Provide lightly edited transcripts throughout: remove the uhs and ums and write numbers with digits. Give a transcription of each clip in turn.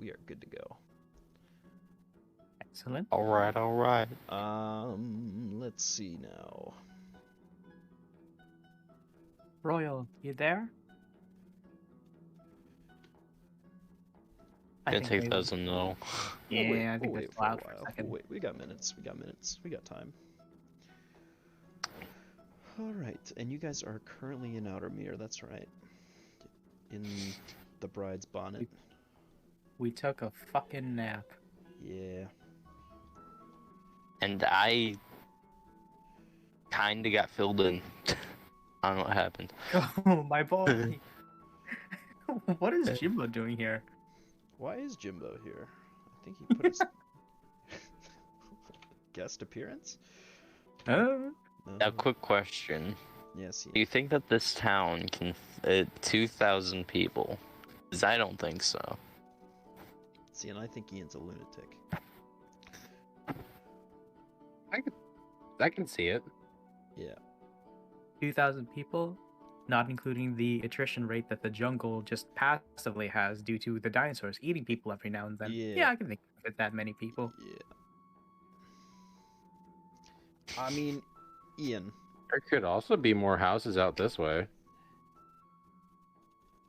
we are good to go. Excellent. All right. Let's see now. Royal, you there? Gonna take that as a no. Yeah, I think we'll that's wait for a loud for a while. second. We'll wait. We got minutes. We got time. All right, and you guys are currently in Outermere. That's right. In the bride's bonnet. We took a fucking nap. Yeah. And I kinda got filled in. I don't know what happened. Oh, my boy. What is Jimbo doing here? Why is Jimbo here? I think he put his guest appearance. Oh. Now, quick question. Yes. Do you think that this town can fit 2,000 people? Because I don't think so. See, and I think Ian's a lunatic. I can see it. Yeah. 2,000 people, not including the attrition rate that the jungle just passively has due to the dinosaurs eating people every now and then. Yeah. I can think of it that many people. Yeah. I mean, Ian. There could also be more houses out this way.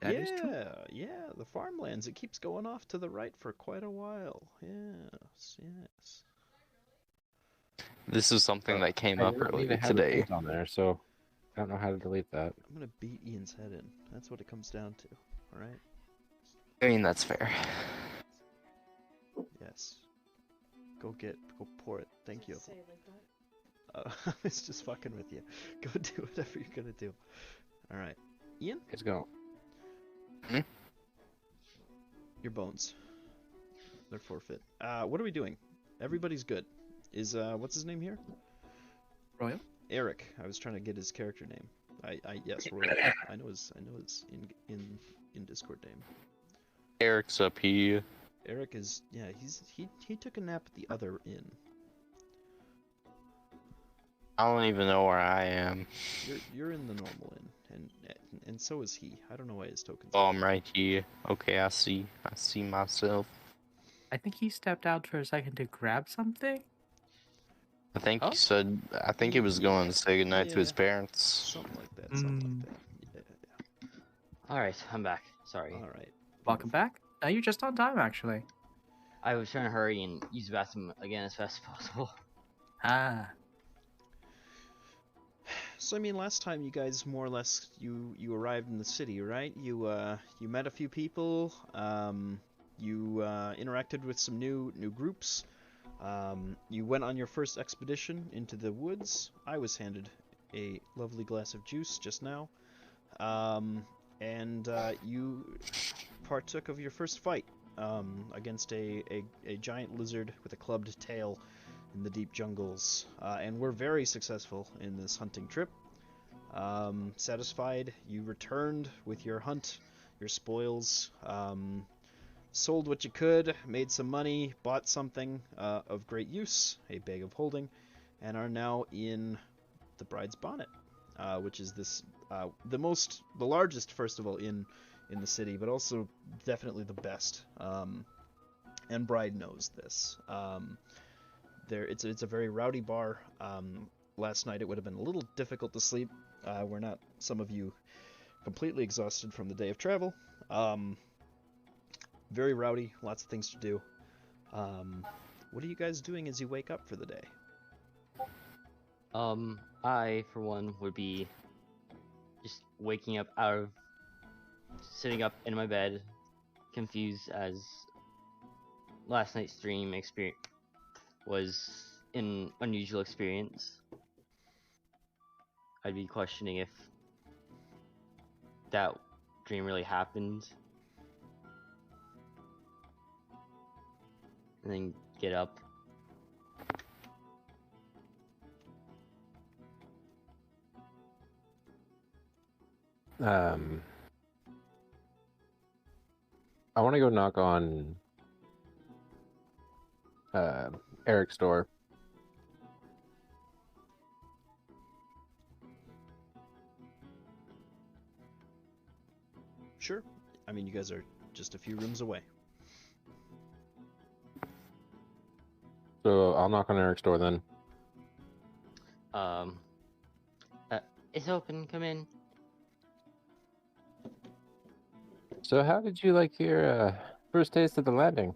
That is true. Yeah, the farmlands. It keeps going off to the right for quite a while. Yes. This is something that came up didn't earlier even have the today. things on there, so I don't know how to delete that. I'm gonna beat Ian's head in. That's what it comes down to. All right. I mean, that's fair. Yes. Go pour it. Thank you. I was just fucking with you. Go do whatever you're gonna do. All right, Ian. Let's go. Your bones. They're forfeit. What are we doing? Everybody's good. Is what's his name here? Royal? Eric. I was trying to get his character name. Yes, Royal. I know his in Discord name. Eric's up here. Eric is he took a nap at the other inn. I don't even know where I am. You're in the normal inn, and so is he. I don't know why his token's. Oh, I'm right here. Okay, I see myself. I think he stepped out for a second to grab something. I think Oh? he said. I think he was going to say goodnight to his Yeah. parents. Something like that. Something like that. Yeah. Alright, I'm back. Sorry. All right. Welcome back. You're just on time, actually. I was trying to hurry and use the bathroom again as fast as possible. Ah. So I mean, last time you guys more or less you arrived in the city, right? You met a few people. You interacted with some new groups. You went on your first expedition into the woods. I was handed a lovely glass of juice just now. And you partook of your first fight against a giant lizard with a clubbed tail in the deep jungles, and were very successful in this hunting trip. Satisfied, you returned with your hunt, your spoils, sold what you could, made some money, bought something of great use, a bag of holding, and are now in the bride's bonnet, which is this the largest, first of all, in the city, but also definitely the best. And bride knows this. It's a very rowdy bar. Last night it would have been a little difficult to sleep. We're not, some of you, completely exhausted from the day of travel. Very rowdy, lots of things to do. What are you guys doing as you wake up for the day? I, for one, would be just waking up sitting up in my bed, confused as last night's stream experience was an unusual experience. I'd be questioning if that dream really happened. And then get up. I want to go knock on Eric's door. Sure. I mean, you guys are just a few rooms away. So I'll knock on Eric's door then. Um, it's open. Come in. So how did you like your first taste of the landing?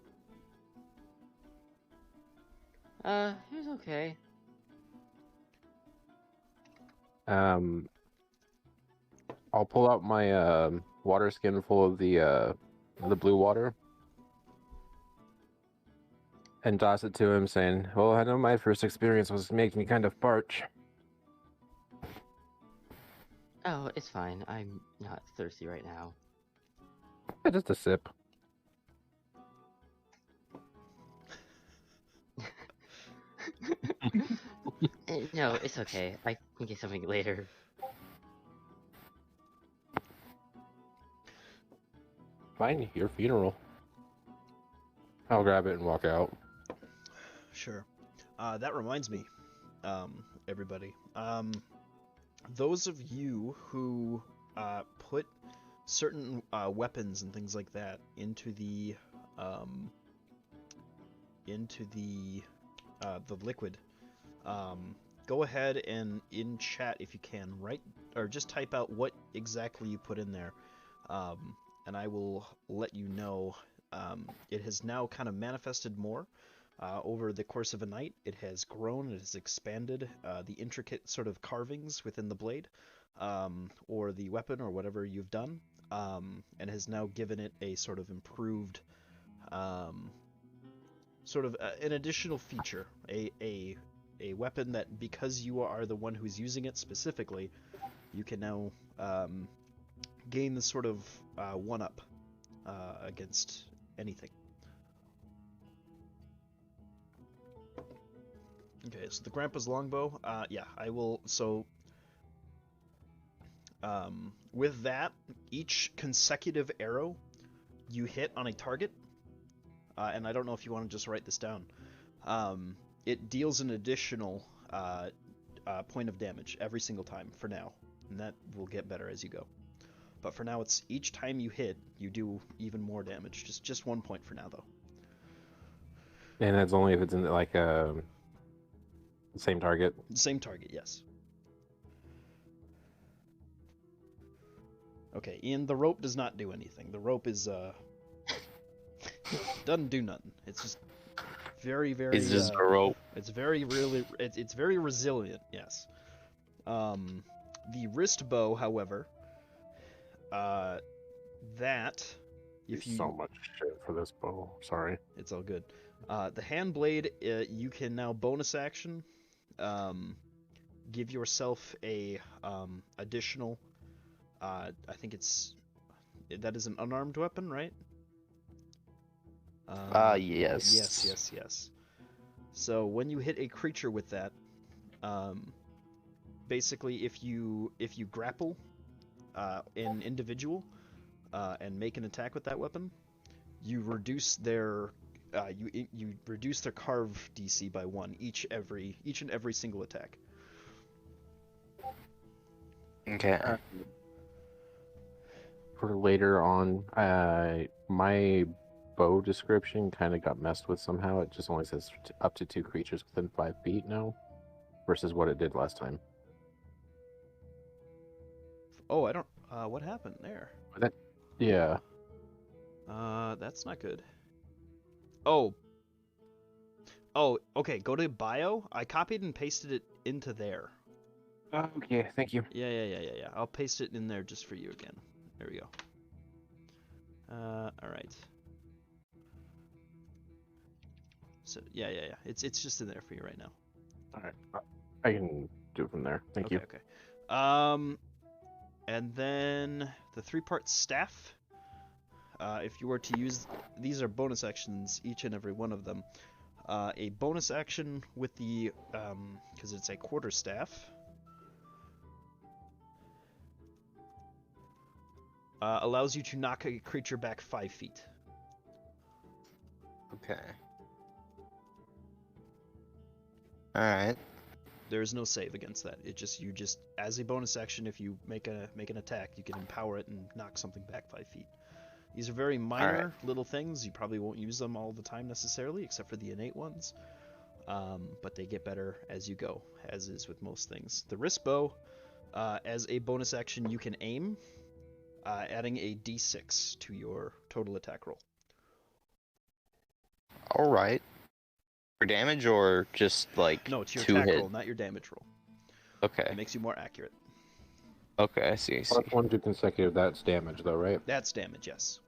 It was okay. I'll pull out my water skin full of the blue water and toss it to him, saying, "Well, I know my first experience was making me kind of parch." Oh, it's fine. I'm not thirsty right now. Yeah, just a sip. No, it's okay. I can get something later. Fine, your funeral. I'll grab it and walk out. Sure. That reminds me, everybody. Those of you who put certain weapons and things like that into the liquid, go ahead and in chat if you can write or just type out what exactly you put in there, and I will let you know. It has now kind of manifested more over the course of a night. It has grown, it has expanded, the intricate sort of carvings within the blade, or the weapon, or whatever you've done, and has now given it a sort of improved, sort of an additional feature, a weapon that, because you are the one who's using it specifically, you can now gain the sort of one-up against anything. Okay, so the Grandpa's longbow, yeah, I will, so, with that, each consecutive arrow you hit on a target, and I don't know if you want to just write this down, it deals an additional point of damage every single time for now, and that will get better as you go. But for now, it's each time you hit, you do even more damage. Just 1 point for now, though. And that's only if it's in like same target. Same target, yes. Okay, Ian, the rope does not do anything. The rope is doesn't do nothing. It's just very, very. It's just a rope. It's very really. It's very resilient. Yes. The wrist bow, however, that if you So much shit for this bow. Sorry. It's all good. The hand blade, you can now bonus action, give yourself a additional. I think that is an unarmed weapon, right? Yes. Yes. So when you hit a creature with that, basically if you grapple an individual and make an attack with that weapon, you reduce their you reduce their carve DC by 1 each and every single attack. Okay. For later on, my bow description kind of got messed with somehow. It just only says up to 2 creatures within 5 feet now, versus what it did last time. Oh, I don't. What happened there? Yeah. That's not good. Oh, okay. Go to bio. I copied and pasted it into there. Okay, thank you. Yeah. I'll paste it in there just for you again. There we go. All right. So yeah. It's just in there for you right now. All right, I can do it from there. Thank you. Okay. And then the 3-part staff. If you were to use, these are bonus actions, each and every one of them. A bonus action with the, because it's a quarter staff, allows you to knock a creature back 5 feet. Okay. Alright. There is no save against that. You just as a bonus action, if you make an attack, you can empower it and knock something back 5 feet. These are very minor little things. You probably won't use them all the time necessarily, except for the innate ones. but they get better as you go, as is with most things. The wrist bow, as a bonus action, you can aim, adding a d6 to your total attack roll. All right. For damage or just like No, it's your two attack hit? roll, not your damage roll. Okay. It makes you more accurate. Okay, I see. I see. Plus 1 to consecutive, that's damage though, right? That's damage, yes.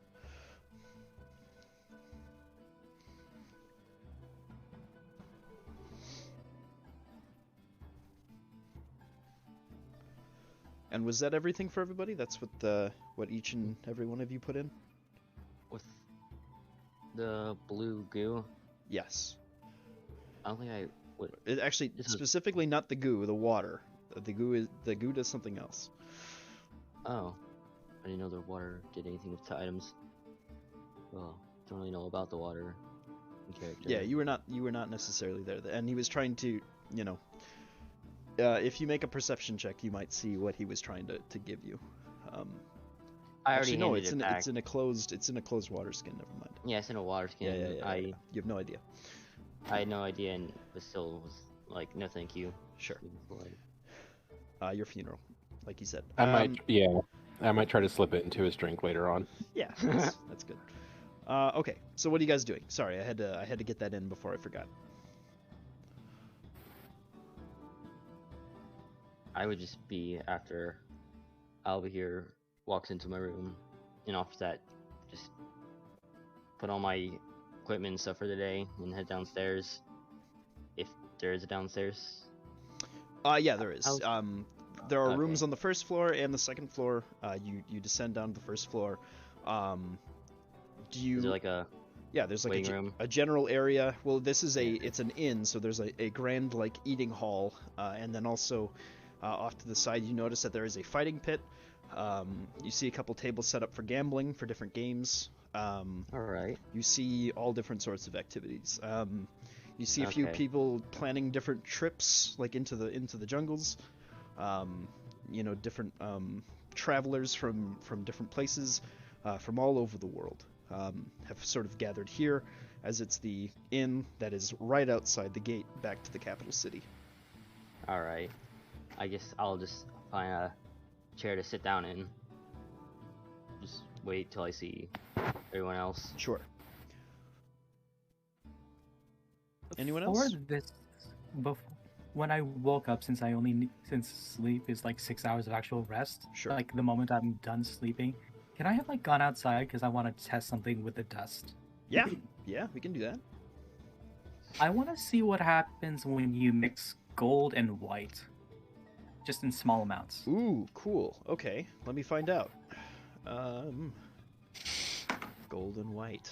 And was that everything for everybody? That's what each and every one of you put in? With the blue goo, Yes. I don't think I would. It actually, This is- specifically not the goo, the water. The goo does something else. Oh, I didn't know the water did anything with items. Well, don't really know about the water in character. Yeah, you were not necessarily there, and he was trying to, you know, if you make a perception check, you might see what he was trying to give you. I already Actually, no, handed it back. it's in a closed water skin. Never mind. Yeah, it's in a water skin. Yeah. You have no idea. I had no idea, and but still was like, no, thank you. Sure. Moving forward. Your funeral, like you said. I might try to slip it into his drink later on. Yeah, that's good. Okay, so what are you guys doing? Sorry, I had to get that in before I forgot. I would just be after Alba here walks into my room, and after that, just put all my equipment and stuff for the day and head downstairs. If there is a downstairs. Yeah, there is. There are Okay. rooms on the first floor and the second floor. You descend down to the first floor. Do you? Is there like a Yeah, there's like waiting room? a general area. Well, this is it's an inn, so there's a grand like eating hall, and then also off to the side you notice that there is a fighting pit. You see a couple tables set up for gambling for different games. Alright. You see all different sorts of activities. You see a few Okay. people planning different trips, like into the jungles. You know, different travelers from different places, from all over the world, have sort of gathered here, as it's the inn that is right outside the gate back to the capital city. Alright. I guess I'll just find a chair to sit down in. Just wait till I see everyone else. Sure. Anyone For else? this, when I woke up, since since sleep is like 6 hours of actual rest, Sure. like the moment I'm done sleeping, can I have like gone outside because I want to test something with the dust? Yeah, we can do that. I want to see what happens when you mix gold and white, just in small amounts. Ooh, cool. Okay, let me find out. Gold and white.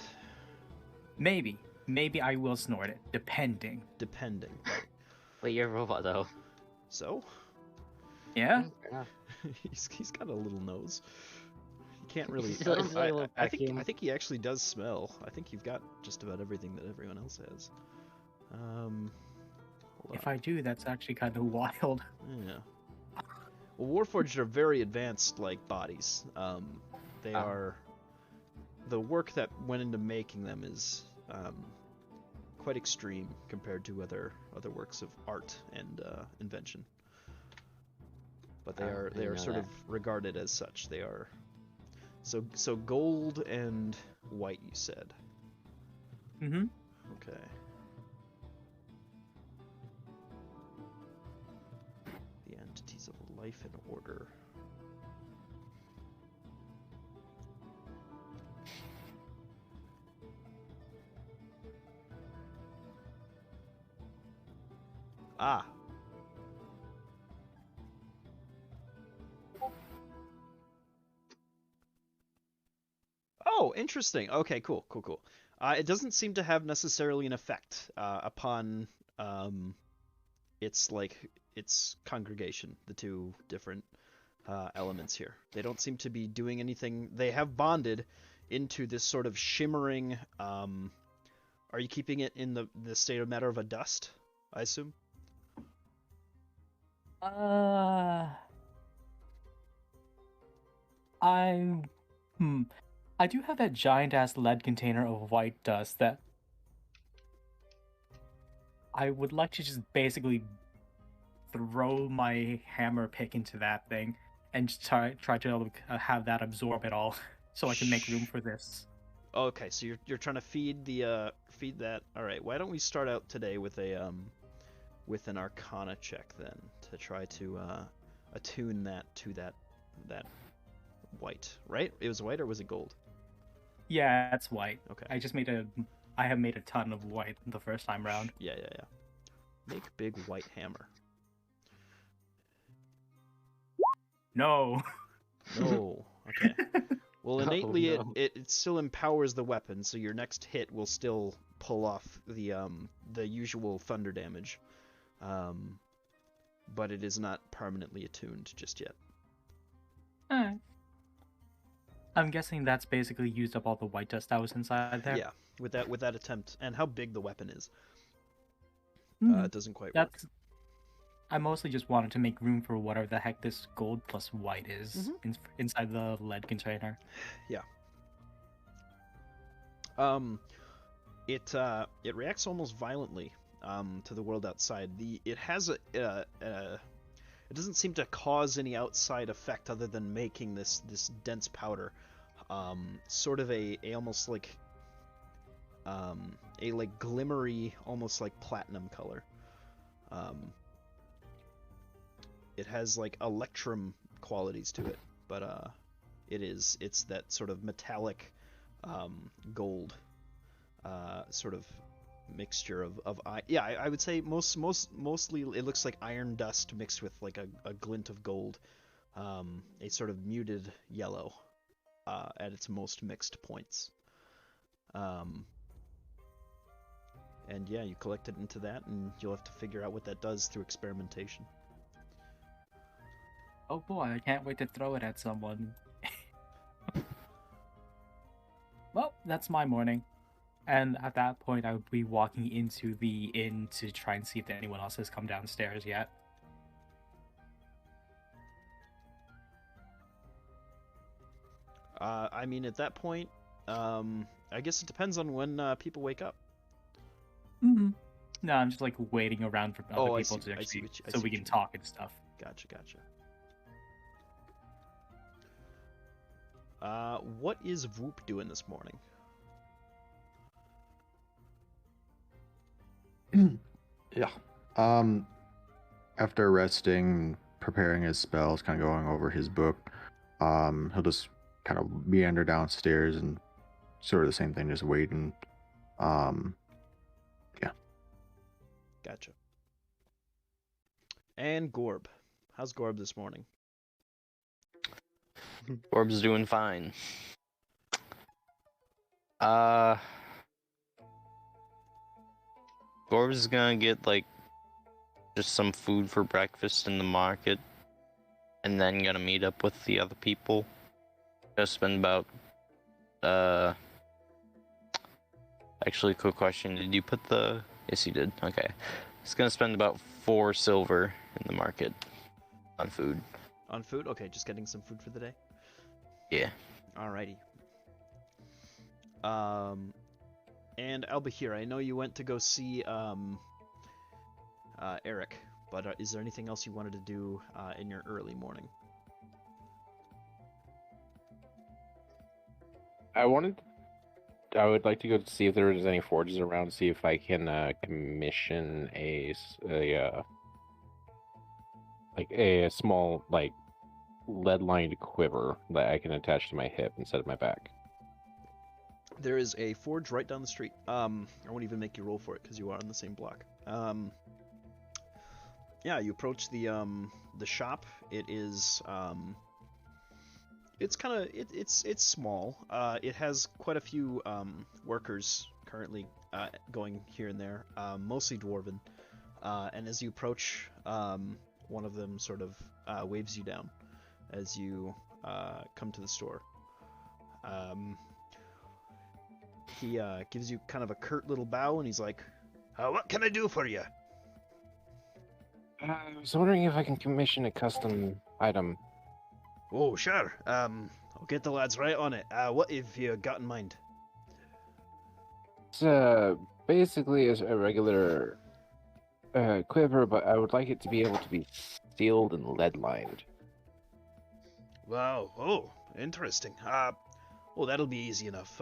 Maybe I will snort it, depending. Depending. Wait, you're a robot though. So, Yeah. Fair enough. he's got a little nose. He can't really. He's like a little I think vacuum. he actually does smell. I think you've got just about everything that everyone else has. Hold If on. I do, that's actually kind of wild. Yeah. Well, Warforged are very advanced, like bodies. They Ah. are. The work that went into making them is quite extreme compared to other works of art and invention. But they Oh, are didn't know sort that. of regarded as such. They are. So gold and white, you said. Mm-hmm. Okay. The entities of life and order. Ah. Oh, interesting. Okay, cool. It doesn't seem to have necessarily an effect upon its congregation, the two different elements here. They don't seem to be doing anything. They have bonded into this sort of shimmering. Are you keeping it in the state of matter of a dust? I assume. I I do have that giant ass lead container of white dust that I would like to just basically throw my hammer pick into that thing and just try to have that absorb it all, so I can make room for this. Okay, so you're trying to feed that. All right, why don't we start out today with an Arcana check then to try to attune that to that white, right? It was white or was it gold? Yeah, that's white. Okay. I have made a ton of white the first time round. Yeah. Make big white hammer. No. No. Okay. Well, innately no. it still empowers the weapon, so your next hit will still pull off the usual thunder damage, but it is not permanently attuned just yet. Alright. I'm guessing that's basically used up all the white dust that was inside there. Yeah, with that attempt and how big the weapon is, Mhm. it doesn't quite work. I mostly just wanted to make room for whatever the heck this gold plus white is inside the lead container. Yeah. It reacts almost violently to the world outside. It has it doesn't seem to cause any outside effect other than making this dense powder, sort of a almost like a like glimmery, almost like platinum color. It has like electrum qualities to it, but it's that sort of metallic gold sort of mixture of I would say mostly it looks like iron dust mixed with like a glint of gold, a sort of muted yellow at its most mixed points. And yeah, you collect it into that, and you'll have to figure out what that does through experimentation. Oh boy, I can't wait to throw it at someone. Well, that's my morning. And at that point, I would be walking into the inn to try and see if anyone else has come downstairs yet. I mean, at that point, I guess it depends on when people wake up. Mm-hmm. No, I'm just like waiting around for other I people see- to I see actually, what you- I so see we what can you talk and stuff. Gotcha. What is Whoop doing this morning? Yeah. After resting, preparing his spells, kind of going over his book, he'll just kind of meander downstairs and sort of the same thing, just waiting. Yeah. Gotcha. And Gorb. How's Gorb this morning? Orb's doing fine. Orb's gonna get like just some food for breakfast in the market, and then gonna meet up with the other people. Gonna spend about actually, quick question, did you put the... Yes, you did. Okay. It's gonna spend about 4 silver in the market on food. On food? Okay, just getting some food for the day? Yeah. Alrighty. And Albahir, I know you went to go see Eric, but is there anything else you wanted to do in your early morning? I would like to go see if there is any forges around, see if I can commission a small like lead-lined quiver that I can attach to my hip instead of my back. There is a forge right down the street. I won't even make you roll for it because you are on the same block. Yeah, you approach the shop. It is it's kind of it's small. It has quite a few workers currently going here and there, mostly dwarven. And as you approach, one of them sort of waves you down as you come to the store. He gives you kind of a curt little bow, and he's like, "What can I do for you?" I was wondering if I can commission a custom item. Oh, sure. I'll get the lads right on it. What have you got in mind? It's basically a regular quiver, but I would like it to be able to be sealed and lead lined. Wow. Oh, interesting. Oh, that'll be easy enough.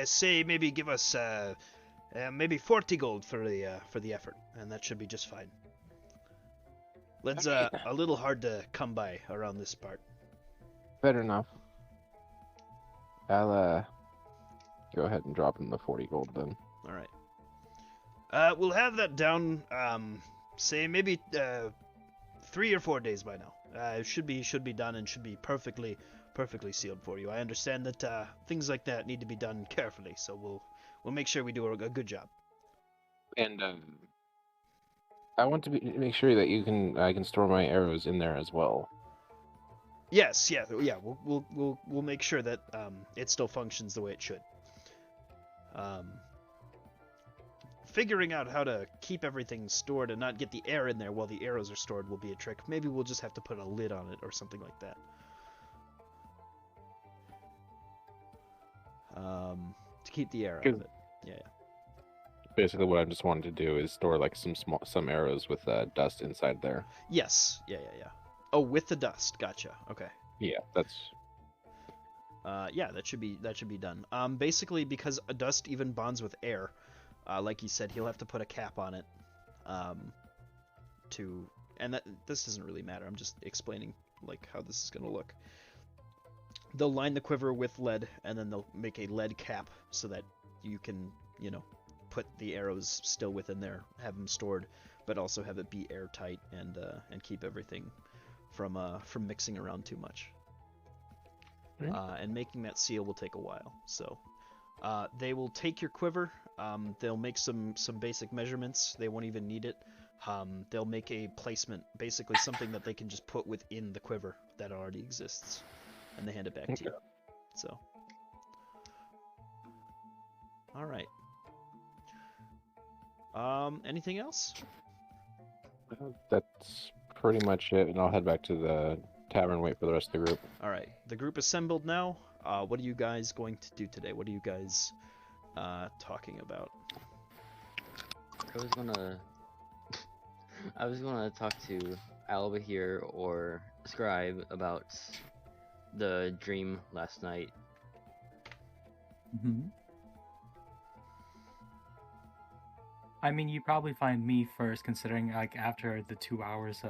Say maybe give us maybe 40 gold for the effort, and that should be just fine. Lead's a little hard to come by around this part. Fair enough. I'll go ahead and drop in the 40 gold then. All right. We'll have that down. Say maybe 3 or 4 days by now. It should be done and should be perfectly sealed for you. I understand that things like that need to be done carefully, so we'll make sure we do a good job. And I want to make sure that I can store my arrows in there as well. Yes, yeah. We'll make sure that it still functions the way it should. Figuring out how to keep everything stored and not get the air in there while the arrows are stored will be a trick. Maybe we'll just have to put a lid on it or something like that. To keep the air out of it. Yeah. Basically, what I just wanted to do is store like some arrows with dust inside there. Yes. Yeah. Oh, with the dust. Gotcha. Okay. Yeah, that's. Yeah, that should be done. Basically, because dust even bonds with air, like he said, he'll have to put a cap on it. And this doesn't really matter. I'm just explaining like how this is gonna look. They'll line the quiver with lead, and then they'll make a lead cap so that you can, put the arrows still within there, have them stored, but also have it be airtight and keep everything from mixing around too much. And making that seal will take a while. So they will take your quiver. They'll make some basic measurements. They won't even need it. They'll make a placement, basically something that they can just put within the quiver that already exists, and they hand it back to you. So, all right. Anything else? That's pretty much it, and I'll head back to the tavern and wait for the rest of the group. All right, the group assembled now. What are you guys going to do today? What are you guys talking about? I was gonna talk to Alba here or Scribe about the dream last night. Mm-hmm. I mean, you probably find me first, considering like after the 2 hours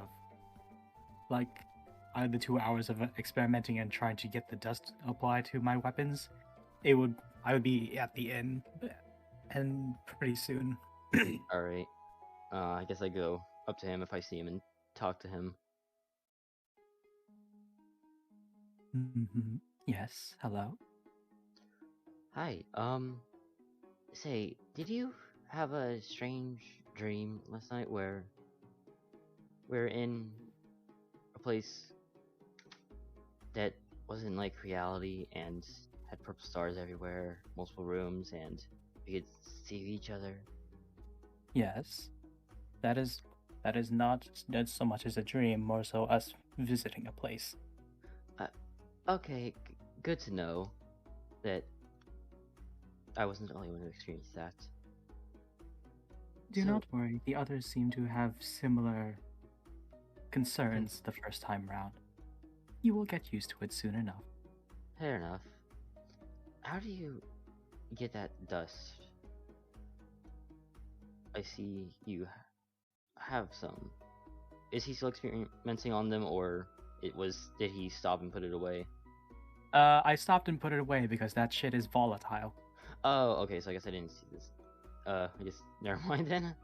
of experimenting and trying to get the dust applied to my weapons, I would be at the inn, and pretty soon. All right. I guess I go up to him if I see him and talk to him. Mm-hmm. Yes. Hello. Hi. Say, did you have a strange dream last night where we're in a place that wasn't like reality and had purple stars everywhere, multiple rooms, and we could see each other? Yes. That is not so much as a dream, more so us visiting a place. Okay, good to know that I wasn't the only one who experienced that. Do not worry, the others seem to have similar concerns the first time round. You will get used to it soon enough. Fair enough. How do you get that dust? I see you have some. Is he still experimenting on them, or did he stop and put it away? I stopped and put it away because that shit is volatile. Oh, okay, so I guess I didn't see this. I guess never mind then.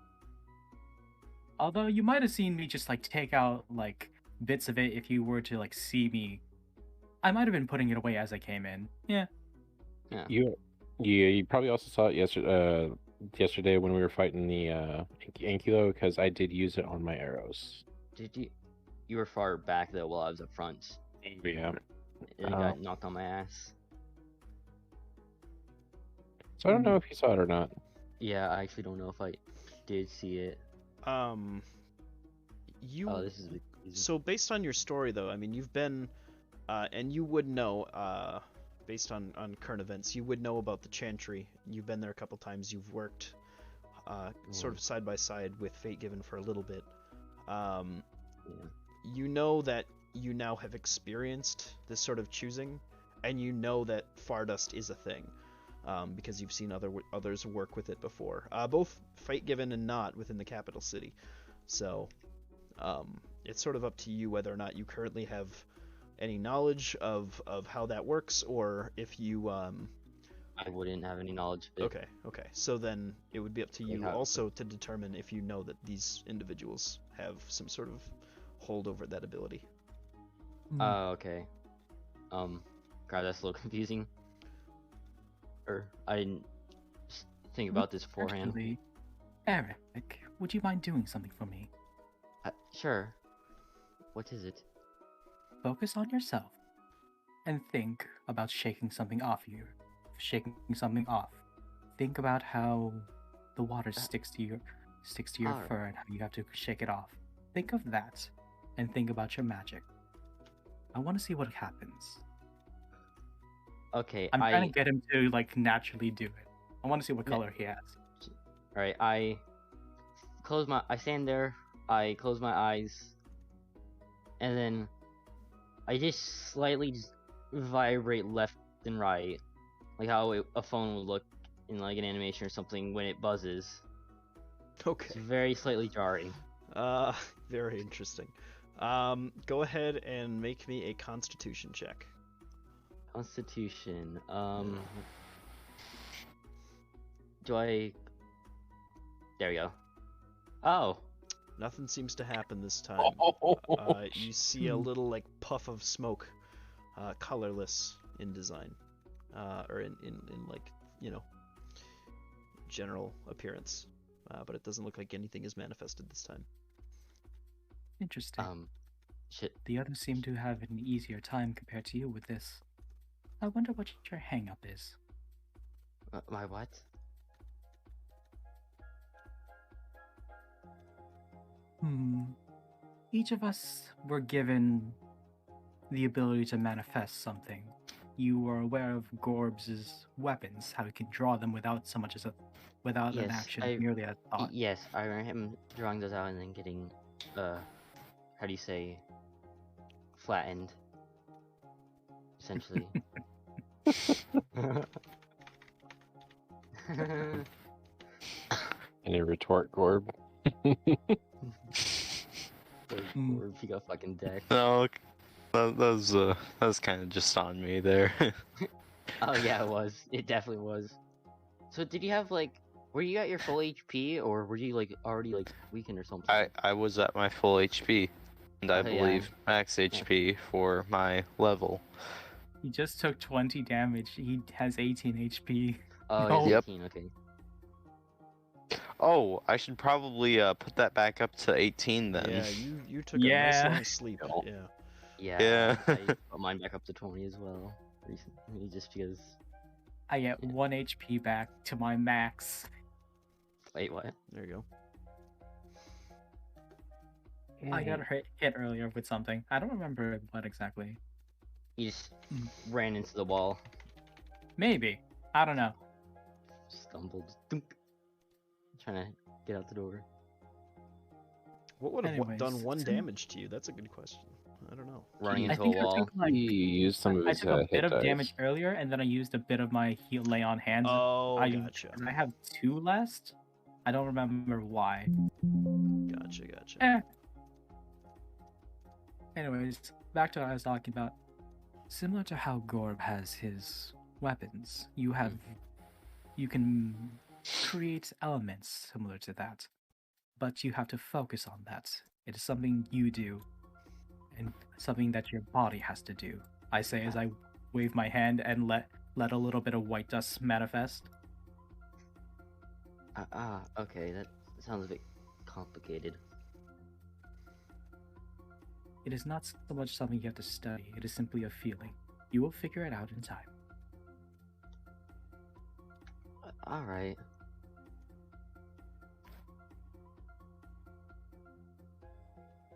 Although you might have seen me just like take out like bits of it if you were to like see me. I might have been putting it away as I came in. Yeah. You probably also saw it yesterday when we were fighting the Ankylo, because I did use it on my arrows. Did you? You were far back though, while I was up front. Yeah. And I got knocked on my ass. So I don't know if you saw it or not. Yeah, I actually don't know if I did see it. This is So based on your story, though, I mean, you've been, and you would know, based on current events, you would know about the Chantry. You've been there a couple times. You've worked sort of side by side with Fate Given for a little bit. Yeah. You know that you now have experienced this sort of choosing, and you know that Fardust is a thing, because you've seen others work with it before, both Fate Given and not within the capital city. So it's sort of up to you whether or not you currently have any knowledge of how that works, or if you I wouldn't have any knowledge of it. Okay. So then it would be up to you how- also to determine if you know that these individuals have some sort of hold over that ability. Oh, okay. God, that's a little confusing. Or I didn't think about this beforehand. Actually, Eric, would you mind doing something for me? Sure. What is it? Focus on yourself and think about shaking something off you. Shaking something off. Think about how the water sticks to your Alright. fur and how you have to shake it off. Think of that and think about your magic. I want to see what happens. Okay, I'm trying to get him to like naturally do it. I want to see what color he has. Alright, I stand there, I close my eyes, and then I just slightly just vibrate left and right, like how a phone would look in like an animation or something when it buzzes. Okay. It's very slightly jarring. Very interesting. Go ahead and make me a Constitution check. Constitution. Do I? There we go. Oh. Nothing seems to happen this time. Oh. You see a little like puff of smoke, colorless in design, or in like, you know, general appearance, but it doesn't look like anything is manifested this time. Interesting. Shit. The others seem to have an easier time compared to you with this. I wonder what your hang-up is. My what? Each of us were given the ability to manifest something. You were aware of Gorb's weapons, how he can draw them without so much as an Yes, action, merely a thought. Yes, I remember him drawing those out and then getting, how do you say, flattened. Essentially. Any retort, Gorb? Or if he got fucking decked. No, that was kind of just on me there. Oh yeah, it was. It definitely was. So did you have like, were you at your full HP or were you like already like weakened or something? I was at my full HP, and I Oh, yeah. believe max HP for my level. He just took 20 damage. He has 18 HP. Oh, No. he's Yep. 18, okay. Oh, I should probably put that back up to 18 then. Yeah, you took a nice Yeah. long sleep. No. Yeah. Yeah. Yeah. I put mine back up to 20 as well. Recently, just because. I get 1 HP back to my max. Wait, what? There you go. I got hit earlier with something. I don't remember what exactly. He just ran into the wall, Maybe. I don't know. stumbled, thunk, trying to get out the door. What would have Anyways, done 1 so- damage to you? That's a good question. I don't know. Running I into a think I wall. took like He used some of I his took a hit bit of dice. damage earlier, and then I used a bit of my heal lay on hands. Oh, I, gotcha. and I have 2 left. I don't remember why. Gotcha. Eh. Anyways, back to what I was talking about. Similar to how Gorb has his weapons, you can create elements similar to that, but you have to focus on that. It is something you do, and something that your body has to do. I say as I wave my hand and let a little bit of white dust manifest. Okay, that sounds a bit complicated. It is not so much something you have to study, it is simply a feeling. You will figure it out in time. Alright.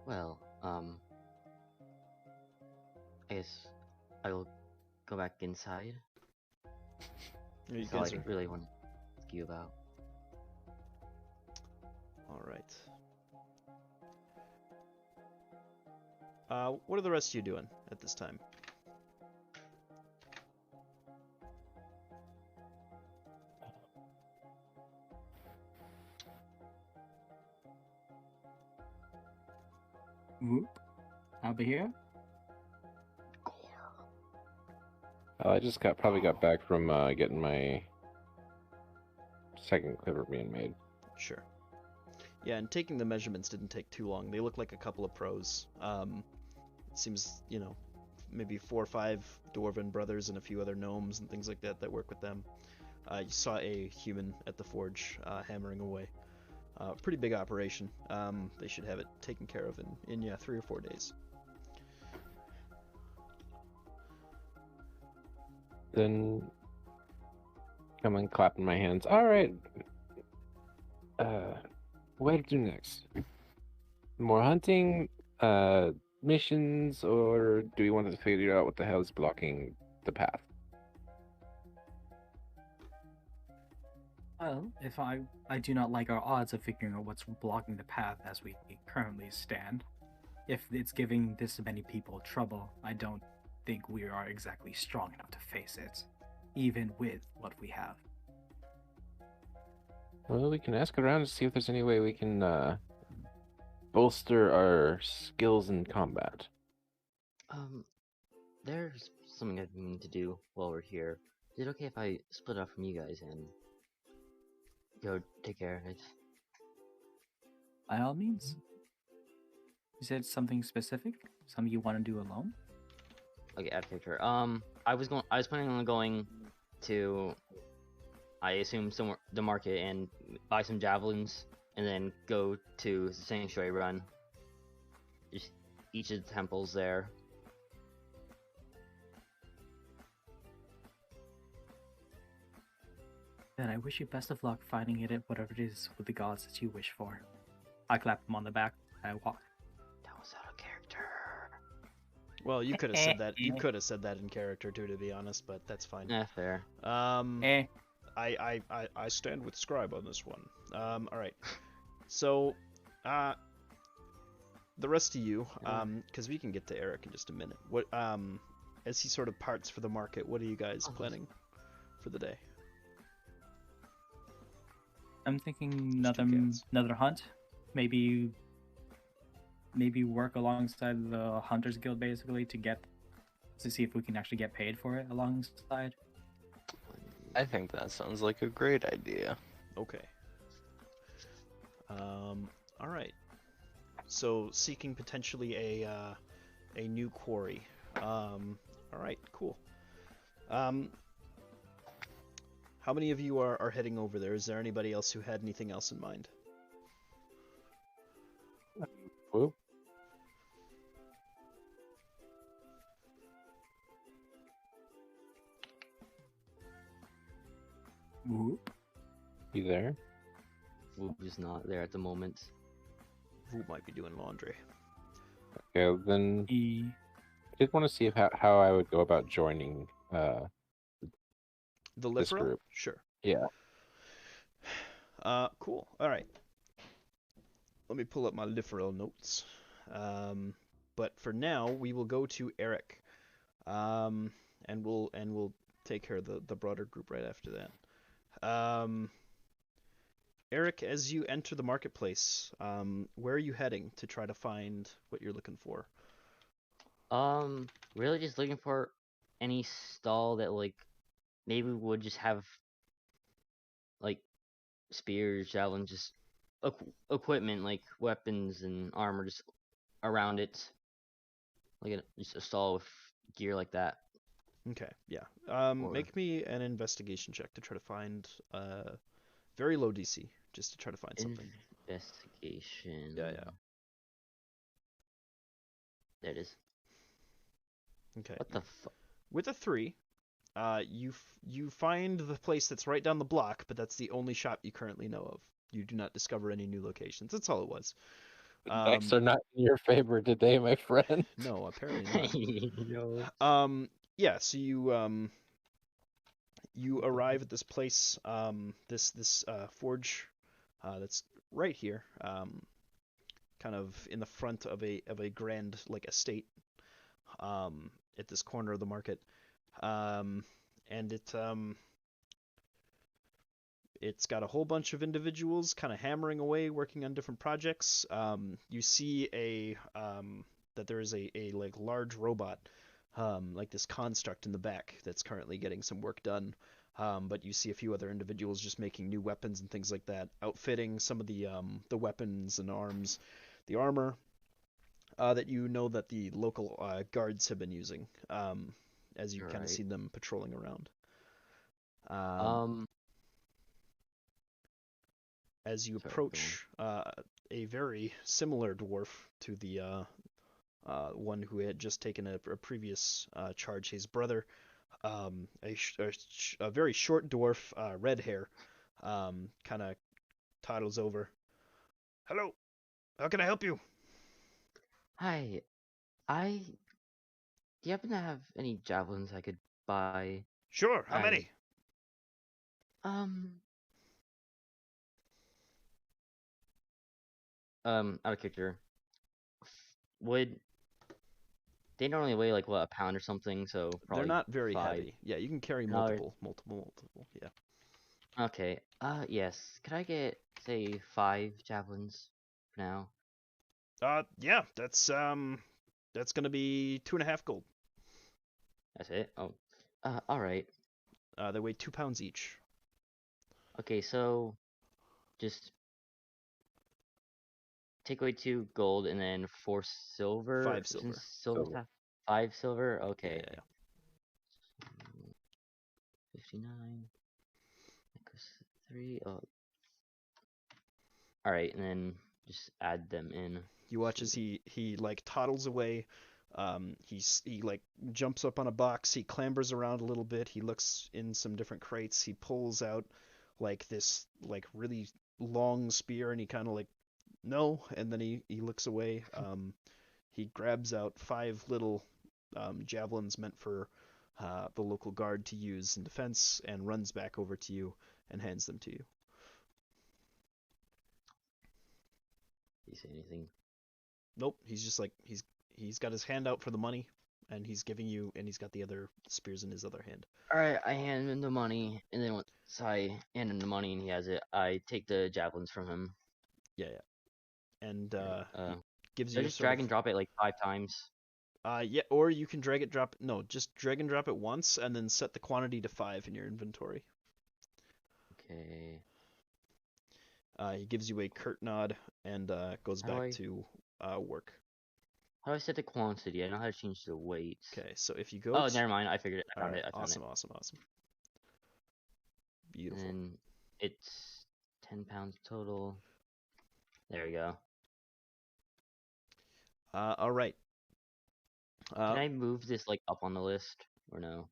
Well, I guess I will go back inside. You That's all I guys are really want to ask you about. What are the rest of you doing at this time? Whoop. I'll be here. I just probably got back from getting my second quiver being made. Sure. Yeah, and taking the measurements didn't take too long. They look like a couple of pros. It seems, maybe 4 or 5 dwarven brothers and a few other gnomes and things like that that work with them. You saw a human at the forge hammering away. Pretty big operation. They should have it taken care of in 3 or 4 days. Then come and clapping my hands. All right. What to do next? More hunting, missions, or do we want to figure out what the hell is blocking the path? Well, if I do not like our odds of figuring out what's blocking the path as we currently stand. If it's giving this many people trouble, I don't think we are exactly strong enough to face it, even with what we have. Well, we can ask around to see if there's any way we can bolster our skills in combat. There's something I've been meaning to do while we're here. Is it okay if I split off from you guys and go take care of it? By all means. You said something specific? Something you want to do alone? Okay, out of character. I was planning on going to, I assume, somewhere the market and buy some javelins, and then go to the sanctuary run. Just each of the temples there. Then I wish you best of luck finding it at whatever it is with the gods that you wish for. I clap him on the back. I walk. That was out of character. Well, you could have said that. You could have said that in character too, to be honest, but that's fine. Yeah, fair. I stand with Scribe on this one. All right. So, the rest of you, because we can get to Eric in just a minute. What, as he sort of parts for the market, what are you guys planning for the day? I'm thinking Just two cats. another hunt. Maybe work alongside the Hunters Guild basically to see if we can actually get paid for it alongside. I think that sounds like a great idea. Okay. All right. So seeking potentially a new quarry. All right, cool. How many of you are heading over there? Is there anybody else who had anything else in mind? Whoop. Whoop. You there? Whoop is not there at the moment. Who might be doing laundry? Okay, well, then E. I did want to see how I would go about joining The this Liferal? group. Sure. Yeah. Cool. All right. Let me pull up my Liferal notes. But for now, we will go to Eric. And we'll take care of the broader group right after that. Eric, as you enter the marketplace, where are you heading to try to find what you're looking for? Really just looking for any stall that maybe would just have spears, javelins, just equipment like weapons and armor just around it. Just a stall with gear like that. Okay, yeah. Or- Make me an investigation check to try to find very low DC, just to try to find something. Investigation. Yeah. There it is. Okay. What the fuck? With a 3, you find the place that's right down the block, but that's the only shop you currently know of. You do not discover any new locations. That's all it was. The dice are not in your favor today, my friend. No, apparently No. not. Yeah, so you arrive at this place, this forge that's right here, kind of in the front of a grand like estate, at this corner of the market, and it's got a whole bunch of individuals kind of hammering away, working on different projects. You see that there is a like large robot, like this construct in the back that's currently getting some work done. But you see a few other individuals just making new weapons and things like that, outfitting some of the weapons and arms, the armor that you know that the local guards have been using, as you kind of Right. see them patrolling around. Um. As you Sorry, go on. approach a very similar dwarf to the one who had just taken a previous charge, his brother, a very short dwarf, red hair, kind of toddles over. Hello, how can I help you? Hi. Do you happen to have any javelins I could buy? Sure, how I many? um out of character. Would they normally weigh like what, a pound or something? So They're probably not very 5. heavy. Yeah, you can carry Another. multiple. Yeah. Okay. Yes. Could I get say 5 javelins for now? Yeah, that's gonna be 2.5 gold. That's it. Oh. All right. They weigh 2 pounds each. Okay. So just take away 2 gold and then 4 silver. 5 silver. Since silver's So 5 silver. Yeah, Okay. yeah, yeah. 59 equals 3. Oh. All right, and then just add them in. You watch as he like toddles away. He like jumps up on a box. He clambers around a little bit. He looks in some different crates. He pulls out like this like really long spear, and he kind of like no, and then he looks away. He grabs out 5 little javelins meant for the local guard to use in defense, and runs back over to you and hands them to you. You say anything? Nope, he's just like he's got his hand out for the money, and he's giving you, and he's got the other spears in his other hand. All right, I hand him the money, and then once I hand him the money and he has it, I take the javelins from him. Yeah, yeah. And Right. he gives So I you a just sort drag of and drop it like 5 times. yeah, or you can drag it drop no, just drag and drop it once, and then set the quantity to 5 in your inventory. Okay. He gives you a curt nod and goes How do back I to work. how do I set the quantity? I know how to change the weight. Okay, so if you go Oh, never mind. I figured it. I all found right, it. I found awesome, awesome. it. Beautiful. And it's 10 pounds total. There we go. All right. Can I move this like up on the list or no?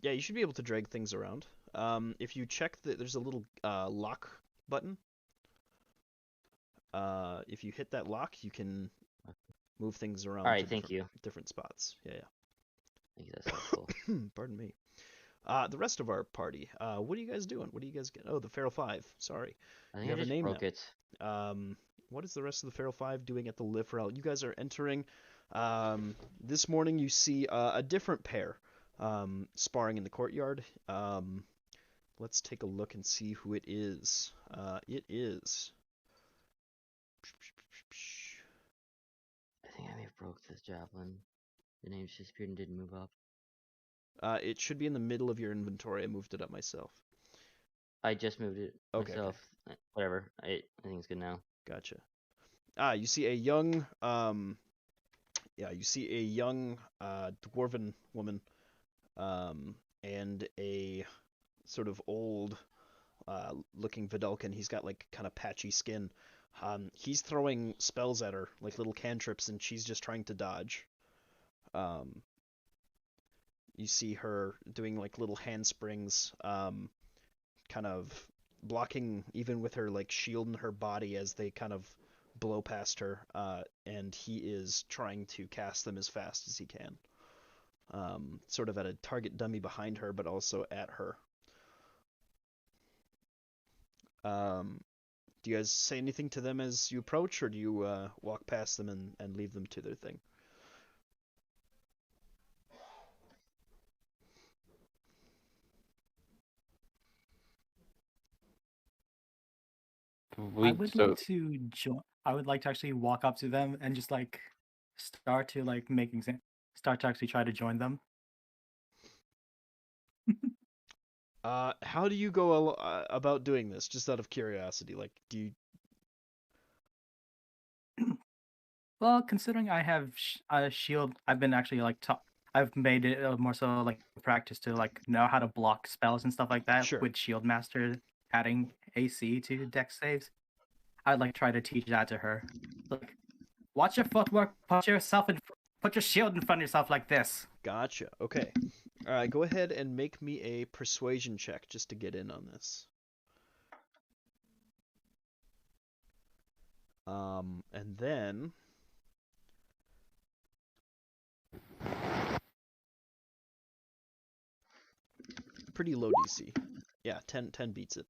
Yeah, you should be able to drag things around. If you check that there's a little lock button. If you hit that lock, you can move things around. All right, to thank you. different spots. Yeah, Thank you. That's helpful. yeah. Pardon me. The rest of our party. What are you guys doing? What are you guys getting? Oh, the Feral Five. Sorry. I You think I have a just name broke now. it. What is the rest of the Feral Five doing at the Liferel? You guys are entering. This morning you see a different pair sparring in the courtyard. Let's take a look and see who it is. It is. I think I may have broke this javelin. The name just disappeared and didn't move up. It should be in the middle of your inventory. I moved it up myself. I just moved it Okay, myself. Whatever. I think it's good now. Gotcha. You see a young, you see a young dwarven woman, and a sort of old looking Vidalcan. He's got like kind of patchy skin. He's throwing spells at her, like little cantrips, and she's just trying to dodge. You see her doing like little handsprings, kind of blocking even with her like shield in her body as they kind of blow past her, and he is trying to cast them as fast as he can. Sort of at a target dummy behind her, but also at her. Do you guys say anything to them as you approach, or do you walk past them and leave them to their thing? I would like to join. I would like to actually walk up to them and just like start to like start to actually try to join them. How do you go about doing this? Just out of curiosity, like, do you? Well, considering I have a shield, I've been actually like I've made it more so like practice to like know how to block spells and stuff like that Sure. with Shield Master adding AC to dex saves. I'd like try to teach that to her. Like, watch your footwork. Put your shield in front of yourself like this. Gotcha. Okay. All right. Go ahead and make me a persuasion check just to get in on this. And then pretty low DC. Yeah, 10 beats it.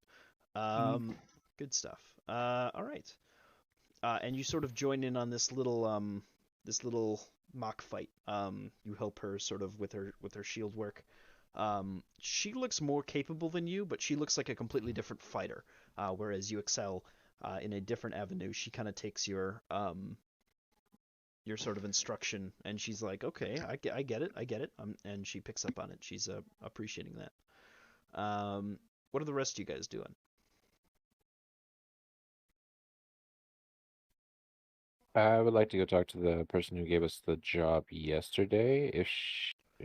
Good stuff. All right. And you sort of join in on this little mock fight. You help her sort of with her shield work. She looks more capable than you, but she looks like a completely different fighter. Whereas you excel in a different avenue. She kind of takes your sort of instruction, and she's like, okay, I get it. And she picks up on it. She's appreciating that. What are the rest of you guys doing? I would like to go talk to the person who gave us the job yesterday, if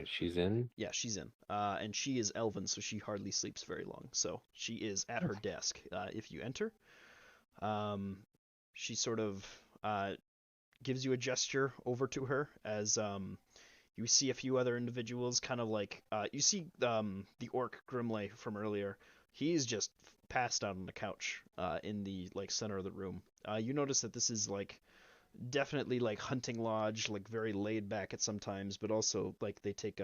she's in. Yeah, she's in. And she is elven, so she hardly sleeps very long. So she is at her desk. If you enter, she sort of gives you a gesture over to her as you see a few other individuals, kind of like you see the orc Grimley from earlier. He's just passed out on the couch in the like center of the room. You notice that this is like definitely like hunting lodge, like very laid back at some times, but also like they take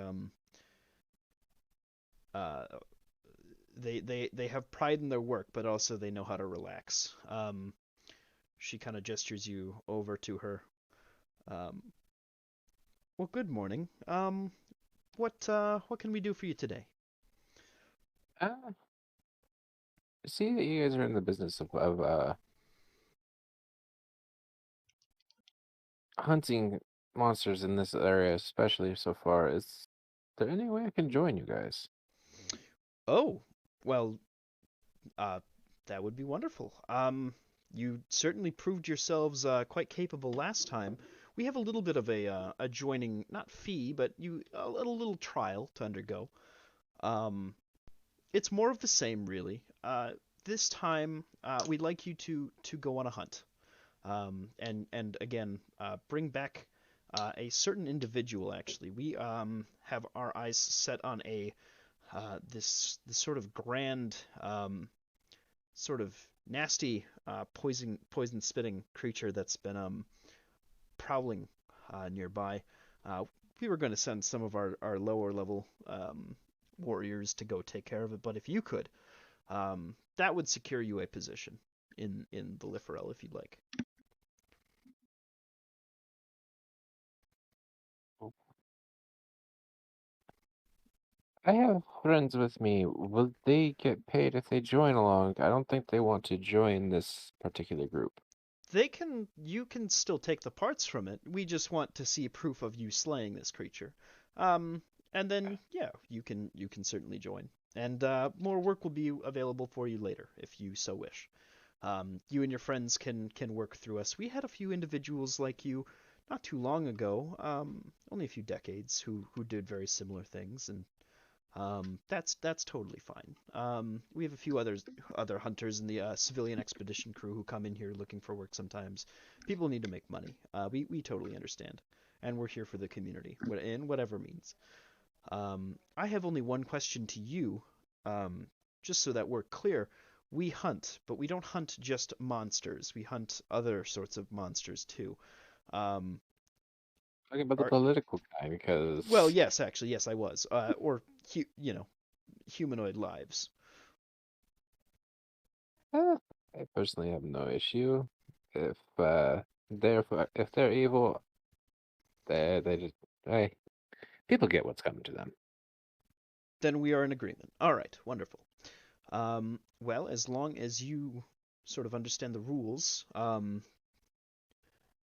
they have pride in their work, but also they know how to relax. She kind of gestures you over to her. Well, good morning. What can we do for you today? I see that you guys are in the business of hunting monsters in this area, especially so far. Is there any way I can join you guys? Oh, well, that would be wonderful. You certainly proved yourselves quite capable last time. We have a little bit of a joining, not fee, but a little trial to undergo. It's more of the same, really. This time, we'd like you to go on a hunt, and again, bring back a certain individual. Actually, we have our eyes set on this sort of grand, sort of nasty, poison spitting creature that's been prowling nearby. We were going to send some of our lower level warriors to go take care of it, but if you could, that would secure you a position in the Liferel if you'd like. I have friends with me. Will they get paid if they join along? I don't think they want to join this particular group. You can still take the parts from it. We just want to see proof of you slaying this creature. And then yeah, you can certainly join. And more work will be available for you later if you so wish. You and your friends can work through us. We had a few individuals like you not too long ago, only a few decades, who did very similar things, and that's totally fine. We have a few other hunters in the civilian expedition crew who come in here looking for work sometimes. People need to make money. We totally understand, and we're here for the community in whatever means. I have only one question to you, just so that we're clear. We hunt, but we don't hunt just monsters. We hunt other sorts of monsters too. Talking about the political guy, because Well, yes, actually, yes, I was. Or humanoid lives. I personally have no issue if if they're evil. They just hey, people get what's coming to them. Then we are in agreement. All right, wonderful. Well, as long as you sort of understand the rules,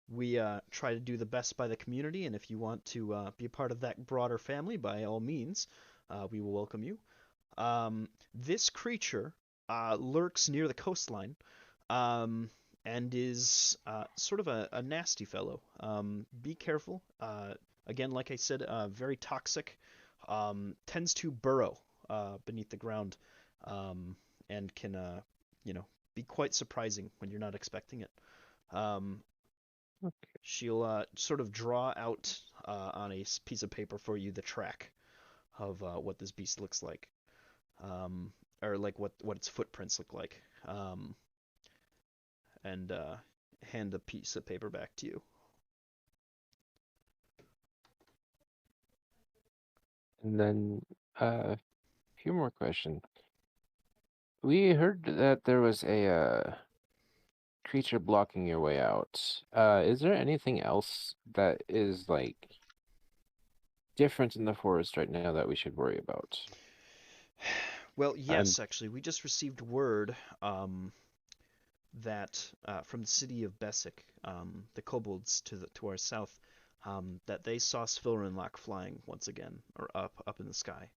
we try to do the best by the community, and if you want to be a part of that broader family, by all means, we will welcome you. This creature lurks near the coastline, and is sort of a nasty fellow. Be careful. Again, like I said, very toxic. Tends to burrow beneath the ground, and can, be quite surprising when you're not expecting it. Um, She'll sort of draw out on a piece of paper for you the track of what this beast looks like, or like what its footprints look like, and hand a piece of paper back to you. And then a few more questions. We heard that there was a creature blocking your way out. Is there anything else that is like different in the forest right now that we should worry about? Well, yes, actually, we just received word that from the city of Bessic, the kobolds to our south, that they saw Svilrenlak flying once again, or up in the sky.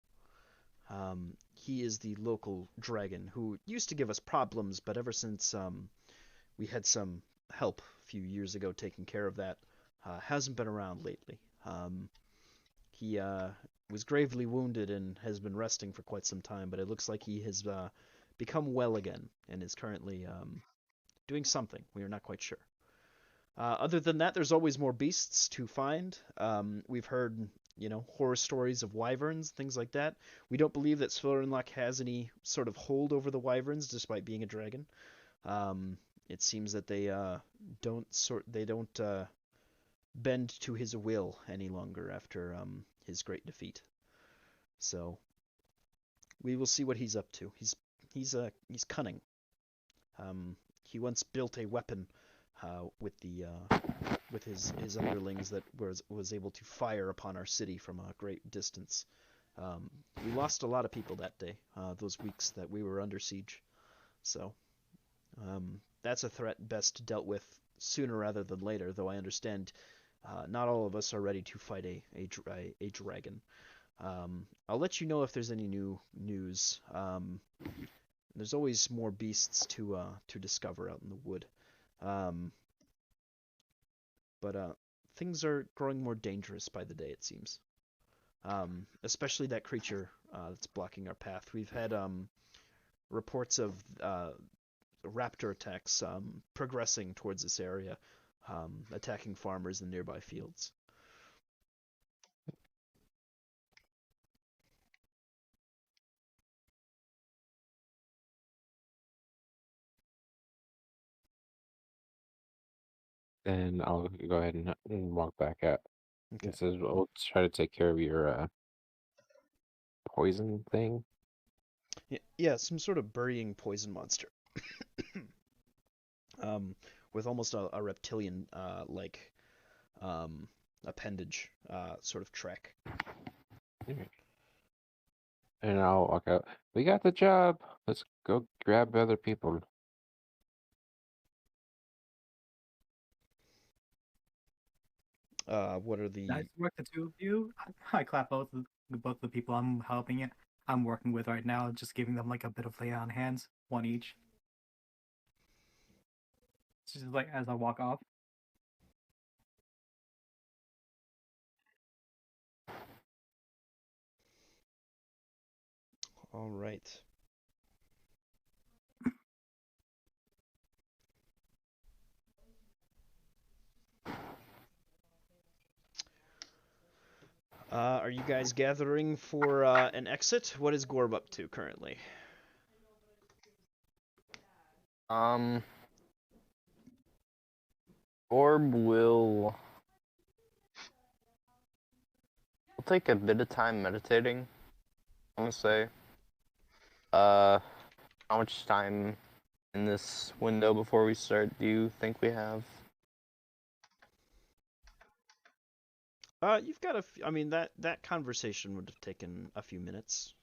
He is the local dragon who used to give us problems, but ever since we had some help a few years ago taking care of that, hasn't been around lately. He was gravely wounded and has been resting for quite some time, but it looks like he has become well again and is currently doing something. We are not quite sure. Other than that, there's always more beasts to find. We've heard, horror stories of wyverns, things like that. We don't believe that Svilrenlak has any sort of hold over the wyverns, despite being a dragon. It seems that they don't bend to his will any longer after his great defeat. So we will see what he's up to. He's cunning. He once built a weapon with his underlings that was able to fire upon our city from a great distance. We lost a lot of people that day, those weeks that we were under siege. So that's a threat best dealt with sooner rather than later, though I understand not all of us are ready to fight a dragon. I'll let you know if there's any new news. There's always more beasts to discover out in the wood. But things are growing more dangerous by the day, it seems. Especially that creature that's blocking our path. We've had reports of raptor attacks progressing towards this area, attacking farmers in nearby fields. Then I'll go ahead and walk back out. Okay. It says we'll try to take care of your poison thing. Yeah, some sort of burying poison monster. With almost a reptilian like appendage sort of trek. And I'll walk out. We got the job. Let's go grab other people. What are the Nice work, the two of you. I clap both the people I'm helping it. I'm working with right now, just giving them like a bit of lay on hands, one each. It's just like as I walk off. All right. Are you guys gathering for an exit? What is Gorb up to currently? Orb will take a bit of time meditating. I'm gonna say. How much time in this window before we start, do you think we have? You've got I mean, that conversation would have taken a few minutes.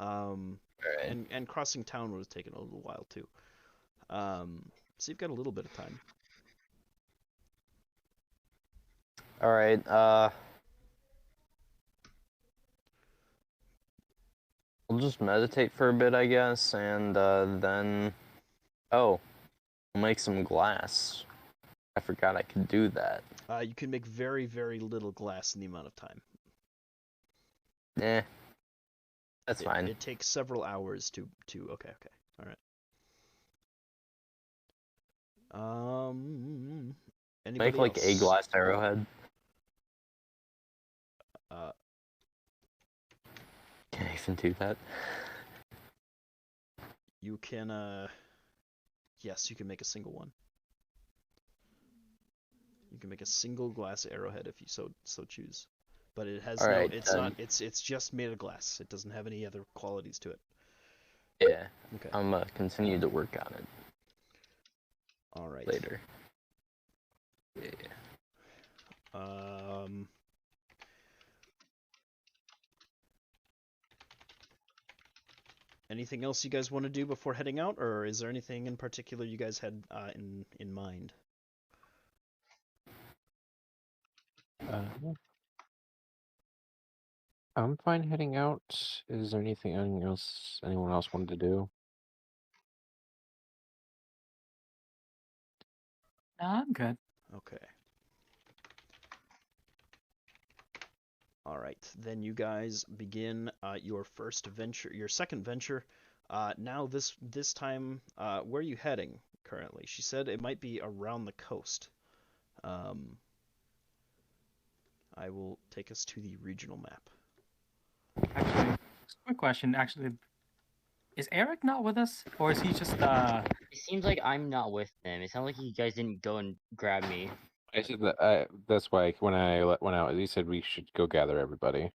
Alright. And crossing town would have taken a little while too. So you've got a little bit of time. Alright, we'll just meditate for a bit, I guess, and then... Oh, we'll make some glass. I forgot I could do that. You can make very, very little glass in the amount of time. Eh. That's fine. It takes several hours to okay, all right. Anybody Make like a else? glass arrowhead. Can I even do that? You can yes, you can make a single one. You can make a single glass arrowhead if you so choose. But it has it's just made of glass. It doesn't have any other qualities to it. Yeah. Okay. I'm continue to work on it. All right. Later. Yeah. Anything else you guys want to do before heading out, or is there anything in particular you guys had in mind? I'm fine heading out. Is there anything else anyone else wanted to do? No, I'm good. Okay. All right, then you guys begin your first venture, your second venture. Now this time, where are you heading currently? She said it might be around the coast. I will take us to the regional map. Actually, quick question. Actually, is Eric not with us, or is he just It seems like I'm not with them. It sounds like you guys didn't go and grab me. I said that. That's why when I went out, he said we should go gather everybody.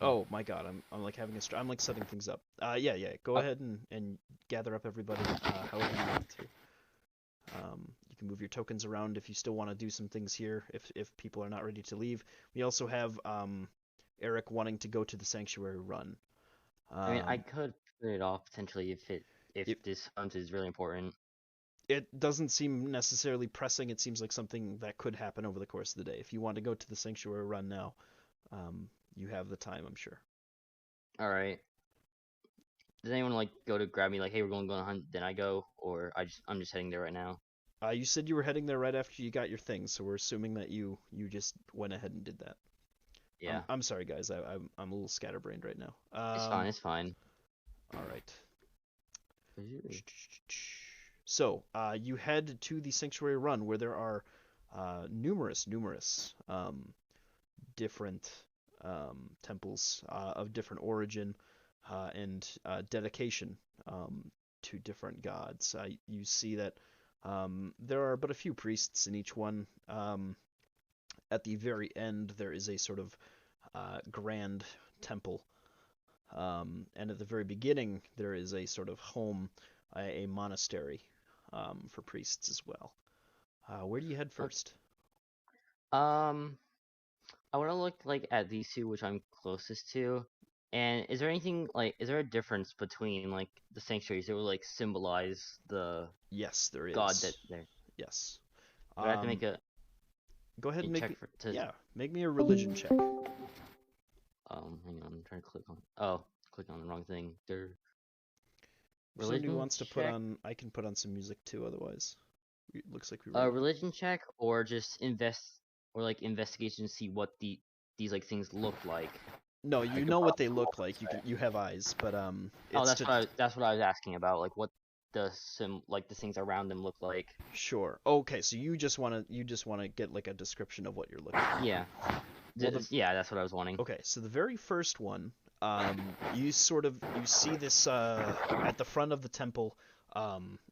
Oh my God, I'm like having I'm like setting things up. Yeah. Go ahead and gather up everybody however you want to. You can move your tokens around if you still want to do some things here. If people are not ready to leave, we also have Eric wanting to go to the sanctuary run. I mean, I could put it off potentially if this hunt is really important. It doesn't seem necessarily pressing. It seems like something that could happen over the course of the day. If you want to go to the sanctuary run now, you have the time, I'm sure. All right. Does anyone like go to grab me like, hey, we're going to go on a hunt? Then I go, or I'm just heading there right now. You said you were heading there right after you got your things, so we're assuming that you just went ahead and did that. Yeah. I'm sorry, guys. I'm a little scatterbrained right now. It's fine. It's fine. All right. So, you head to the Sanctuary Run, where there are numerous different temples of different origin and dedication to different gods. You see that there are but a few priests in each one. At the very end, there is a sort of grand temple. And at the very beginning, there is a sort of home, a monastery for priests as well. Where do you head first? I want to look like at these two, which I'm closest to. And is there anything like, is there a difference between like the sanctuaries that would like symbolize the Yes, there is. god that there? Yes. Do I have to make a Go ahead and make check me, yeah, make me a religion check. hang on, I'm trying to click on the wrong thing. If Religion somebody wants to put check? on, I can put on some music too. Otherwise, it looks like we. Religion check or just investigation to see what these like things look like. No, you know what they look like. You have eyes, but Oh, that's what I was asking about. Like what the things around them look like. Sure. Okay, so you just wanna get like a description of what you're looking at. Yeah. Well, yeah, that's what I was wanting. Okay, so the very first one, you see this at the front of the temple,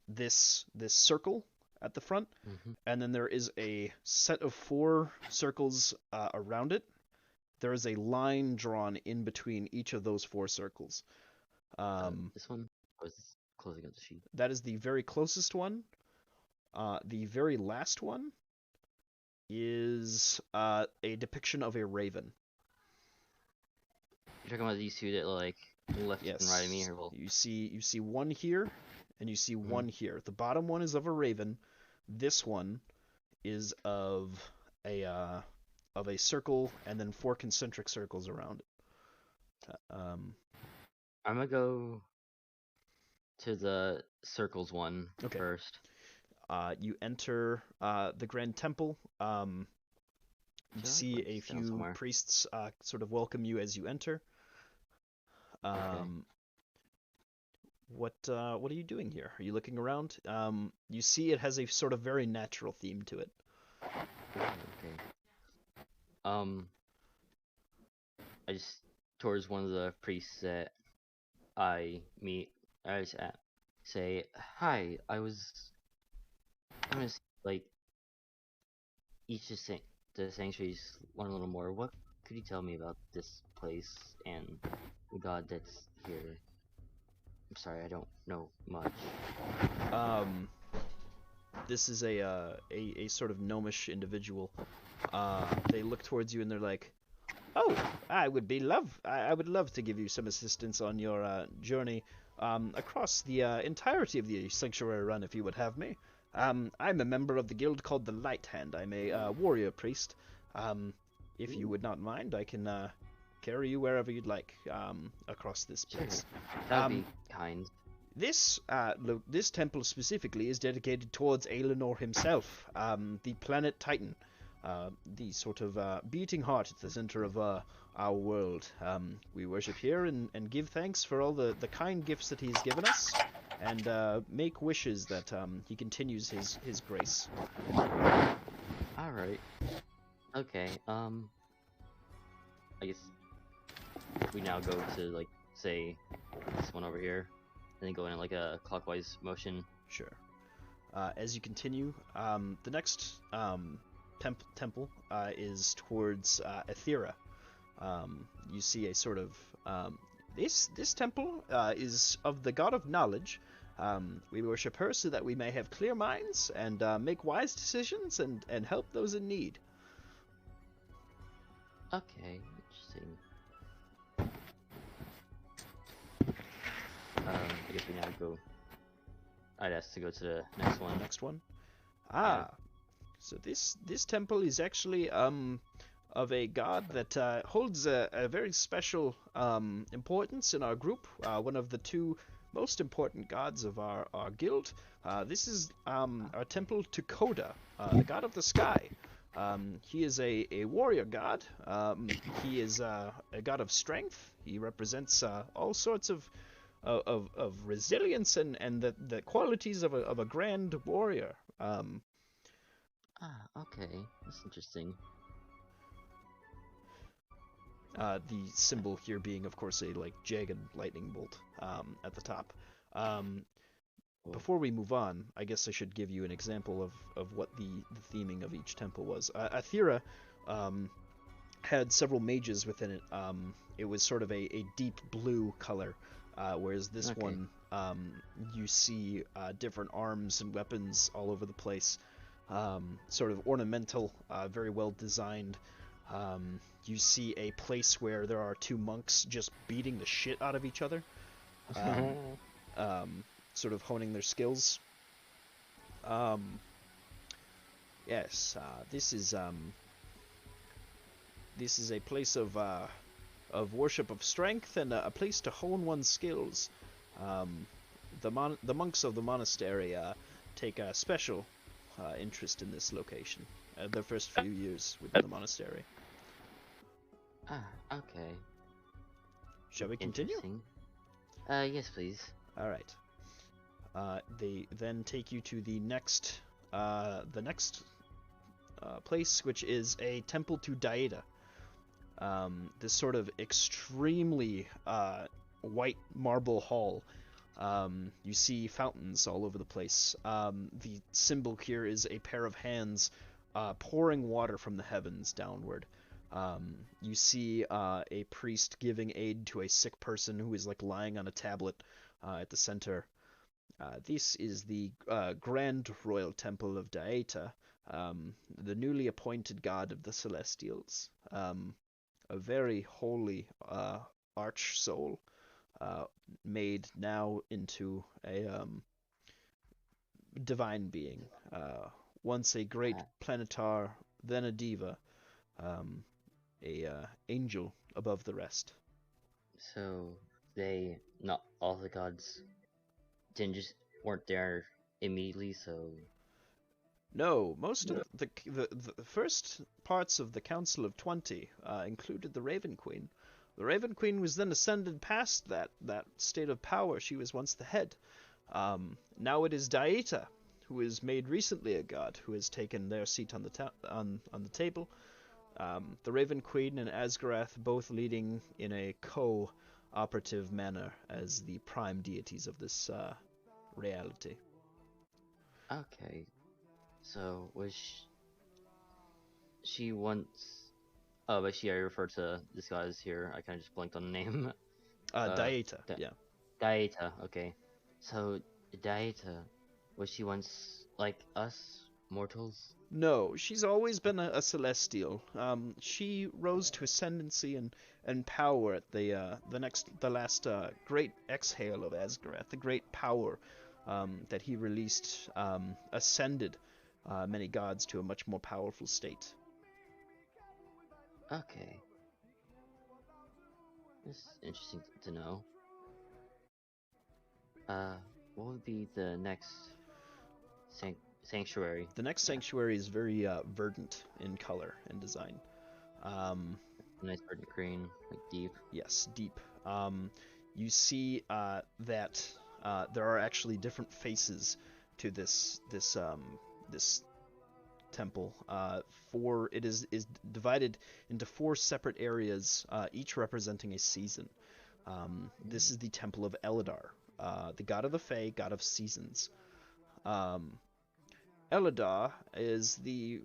this circle at the front, and then there is a set of 4 circles around it. There is a line drawn in between each of those 4 circles. This one? closing up the sheet. That is the very closest one. The very last one is a depiction of a raven. You're talking about these two that like left and right of me, Yes. or well, You see one here, and you see one here. The bottom one is of a raven. This one is of a circle, and then 4 concentric circles around it. I'm gonna go to the circles one Okay. first. You enter the Grand Temple. You Should I, see like, a sit down few somewhere? priests sort of welcome you as you enter. What are you doing here? Are you looking around? You see it has a sort of very natural theme to it. Okay. I just towards one of the priests that I meet. I just say, "Hi, I'm gonna like each the sanctuaries learn a little more. What could you tell me about this place and the god that's here? I'm sorry, I don't know much." This is a sort of gnomish individual. They look towards you and they're like, "Oh, I would love to give you some assistance on your journey across the entirety of the sanctuary run, if you would have me. I'm a member of the guild called the Light Hand. I'm a warrior priest. If you would not mind, I can carry you wherever you'd like across this place." That would be kind. This temple specifically is dedicated towards Aelinor himself, the planet Titan, the sort of beating heart at the center of our world. We worship here and give thanks for all the kind gifts that he's given us, and make wishes that he continues his grace. All right. Okay. I guess we now go to like say this one over here, and then go in like a clockwise motion. Sure. As you continue, the next temple is towards Ethera. You see a sort of this temple is of the god of knowledge. We worship her so that we may have clear minds and make wise decisions and help those in need. Okay, interesting. I guess we now go. I'd ask to go to the next one. Next one. So this temple is actually of a god that holds a very special importance in our group. One of the 2 most important gods of our guild. This is our temple to Coda, the god of the sky. He is a warrior god. He is a god of strength. He represents all sorts of resilience and the qualities of a grand warrior. Okay, that's interesting. The symbol here being, of course, a like jagged lightning bolt at the top. Before we move on, I guess I should give you an example of what the theming of each temple was. Ethera had several mages within it. It was sort of a deep blue color, whereas this one, you see different arms and weapons all over the place. Sort of ornamental, very well designed. You see a place where there are 2 monks just beating the shit out of each other, sort of honing their skills. Yes, this is a place of worship of strength and a place to hone one's skills. The monks of the monastery take a special interest in this location. Their first few years within the monastery. Okay. Shall we continue? Interesting. Yes, please. All right. They then take you to the next place, which is a temple to Dieta. This sort of extremely white marble hall. You see fountains all over the place. The symbol here is a pair of hands pouring water from the heavens downward. You see a priest giving aid to a sick person who is like lying on a tablet at the center. This is the Grand Royal Temple of Dieta, the newly appointed god of the Celestials. A very holy arch soul, made now into a divine being. Once a great planetar, then a diva, a angel above the rest. So they, not all the gods, weren't there immediately. So No, most of the first parts of the Council of 20 included the Raven Queen. The Raven Queen was then ascended past that state of power. She was once the head. Now it is Dieta, who is made recently a god, who has taken their seat on the table. The Raven Queen and Asgarath both leading in a co-operative manner as the prime deities of this reality. okay, so was she once? Oh, but I referred to this guy's here. I kind of just blanked on the name. Dieta, Di- yeah. Dieta. Okay, so Dieta, was she once like us mortals? No, she's always been a celestial. She rose to ascendancy and power at the last great exhale of Asgarath, the great power that he released, ascended many gods to a much more powerful state. Okay, this is interesting to know. What would be the next sanctuary? The next sanctuary is very verdant in color and design. Nice verdant green, like deep. Yes, deep. You see that there are actually different faces to this temple. It is divided into 4 separate areas, each representing a season. This is the Temple of Eldar, the god of the Fae, god of seasons. Eldar is the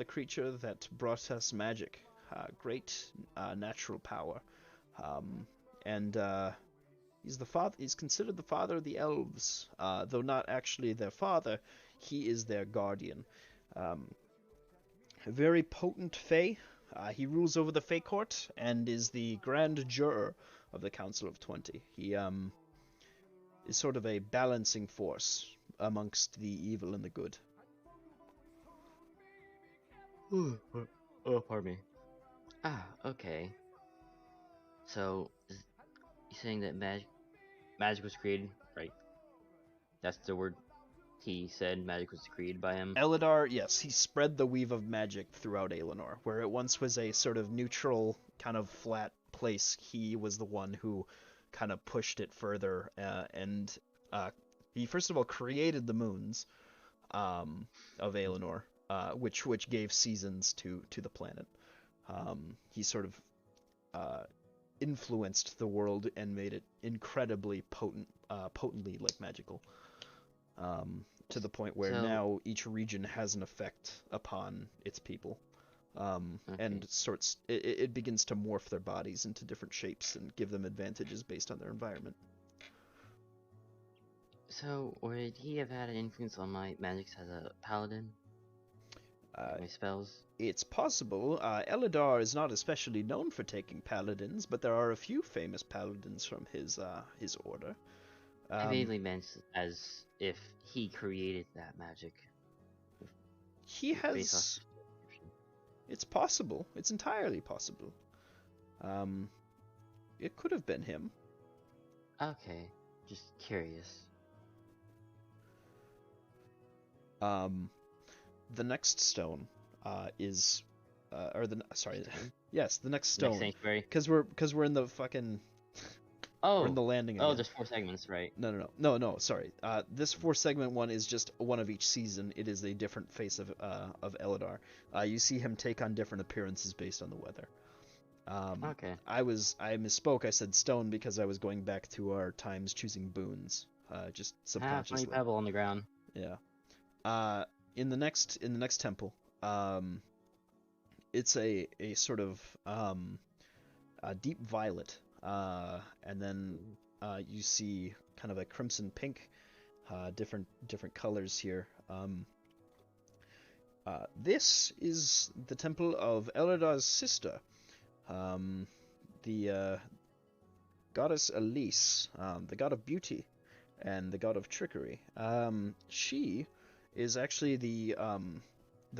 creature that brought us magic, great natural power, and he's the father. He's considered the father of the elves, though not actually their father. He is their guardian. A very potent Fae. He rules over the Fae court and is the grand juror of the Council of 20. He is sort of a balancing force amongst the evil and the good. Oh, pardon me. Okay. So, you're saying that magic was created, right? That's the word he said. Magic was created by him. Eldar, yes, he spread the weave of magic throughout Aelinor, where it once was a sort of neutral, kind of flat place. He was the one who kind of pushed it further, and he first of all created the moons of Aelinor, which gave seasons to the planet. He sort of influenced the world and made it incredibly potently like magical, to the point where now each region has an effect upon its people, and it begins to morph their bodies into different shapes and give them advantages based on their environment. So, would he have had an influence on my magics as a paladin? My spells? It's possible. Eldar is not especially known for taking paladins, but there are a few famous paladins from his order. I vaguely meant as if he created that magic. He has. It's possible. It's entirely possible. It could have been him. Okay, just curious. The next stone is, yes, the next stone. Next sanctuary. Because we're in the fucking. We're in the landing. Oh, again. there's 4 segments, right? No. Sorry. This 4-segment one is just one of each season. It is a different face of Eldar. You see him take on different appearances based on the weather. Okay. I misspoke. I said stone because I was going back to our times choosing boons. Just subconsciously. Funny pebble on the ground. Yeah. In the next temple, it's a sort of a deep violet, and then you see kind of a crimson pink, different colors here. This is the Temple of Eldar's sister, the goddess Elise, the god of beauty and the god of trickery. She is actually the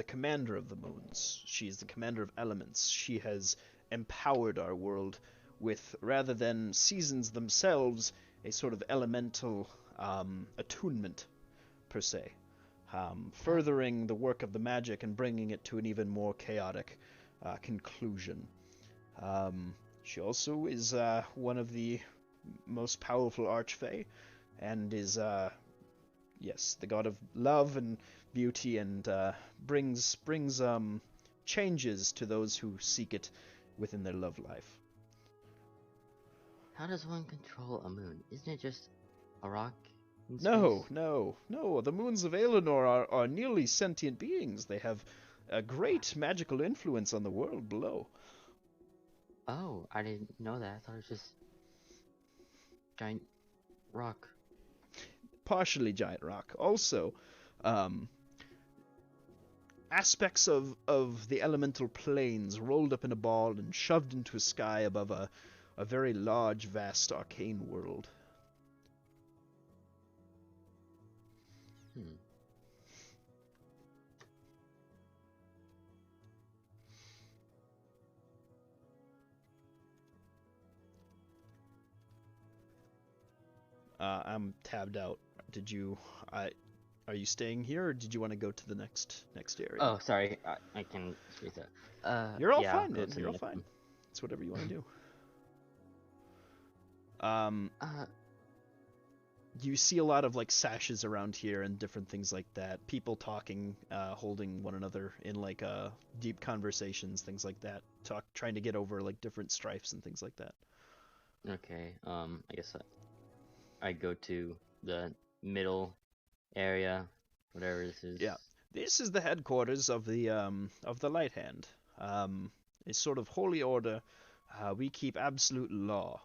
commander of the moons. She is the commander of elements. She has empowered our world with, rather than seasons themselves, a sort of elemental attunement, per se, furthering the work of the magic and bringing it to an even more chaotic conclusion. She also is one of the most powerful archfey, and is, yes, the god of love and beauty, and brings changes to those who seek it within their love life. How does one control a moon? Isn't it just a rock in No, space? no. The moons of Aelinor are nearly sentient beings. They have a great magical influence on the world below. Oh, I didn't know that. I thought it was just giant rock. Partially giant rock. Also, aspects of the elemental planes rolled up in a ball and shoved into a sky above a very large, vast, arcane world. Hmm. I'm tabbed out. Did you? Are you staying here, or did you want to go to the next area? Oh, sorry. I can space that. You're all yeah, I'll fine, go man. to the You're all next fine. one. It's whatever you want to do. You see a lot of like sashes around here and different things like that. People talking, holding one another in like deep conversations, things like that. Trying to get over like different strifes and things like that. Okay. I guess I go to the middle area, whatever this is. Yeah. This is the headquarters of the Light Hand, a sort of holy order. We keep absolute law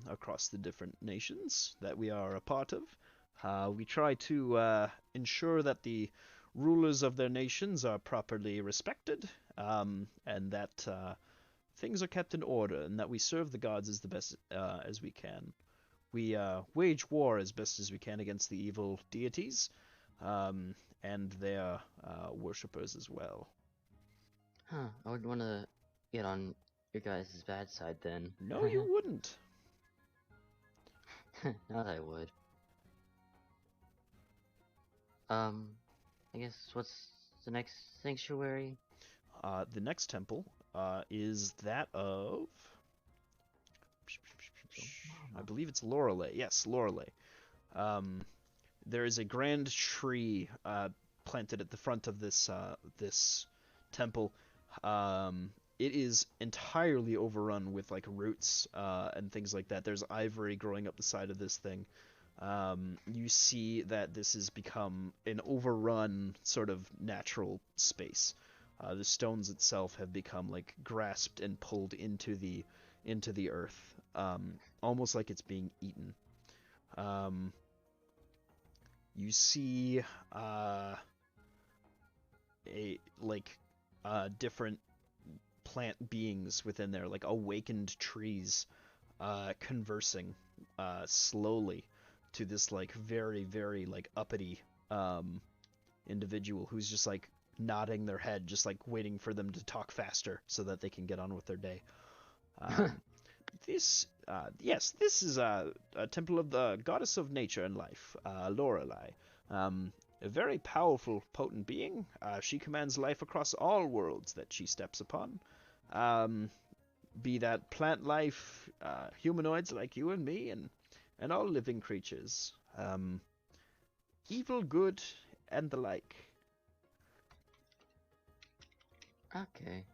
across the different nations that we are a part of. We try to ensure that the rulers of their nations are properly respected, and that things are kept in order, and that we serve the gods as the best as we can. We wage war as best as we can against the evil deities, and their worshippers as well. Huh. I would want to get on your guys' bad side then. No, you wouldn't. Not I would. I guess what's the next sanctuary? The next temple is that of, I believe it's Lorelei. Yes, Lorelei. There is a grand tree planted at the front of this temple. It is entirely overrun with like roots and things like that. There's ivory growing up the side of this thing. You see that this has become an overrun sort of natural space. The stones itself have become like grasped and pulled into the earth, almost like it's being eaten. You see different plant beings within there, like awakened trees, conversing slowly to this like very, very like uppity individual who's just like nodding their head, just like waiting for them to talk faster so that they can get on with their day. This is a temple of the goddess of nature and life, Lorelei. A very powerful, potent being. She commands life across all worlds that she steps upon. Be that plant life, humanoids like you and me, and all living creatures. Evil, good, and the like. Okay.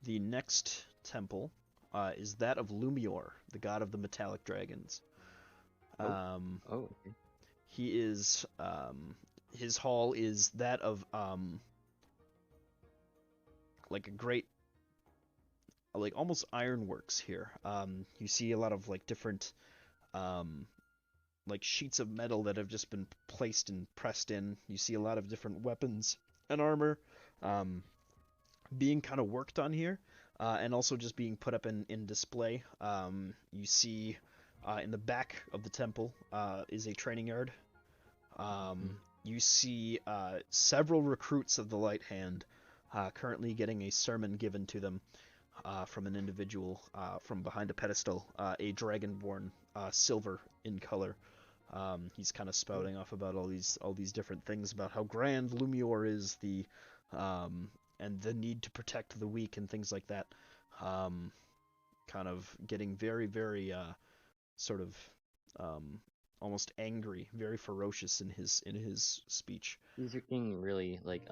The next temple is that of Lumior, the god of the metallic dragons. Oh, okay. He is his hall is that of like like almost ironworks here. You see a lot of like different like sheets of metal that have just been placed and pressed in. You see a lot of different weapons and armor being kind of worked on here, and also just being put up in display. You see in the back of the temple is a training yard. You see several recruits of the Light Hand currently getting a sermon given to them from an individual from behind a pedestal, a dragonborn, silver in color. He's kind of spouting off about all these different things about how grand Lumior is, and the need to protect the weak and things like that. Kind of getting very, very sort of almost angry, very ferocious in his speech. He's getting really like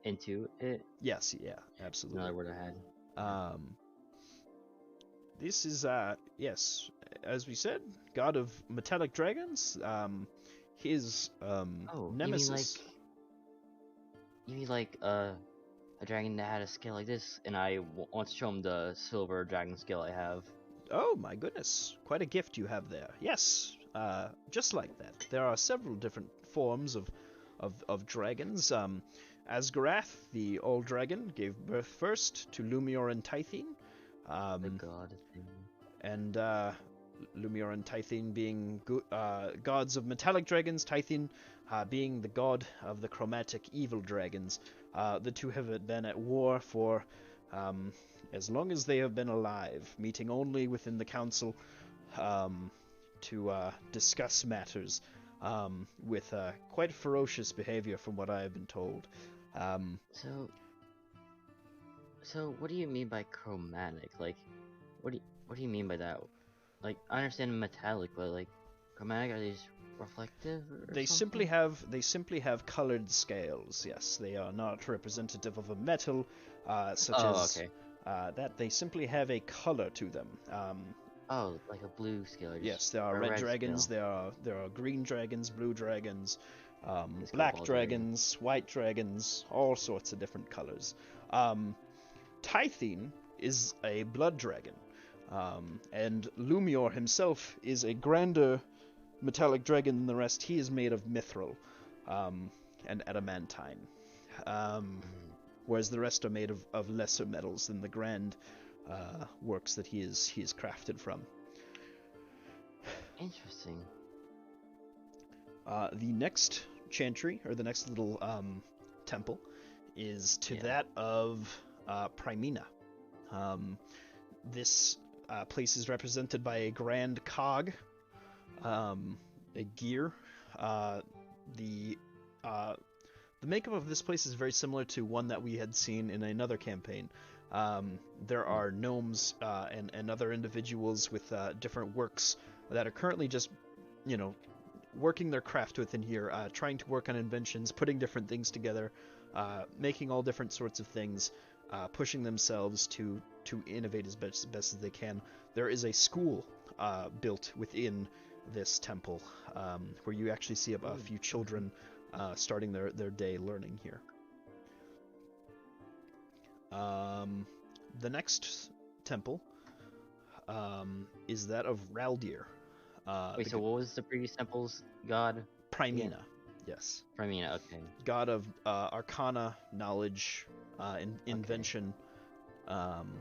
into it. Yes, yeah, absolutely. Another word I had. This is yes, as we said, god of metallic dragons. His nemesis. You mean like a dragon that had a scale like this, and I want to show him the silver dragon scale I have. Oh my goodness, quite a gift you have there. Yes, just like that. There are several different forms of dragons. Asgarath, the old dragon, gave birth first to Lumior and Tythene. The god thing. And Lumior and Tythene being gods of metallic dragons, Tythene being the god of the chromatic evil dragons. The two have been at war for as long as they have been alive, meeting only within the council to discuss matters with quite ferocious behavior from what I have been told. So what do you mean by chromatic? Like, what do you mean by that? Like, I understand metallic, but like, chromatic, are these reflective? They simply have colored scales. Yes, they are not representative of a metal, such as okay. that. They simply have a color to them. Oh, like a blue scale. Yes, there are or red red dragons. scale. There are green dragons, blue dragons, It's black cobalt dragons, white dragons, all sorts of different colors. Tythene is a blood dragon, and Lumior himself is a grander metallic dragon than the rest. He is made of mithril and adamantine, whereas the rest are made of lesser metals than the grand works that he is crafted from. Interesting. The next chantry, or the next little temple, is to that of Primina. This place is represented by a grand cog, a gear. The makeup of this place is very similar to one that we had seen in another campaign. There are gnomes and other individuals with different works that are currently just, working their craft within here, trying to work on inventions, putting different things together, making all different sorts of things, pushing themselves to innovate as best as they can. There is a school built within this temple where you actually see a few children starting their day learning here. The next temple is that of Raldir. Wait, so what was the previous temple's god? Primina, Yeah. yes. Primina, okay. God of arcana, knowledge, invention. Not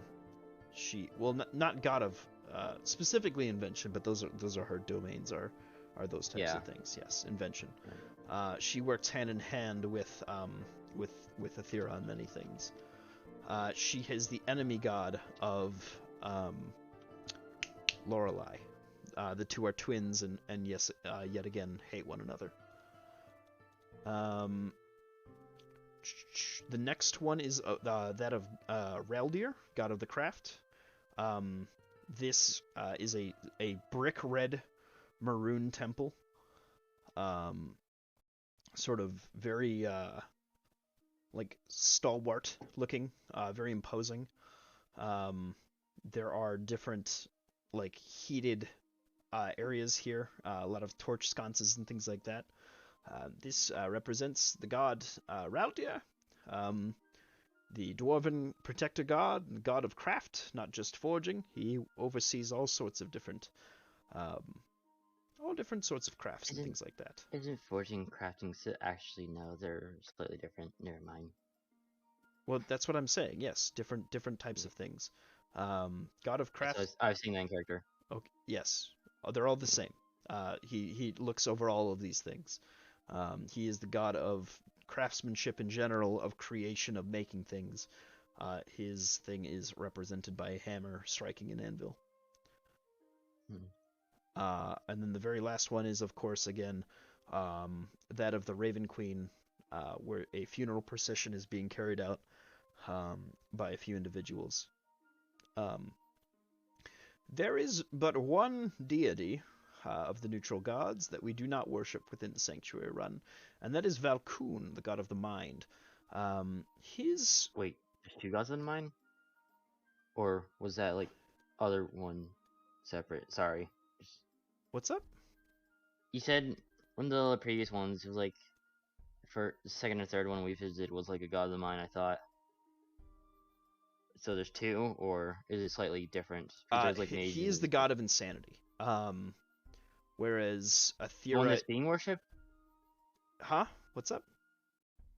god of specifically invention, but those are her domains. Are those types of things? Yes, invention. She works hand in hand with Athera on many things. She is the enemy god of Lorelei. The two are twins, and yes, yet again hate one another. The next one is that of Raldir, god of the craft. This is a brick red Maroon Temple. Sort of very like stalwart looking, very imposing. There are different like heated areas here, a lot of torch sconces and things like that. This represents the god Raldir. the dwarven protector god, god of craft, not just forging. He oversees all sorts of different, all different sorts of crafts and Isn't- things like that. Isn't forging and crafting actually no, they're slightly different. Never mind. Well, that's what I'm saying. Yes, different types of things. God of So craft. I was seeing that in character. Okay, yes, they're all the same. He looks over all of these things. He is the god of craftsmanship in general, of creation, of making things. His thing is represented by a hammer striking an anvil. And then the very last one is, of course, again, that of the Raven Queen, where a funeral procession is being carried out by a few individuals. There is but one deity of the neutral gods that we do not worship within the Sanctuary Run, and that is Valkun, the god of the mind. His Wait, there's two gods in mine? Or was that like other one separate? Sorry. what's up? You said one of the previous ones it was like for the second or third one we visited was like a god of the mine, I thought. So there's two, or is it slightly different? There's like He is the god of insanity. Whereas the one Athera, that's being worshipped. huh? What's up?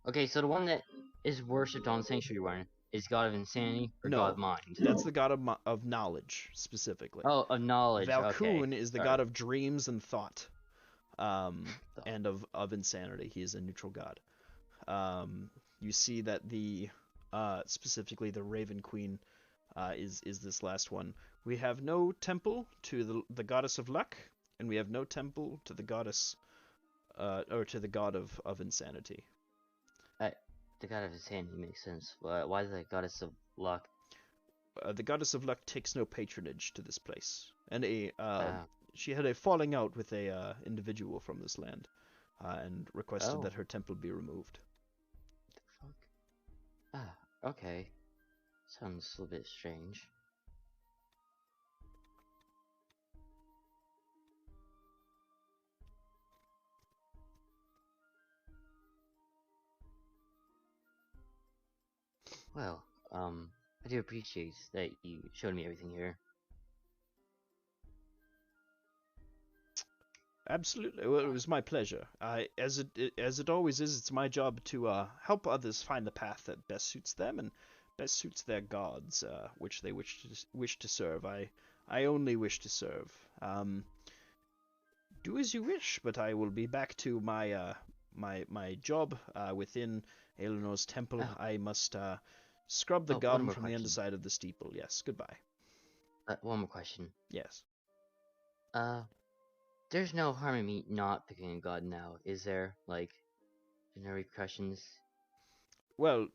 Okay, so the one that is worshipped on Sanctuary Run is god of insanity or No, god of mind. That's the god of knowledge specifically. Oh, of knowledge. Valkun Okay. is the Sorry. god of dreams and thought, and of insanity. He is a neutral god. You see that the specifically the Raven Queen is this last one. We have no temple to the goddess of luck, and we have no temple to the goddess or to the god of insanity. The god of insanity makes sense. Why the goddess of luck? The goddess of luck takes no patronage to this place, and Ah. she had a falling out with a individual from this land, and requested Oh. that her temple be removed. The fuck? Okay. Sounds a little bit strange. Well, I do appreciate that you showed me everything here. Absolutely. Well, it was my pleasure. As it always is, it's my job to help others find the path that best suits them and best suits their gods, which they wish to serve. I only wish to serve. Do as you wish, but I will be back to my my job within Eleanor's temple. Oh. I must scrub the Oh, one gum more from the question. underside of the steeple. Yes. Goodbye. One more question. Yes. There's no harm in me not picking a god now, is there? Like, no repercussions? Well,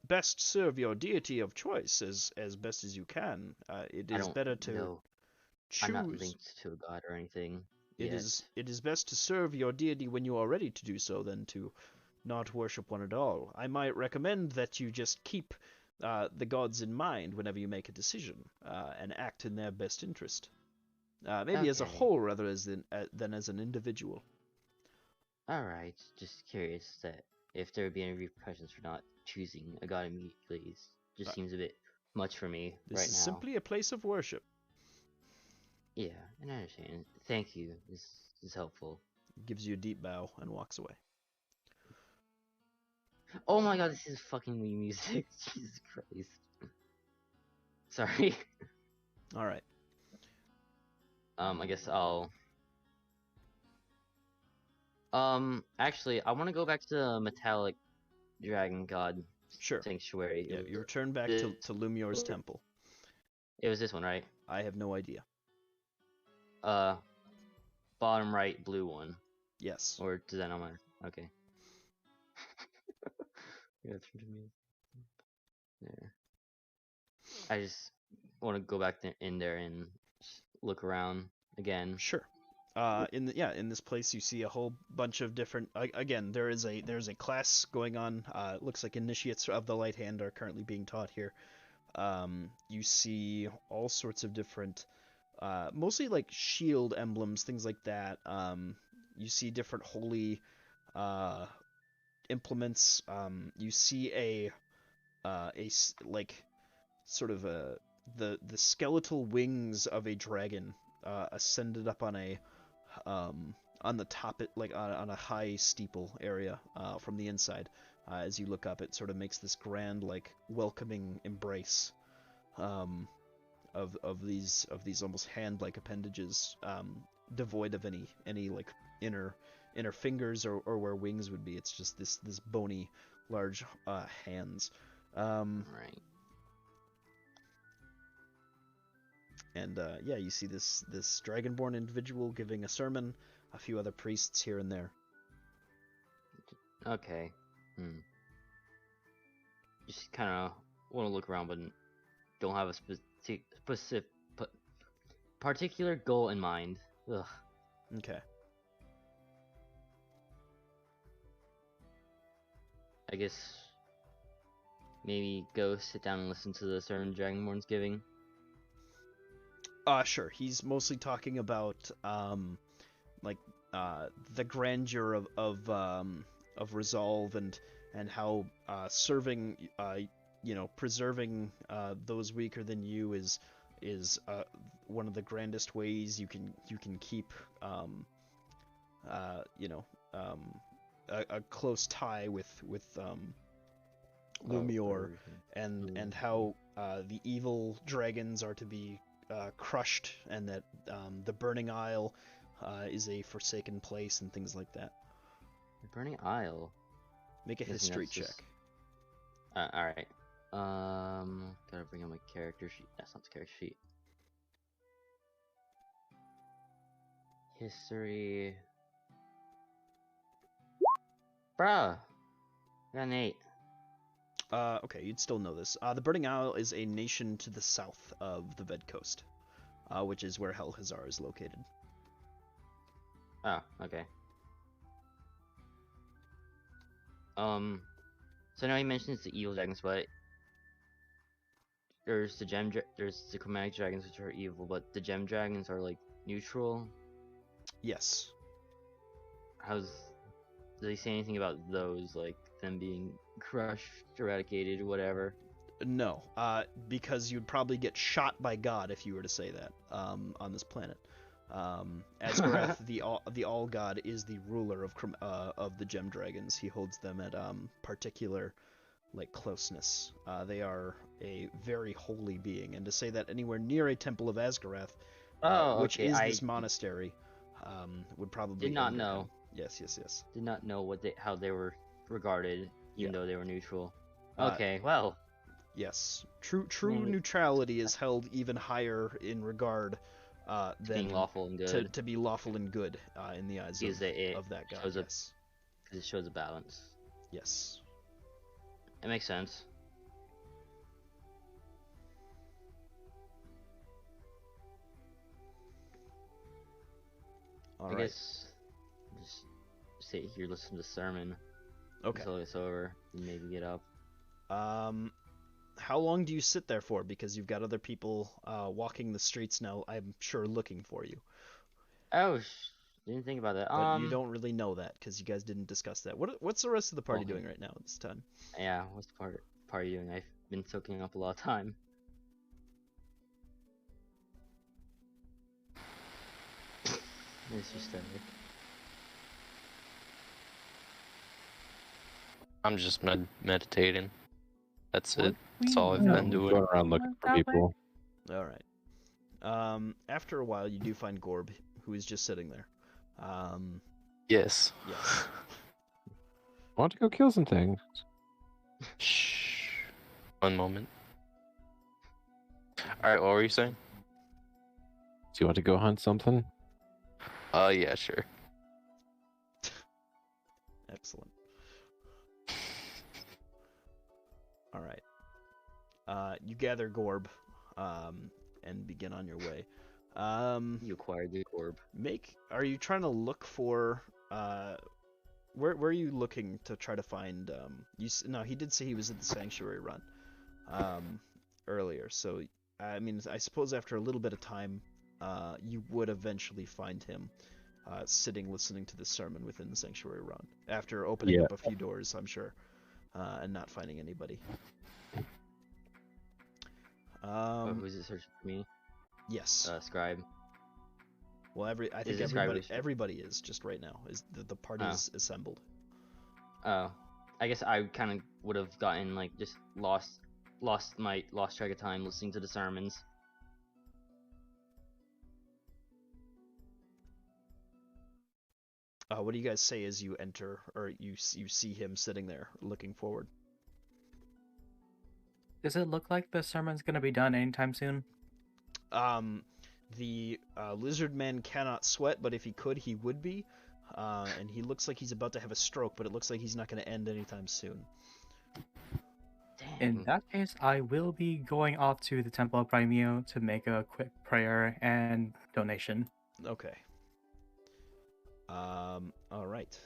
best serve your deity of choice as best as you can. It I is don't better to know. I'm not choose. linked to a god or anything. It yet. is best to serve your deity when you are ready to do so than to not worship one at all. I might recommend that you just keep the gods in mind whenever you make a decision and act in their best interest. Maybe as a Okay. whole rather than as an individual. Alright, just curious that if there would be any repercussions for not choosing a god immediately. It just seems a bit much for me This right is now. simply a place of worship. Yeah, and I understand. Thank you. This is helpful. Gives you a deep bow and walks away. Oh my god, this is fucking Wii music. Jesus Christ. Sorry. All right. I guess I'll. Actually, I want to go back to the metallic dragon god Sure. sanctuary. Yeah, you return back this- to Lumior's temple. It was this one, right? I have no idea. Bottom right blue one. Yes. Or does that not matter? Okay. Yeah, turn to me. There. I just want to go back in there and just look around again. Sure. In this place you see a whole bunch of different. Again, there's a class going on. It looks like initiates of the Light Hand are currently being taught here. You see all sorts of different, mostly like shield emblems, things like that. You see different holy implements. You see like sort of the skeletal wings of a dragon ascended up on the top, on a high steeple area from the inside. As you look up, it sort of makes this grand, like, welcoming embrace of these almost hand-like appendages, devoid of any like inner fingers or where wings would be. It's just this bony, large hands. Right. And yeah, you see this dragonborn individual giving a sermon, a few other priests here and there. Okay. Just kind of want to look around, but don't have a specific particular goal in mind. Ugh. Okay. I guess maybe go sit down and listen to the sermon Dragonborn's giving. Sure. He's mostly talking about the grandeur of resolve and how serving preserving those weaker than you is one of the grandest ways you can keep a close tie with Lumior, and how the evil dragons are to be crushed, and that the Burning Isle is a forsaken place, and things like that. The Burning Isle? Make a history check. Alright. Gotta bring up my character sheet. That's not the character sheet. History. Bruh! I got an 8. Okay, you'd still know this. The Burning Isle is a nation to the south of the Ved Coast, which is where Helhazar is located. Oh, okay. So now he mentions the evil dragons, but there's the chromatic dragons, which are evil, but the gem dragons are like neutral. Yes. Does he say anything about those, like them being crushed, eradicated, whatever? No, because you'd probably get shot by God if you were to say that on this planet. Asgareth, the All God, is the ruler of the gem dragons. He holds them at particular closeness. They are a very holy being, and to say that anywhere near a Temple of Asgareth, which is this monastery, would probably did not anger know. him. Yes. Did not know how they were regarded, even though they were neutral. Okay, well. Yes, true neutrality is held even higher in regard than being lawful and good. To be lawful and good in the eyes of that God. Because it shows a balance. Yes. It makes sense. All I right. guess just sit here, listen to the sermon. Okay. Until it's over, and maybe get up. How long do you sit there for? Because you've got other people walking the streets now, I'm sure, looking for you. Oh, didn't think about that. But you don't really know that because you guys didn't discuss that. What's the rest of the party doing right now at this time? Yeah, what's the party doing? I've been soaking up a lot of time. It's just I'm just meditating. That's What? it. That's all I've No. been doing. Going around looking for people. All right. After a while, you do find Gorb, who is just sitting there. Yes. Yes. Want to go kill some things? Shh. One moment. Alright, what were you saying? Do you want to go hunt something? Yeah, sure. Excellent. All right. You gather Gorb, and begin on your way. you acquired the orb. Are you trying to look for? Where are you looking to try to find? No, he did say he was at the sanctuary run, earlier. So, I mean, I suppose after a little bit of time, you would eventually find him, sitting listening to the sermon within the sanctuary run. After opening up a few doors, I'm sure, and not finding anybody. who's it searching for me? Yes. Scribe. Well, I think it Scribe everybody is just right now. Is the party is assembled. Oh, I guess I kind of would have gotten like just lost track of time listening to the sermons. What do you guys say as you enter, or you see him sitting there looking forward? Does it look like the sermon's gonna be done anytime soon? The lizard man cannot sweat, but if he could, he would be. And he looks like he's about to have a stroke, but it looks like he's not going to end anytime soon. Dang. In that case, I will be going off to the Temple of Primeo to make a quick prayer and donation. Okay. All right.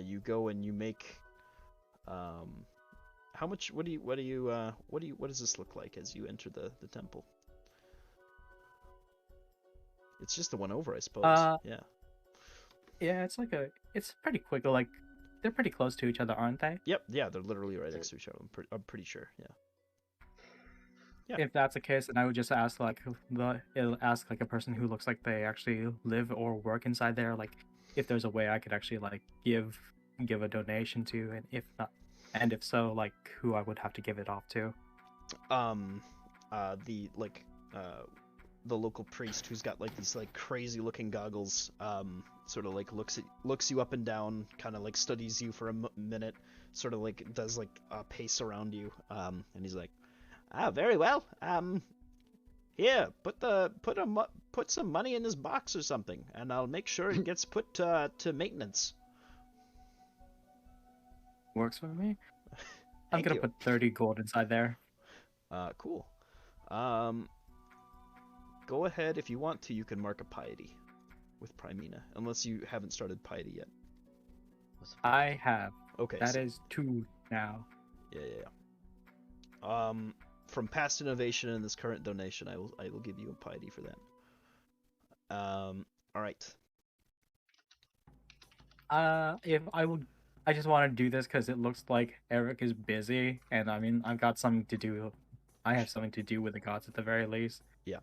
You go and you make. How much? What does this look like as you enter the temple? It's just the one over, I suppose. Yeah. Yeah, it's pretty quick. Like, they're pretty close to each other, aren't they? Yep. Yeah, they're literally right next to each other. I'm pretty sure. Yeah. Yeah. If that's the case, then I would just ask it'll ask like a person who looks like they actually live or work inside there, like if there's a way I could actually like give a donation to, and if not, and if so, like who I would have to give it off to. The local priest who's got like these like crazy looking goggles, sort of like looks you up and down, kind of like studies you for a minute, sort of like does like a pace around you, and he's like, very well, here, put some money in this box or something, and I'll make sure it gets put to maintenance. Works for me. I'm Thank gonna you. put 30 gold inside there. Cool. Go ahead, if you want to, you can mark a piety with Primina, unless you haven't started piety yet. I have. Okay. That is 2 now. Yeah. From past innovation and this current donation, I will give you a piety for that. All right. If I just want to do this because it looks like Eric is busy, and I mean, I've got something to do. I have something to do with the gods at the very least. Yeah.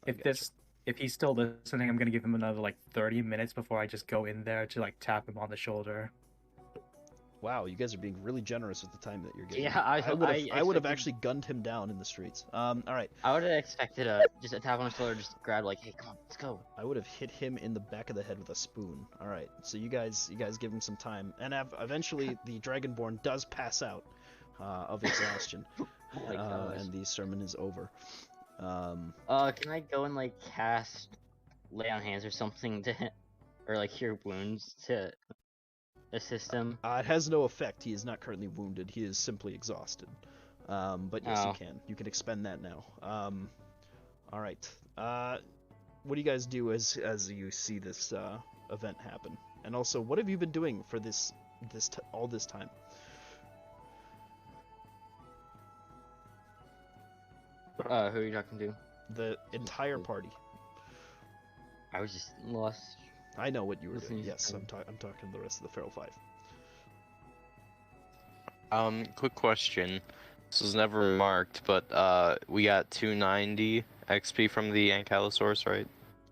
If he's still listening, I'm gonna give him another like 30 minutes before I just go in there to like tap him on the shoulder. Wow, you guys are being really generous with the time that you're getting. Yeah, I would have actually gunned him down in the streets. All right. I would have expected just a tap on his shoulder, just grab like, hey, come on, let's go. I would have hit him in the back of the head with a spoon. All right. So you guys give him some time, and eventually the Dragonborn does pass out of exhaustion, and the sermon is over. Can I go and like cast lay on hands or something to, or like cure wounds to assist him? It has no effect. He is not currently wounded. He is simply exhausted. But yes, you can. You can expend that now. All right. What do you guys do as you see this event happen? And also, what have you been doing for all this time? Who are you talking to? The entire party. I was just lost. I know what you were Listening doing. to Yes, them. I'm talking to the rest of the Feral Five. Quick question. This was never marked, but we got 290 XP from the Ankylosaurus, right?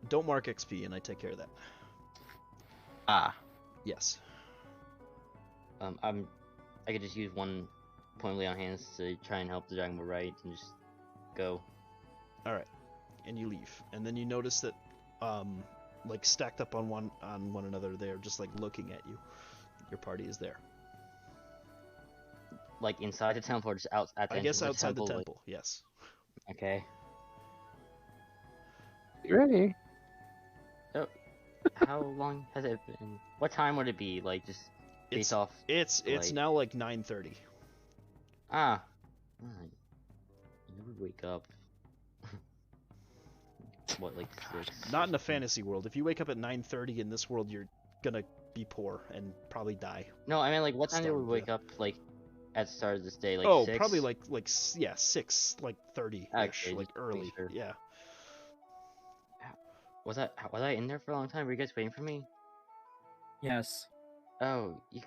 Don't mark XP, and I take care of that. Ah. Yes. I could just use one point of lay on hands to try and help the Dragonborn right and just go. All right, and you leave, and then you notice that, like stacked up on one another, they're just like looking at you. Your party is there. Like inside the temple or just out at the I guess entrance of outside the like- temple. Yes. Okay. You ready? How long has it been? What time would it be? Like just based off. It's like- now like 9:30. Ah. Alright. You never wake up. What, like 6? Not in a fantasy world. If you wake up at 9:30 in this world, you're gonna be poor and probably die. No, I mean like what time do we Starved, wake yeah. up like at the start of this day? Like oh, 6? probably like 6, like 30ish, Okay, like just early. make sure. Yeah. Was I in there for a long time? Were you guys waiting for me? Yes. Oh, you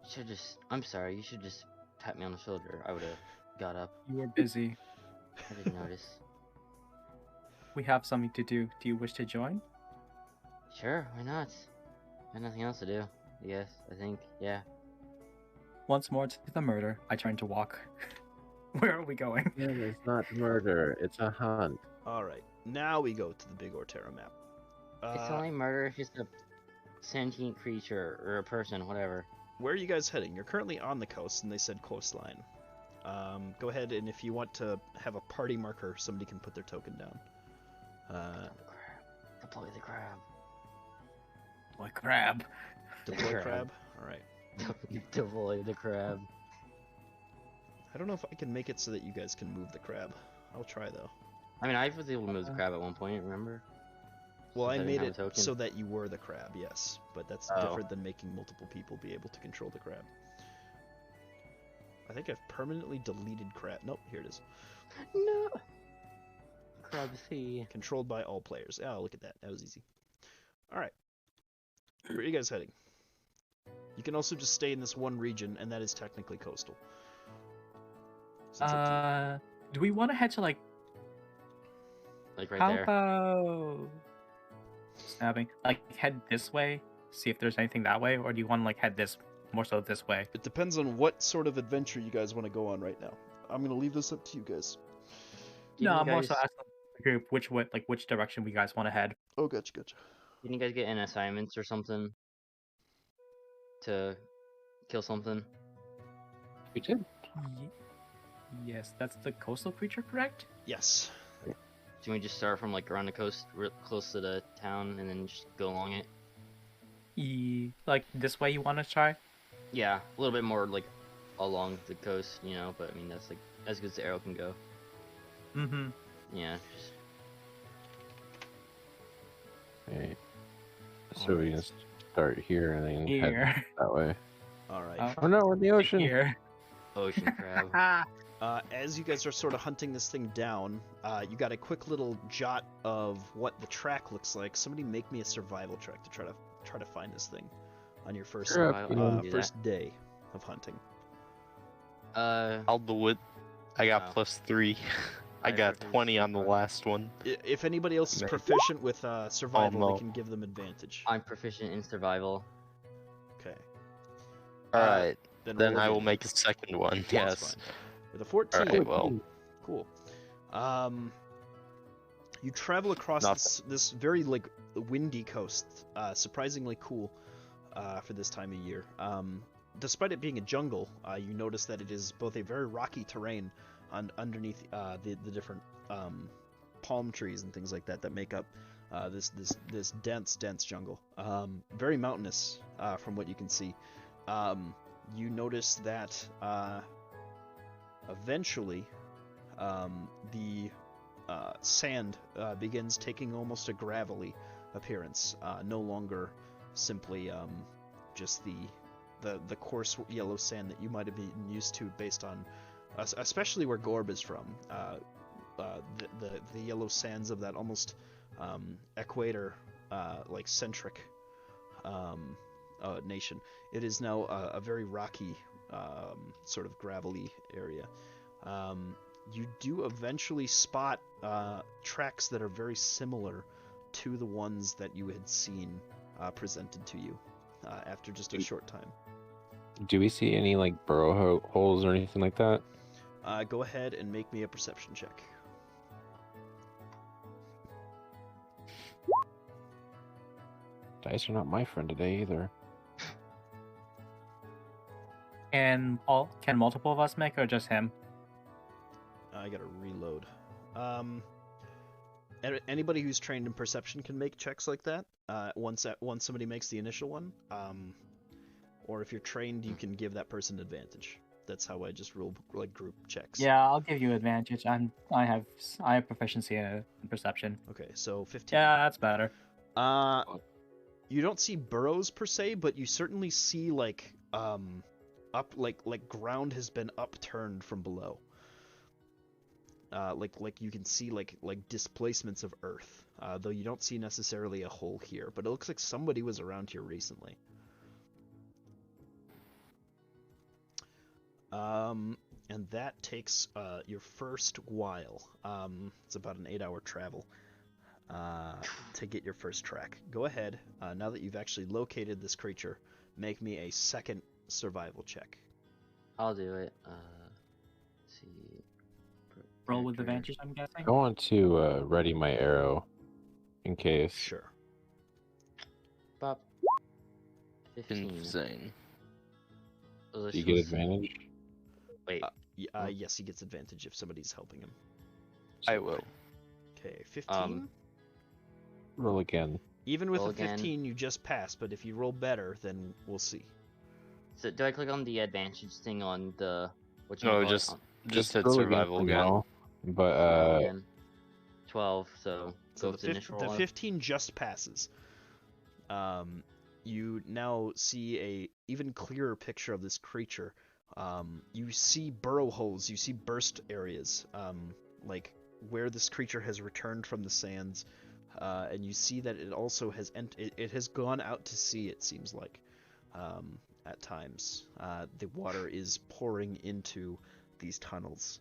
should just. I'm sorry. You should just tap me on the shoulder. I would have got up. You were busy. I didn't notice. we have something to do. Do you wish to join? Sure, why not? Got nothing else to do. Yes, I think, yeah. Once more to the murder, I turn to walk. Where are we going? Yeah, it's not murder. It's a hunt. All right, now we go to the Big Ortera map. It's only murder if it's a sentient creature or a person, whatever. Where are you guys heading? You're currently on the coast, and they said coastline. Go ahead, and if you want to have a party marker, somebody can put their token down. Deploy the crab. Like crab. Deploy Crab. crab. All right. Deploy the crab. I don't know if I can make it so that you guys can move the crab. I'll try though. I mean, I was able to move the crab at one point, remember? Well, Since I didn't made have a it token. so that you were the crab, yes, but that's Oh. different than making multiple people be able to control the crab. I think I've permanently deleted crab. Nope, here it is. No! Crab sea. Controlled by all players. Oh, look at that. That was easy. Alright. Where are you guys heading? You can also just stay in this one region, and that is technically coastal. So it's up to Do we want to head to like? Like right How there. about snapping? Like head this way, see if there's anything that way, or do you want to like head this more so this way? It depends on what sort of adventure you guys want to go on right now. I'm gonna leave this up to you guys. No, Didn't I'm you more so guys- asking the group which way, like which direction we guys want to head. Oh, gotcha, gotcha. Didn't you guys get an assignments or something? To kill something? We did. Yes, that's the coastal creature, correct? Yes. Can we just start from like around the coast, close to the town, and then just go along it? Like this way you want to try? Yeah, a little bit more like along the coast, you know, but I mean, that's like as good as the arrow can go. Mm-hmm. Yeah, just... Okay. So we just start here and then head Here. that way. Alright. Oh no, we're in the ocean. Here. Ocean crab. As you guys are sort of hunting this thing down, you got a quick little jot of what the track looks like. Somebody make me a survival track to try to find this thing on your first Sure, I can do first day of hunting. I'll do it. I got Wow. +3. I I got prefer 20 on the survival. last one. If anybody else is Right. proficient with survival, no. they can give them advantage. I'm proficient in survival. Okay. Alright, Then then roll I will damage. make a second one. That's Yes. fine. With a 14. Alright, well. Cool. You travel across Nothing. this very like windy coast. Surprisingly cool for this time of year. Despite it being a jungle, you notice that it is both a very rocky terrain underneath the different palm trees and things like that that make up this dense jungle. Very mountainous from what you can see. You notice that eventually the sand begins taking almost a gravelly appearance, no longer simply just the coarse yellow sand that you might have been used to based on, especially where Gorb is from. The yellow sands of that almost equator like centric nation. It is now a very rocky sort of gravelly area. You do eventually spot tracks that are very similar to the ones that you had seen presented to you after just a short time. Do we see any like burrow holes or anything like that? Go ahead and make me a perception check. Dice are not my friend today either. And can multiple of us make or just him? I gotta reload. Anybody who's trained in perception can make checks like that. Once somebody makes the initial one, or if you're trained, you can give that person advantage. That's how I just rule like group checks. Yeah, I'll give you advantage. I have proficiency in perception. Okay, so 15. Yeah, that's better. You don't see burrows per se, but you certainly see like up like ground has been upturned from below. Like you can see like displacements of earth, though you don't see necessarily a hole here. But it looks like somebody was around here recently. And that takes your first while. It's about an 8-hour travel. to get your first track. Go ahead. Now that you've actually located this creature, make me a second survival check. I'll do it. Let's see. Roll with Character. advantage, I'm guessing. I want to ready my arrow in case. Sure. Bop. 15. Insane. So this Do you get was- advantage? Wait. Yes, he gets advantage if somebody's helping him. I will. Okay, 15. Roll again. Even with roll a again. 15, you just pass, but if you roll better, then we'll see. So do I click on the advantage thing on the? No, just hit roll again survival for again. now. But again. 12. So So go the, with the fif- initial the roll. 15 just passes. You now see a even clearer picture of this creature. You see burrow holes, you see burst areas, like where this creature has returned from the sands, and you see that it also has it has gone out to sea. It seems like at times the water is pouring into these tunnels.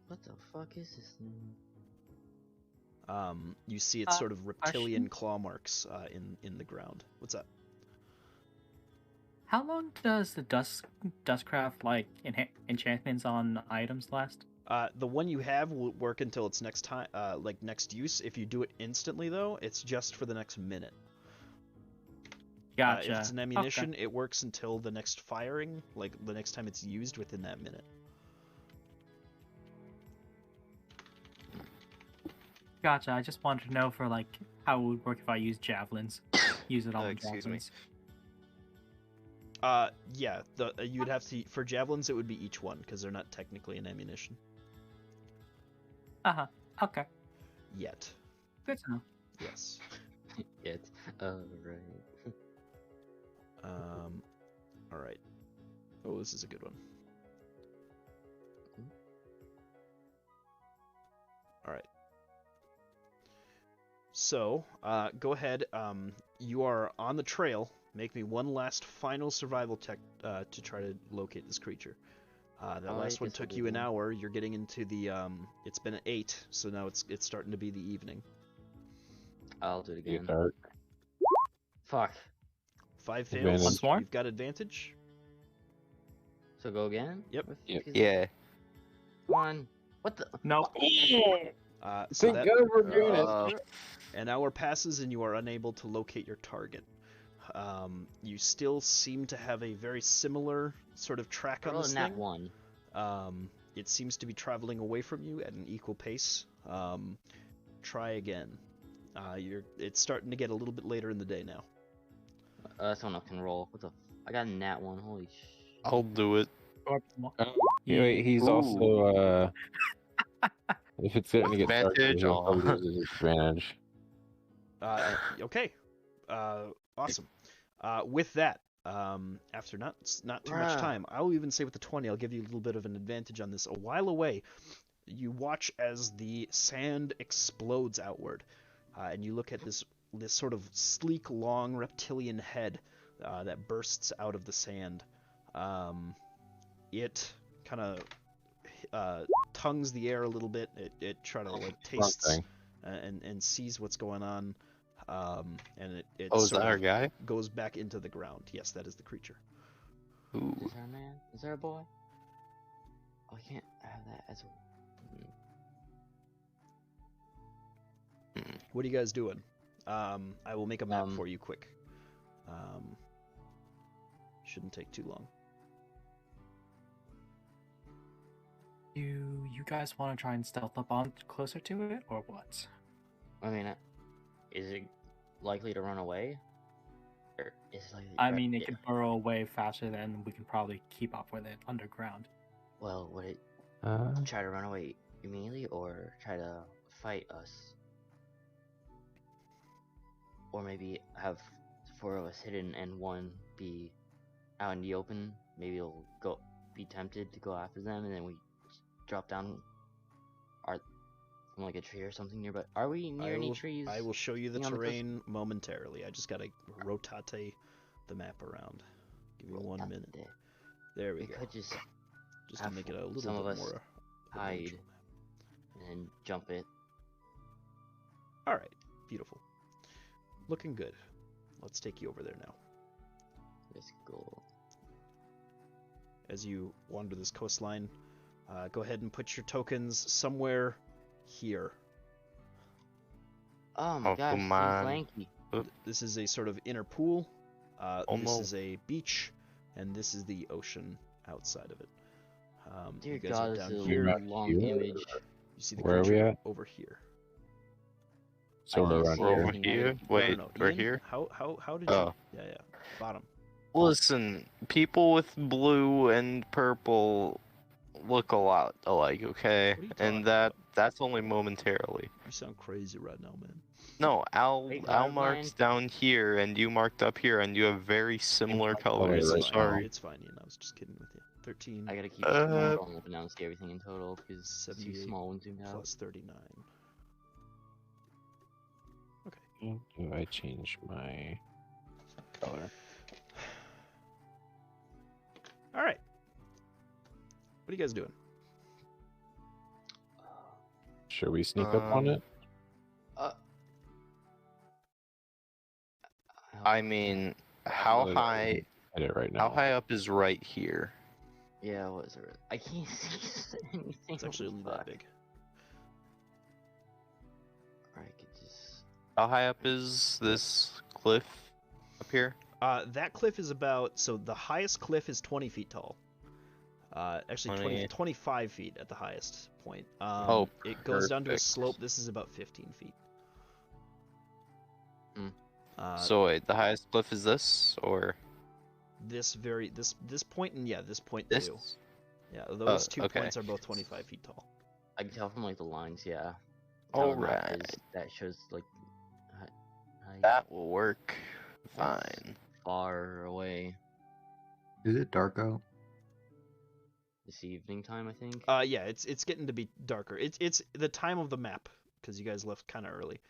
What the fuck is this thing? You see its sort of reptilian question? claw marks in the ground. What's up? How long does the Dustcraft like enchantments on items last? The one you have will work until its next time, like next use. If you do it instantly, though, it's just for the next minute. Gotcha. If it's an Okay. ammunition, it works until the next firing, like the next time it's used within that minute. Gotcha. I just wanted to know for like how it would work if I use javelins. Use it all in Excuse me. javelins. Yeah, you'd have to for javelins. It would be each one because they're not technically an ammunition Okay. yet. Good to know. Yes. Yet. Right. All right. Oh, this is a good one. All right. So, go ahead. You are on the trail. Make me one last final survival check to try to locate this creature. That Alright, last one this will took be you an one. hour. You're getting into the it's been 8, so now it's starting to be the evening. I'll do it Get again. dark. Fuck. 5 fails. Advantage. Once more? You've got advantage. So go again? Yep. What the Yep. fuck is- Yeah. Come on. What the? No. So Thank that God we're doing it. an hour passes and you are unable to locate your target. You still seem to have a very similar sort of track on Roll this a nat thing. 1. It seems to be traveling away from you at an equal pace. Try again. It's starting to get a little bit later in the day now. That's one I can roll. What the? I got a nat 1. Holy sh. I'll do it. Wait, he's also if it's starting to get dark, Advantage, he'll aw. lose his advantage. Okay. Awesome. With that, after not too much Bruh. time, I'll even say with the 20, I'll give you a little bit of an advantage on this. A while away, you watch as the sand explodes outward, and you look at this sort of sleek, long reptilian head that bursts out of the sand. It kind of tongues the air a little bit. It try to like tastes thing. and sees what's going on. And it Oh, is sort that our of guy? goes back into the ground. Yes, that is the creature. Ooh. Is there a man? Is there a boy? Oh, I can't have that as a. What are you guys doing? I will make a map for you quick. Shouldn't take too long. Do you guys want to try and stealth up on closer to it, or what? I mean, is it likely to run away? Or is it likely I mean, it could burrow away faster than we can probably keep up with it underground. Well, would it try to run away immediately or try to fight us? Or maybe have 4 of us hidden and one be out in the open. Maybe it'll be tempted to go after them, and then we drop down from like a tree or something nearby. Are we near any trees? I will show you the on the coast? terrain momentarily. I just gotta rotate the map around. Give me 1 minute. There we We go. could just Just to have make it a little some of bit us more hide manageable map. and jump it. All right, beautiful. Looking good. Let's take you over there now. Let's go. As you wander this coastline, go ahead and put your tokens somewhere here. Oh my Oh, gosh, come so on. flanky. This is a sort of inner pool. Oh, This no. is a beach, and this is the ocean outside of it. Dear you guys God, are this down is here. a About long here? image. You see the Where are we creature at? over here. So I we're can't around see We're here. over anything here. either. Wait, No, we're Ian, here. How did Oh. you? Yeah, bottom. Listen, people with blue and purple look a lot alike, okay? What are you talking And about? that's only momentarily. You sound crazy right now, man. No, Al Wait, Al never marks mind. down here and you marked up here and you have very similar colors. right I'm It's fine. sorry. It's fine, Ian. I was just kidding with you. 13 I gotta keep Uh, scrolling up and down to see everything in total because it's too 78 small when zoomed out. plus 39. Do I change my color? All right. What are you guys doing? Should we sneak up on it? I mean, how Uh, high Hit it right how now. high up is right here? Yeah, what is it? I can't see anything. It's actually only that big. I could just. How high up is this cliff up here? That cliff is about, so the highest cliff is 20 feet tall. Actually 20. 25 feet at the highest point. Oh, it goes down to a perfect. slope. This is about 15 feet. Hmm. So wait, the highest cliff is this or This point and this point this? too. Yeah, those two okay. points are both 25 feet tall. I can tell from like the lines, yeah. Alright. That shows like. That will work That's fine. Far away. Is it dark out? This evening time, I think. Yeah, it's getting to be darker. It's the time of the map because you guys left kind of early.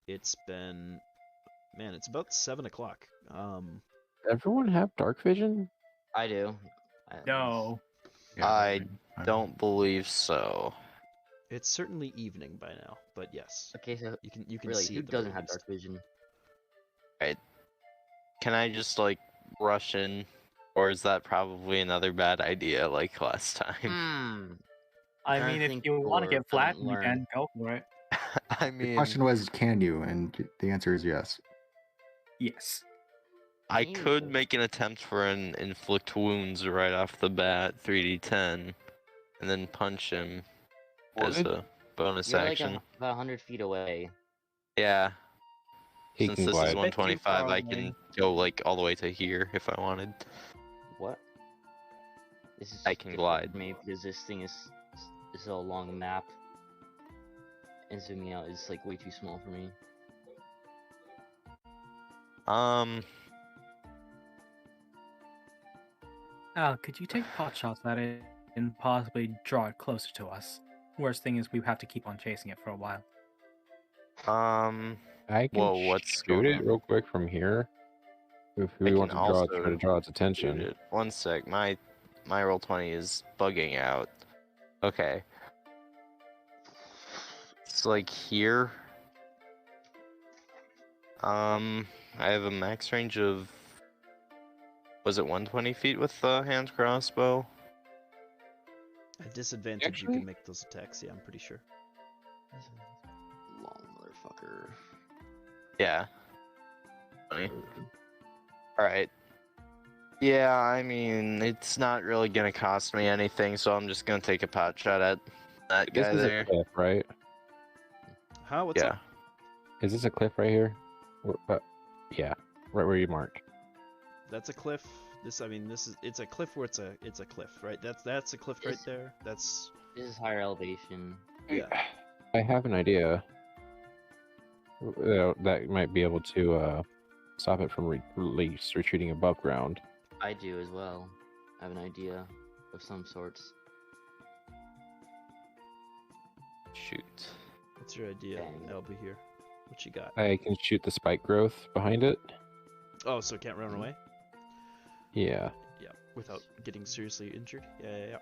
It's been, man, it's about 7 o'clock. Everyone have dark vision? I do. No. I don't believe so. It's certainly evening by now, but yes, Okay, so you can really, see who at the very doesn't have least. dark vision? Can I just like rush in? Or is that probably another bad idea like last time? Hmm. I I mean, if think you want to Thor get flat, doesn't you learn. can go for it. I The mean, question was, can you? And the answer is yes. Yes. I could make an attempt for an inflict wounds right off the bat, 3d10, and then punch him as Would? a bonus You're action. like about 100 feet away. Yeah, He since can this is glide. Bit too 125, far I away. can go like all the way to here if I wanted. What? This is I can different glide. for me because this thing is a long map, and zooming out is like way too small for me. Al, could you take pot shots at it and possibly draw it closer to us? Worst thing is we have to keep on chasing it for a while. I can Whoa, what's shoot going it on? real quick from here. If I we want can to try also to draw its shoot attention. it. One sec, my roll 20 is bugging out. Okay. It's like here. I have a max range of, was it 120 feet with the hand crossbow? At disadvantage, you Actually- can make those attacks. Yeah, I'm pretty sure. Long motherfucker. Yeah. 20. Alright. Yeah, I mean, it's not really gonna cost me anything, so I'm just gonna take a pot shot at that This guy is there. a cliff, right? Huh? What's Yeah. up? Is this a cliff right here? Yeah, right where you marked. That's a cliff. It's a cliff where it's a cliff, right? That's a cliff right It's- there. That's This is higher elevation. Yeah. I have an idea. That might be able to stop it from retreating above ground. I do as well. I have an idea of some sorts. Shoot. what's your idea? Dang. I'll be here. What you got? I can shoot the spike growth behind it. Oh, so it can't run away? Yeah. Yeah, without getting seriously injured. Yeah.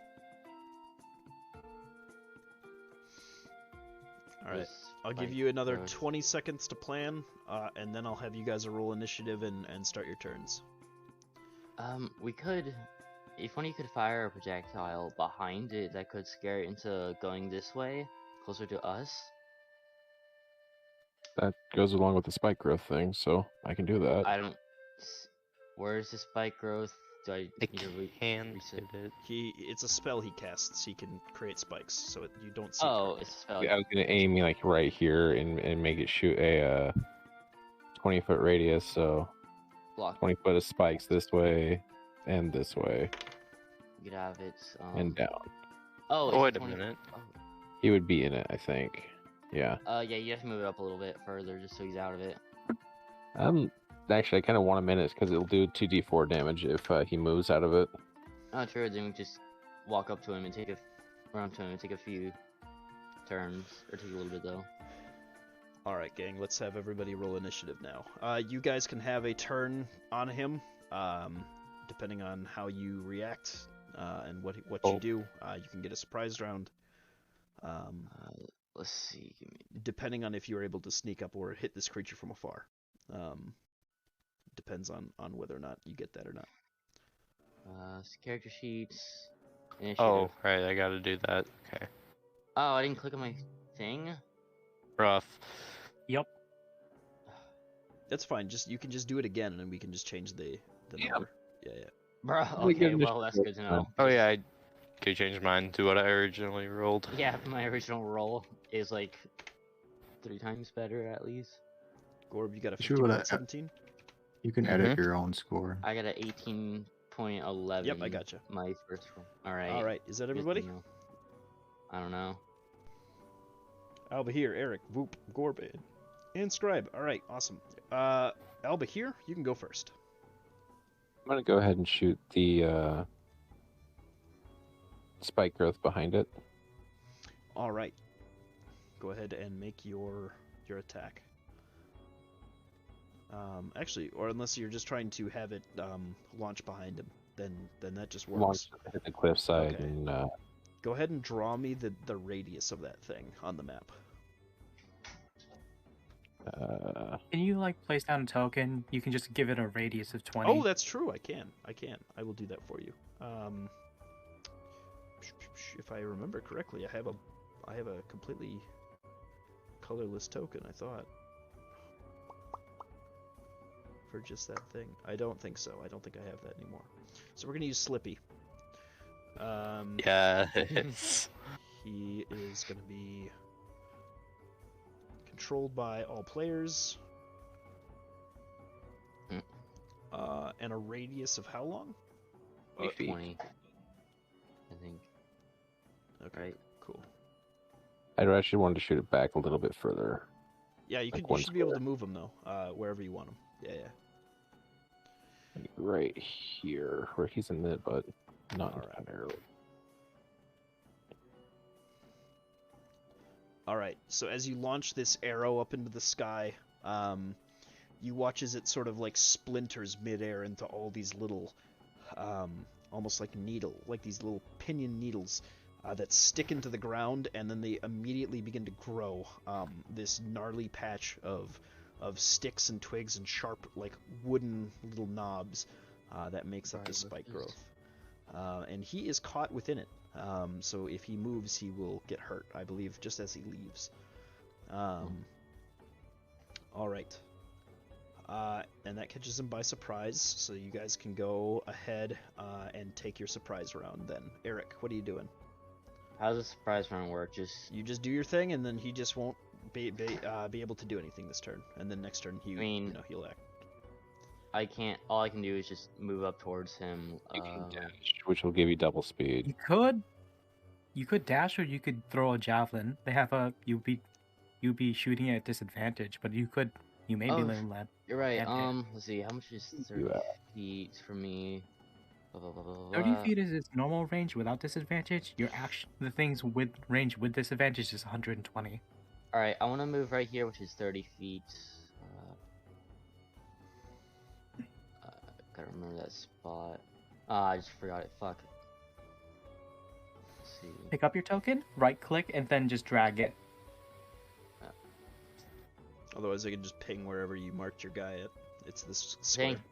All right. This I'll give spike you another growth. 20 seconds to plan, and then I'll have you guys roll initiative and start your turns. We could, if one of you could fire a projectile behind it that could scare it into going this way, closer to us. That goes along with the spike growth thing, so I can do that. I don't. Where's the spike growth? Do I It need to can't reset? hit it. It's a spell he casts. He can create spikes, so you don't see. Oh, currently. it's a spell. I was gonna aim like right here and make it shoot a 20-foot radius, so Block. 20 foot of spikes this way and this way Get out of it. and down. Oh, Oh, it's wait a 20 minute. He would be in it, I think. Yeah. Yeah, you have to move it up a little bit further just so he's out of it. Actually, I kind of want him in it because it'll do 2d4 damage if he moves out of it. Oh, true. Then we just walk up to him and run to him and take a few turns, or take a little bit though. All right, gang. Let's have everybody roll initiative now. You guys can have a turn on him, depending on how you react and what you do. You can get a surprise round. Let's see. Depending on if you're able to sneak up or hit this creature from afar. Depends on whether or not you get that or not. Character sheets. Initiative. Oh, right, I gotta do that. Okay. Oh, I didn't click on my thing. Rough. Yep. That's fine. You can just do it again, and then we can just change the number. Yeah. Bro, We okay, can well, that's good to know. Oh, yeah, I could change mine to what I originally rolled. Yeah, my original roll is like 3 times better at least. Gorb, you got a Sure, 51-17? You can edit your own score. I got a 18.11. Yep, I gotcha. My first roll. Alright. All right, is that good to everybody? know. I don't know. Alba here, Eric, Whoop, Gorb, and Scribe. All right, awesome. Alba here, you can go first. I'm gonna go ahead and shoot the spike growth behind it. All right. Go ahead and make your attack. Actually, or unless you're just trying to have it launch behind him, then that just works. Launch hit the cliffside Okay. and Go ahead and draw me the radius of that thing on the map. Can you like place down a token? You can just give it a radius of 20. Oh, that's true. I can. I will do that for you. If I remember correctly, I have a completely colorless token, I thought. For just that thing. I don't think so. I don't think I have that anymore. So we're gonna use Slippy. Yes. He is gonna be controlled by all players. And a radius of how long? 20. I think. Okay, Right. cool. I actually wanted to shoot it back a little bit further. Yeah, you Like can. You one should be able to square. move them though, wherever you want them. Yeah. Right here, where he's in mid, but not Alright. entirely. All right. So as you launch this arrow up into the sky, you watch as it sort of like splinters midair into all these little, almost like these little pinion needles that stick into the ground, and then they immediately begin to grow. This gnarly patch of sticks and twigs and sharp, like wooden little knobs that makes up the spike growth. And he is caught within it. So if he moves, he will get hurt, I believe, just as he leaves. All right. And that catches him by surprise, so you guys can go ahead and take your surprise round then. Eric, what are you doing? How does the surprise round work? You just do your thing, and then he just won't be able to do anything this turn. And then next turn, he'll act. I can't. All I can do is just move up towards him. You can dash, which will give you double speed. You could dash, or you could throw a javelin. They have you'd be shooting at disadvantage, but you may be Oh, letting that. You're right. And Let's see. How much is 30 You, feet for me? Blah, blah, blah, blah, 30 blah. feet is its normal range without disadvantage. The things with range with disadvantage is 120. All right. I want to move right here, which is 30 feet. Gotta remember that spot. I just forgot it. Fuck. Let's see. Pick up your token, right click, and then just drag it. Otherwise, I can just ping wherever you marked your guy at. It's this square. Dang.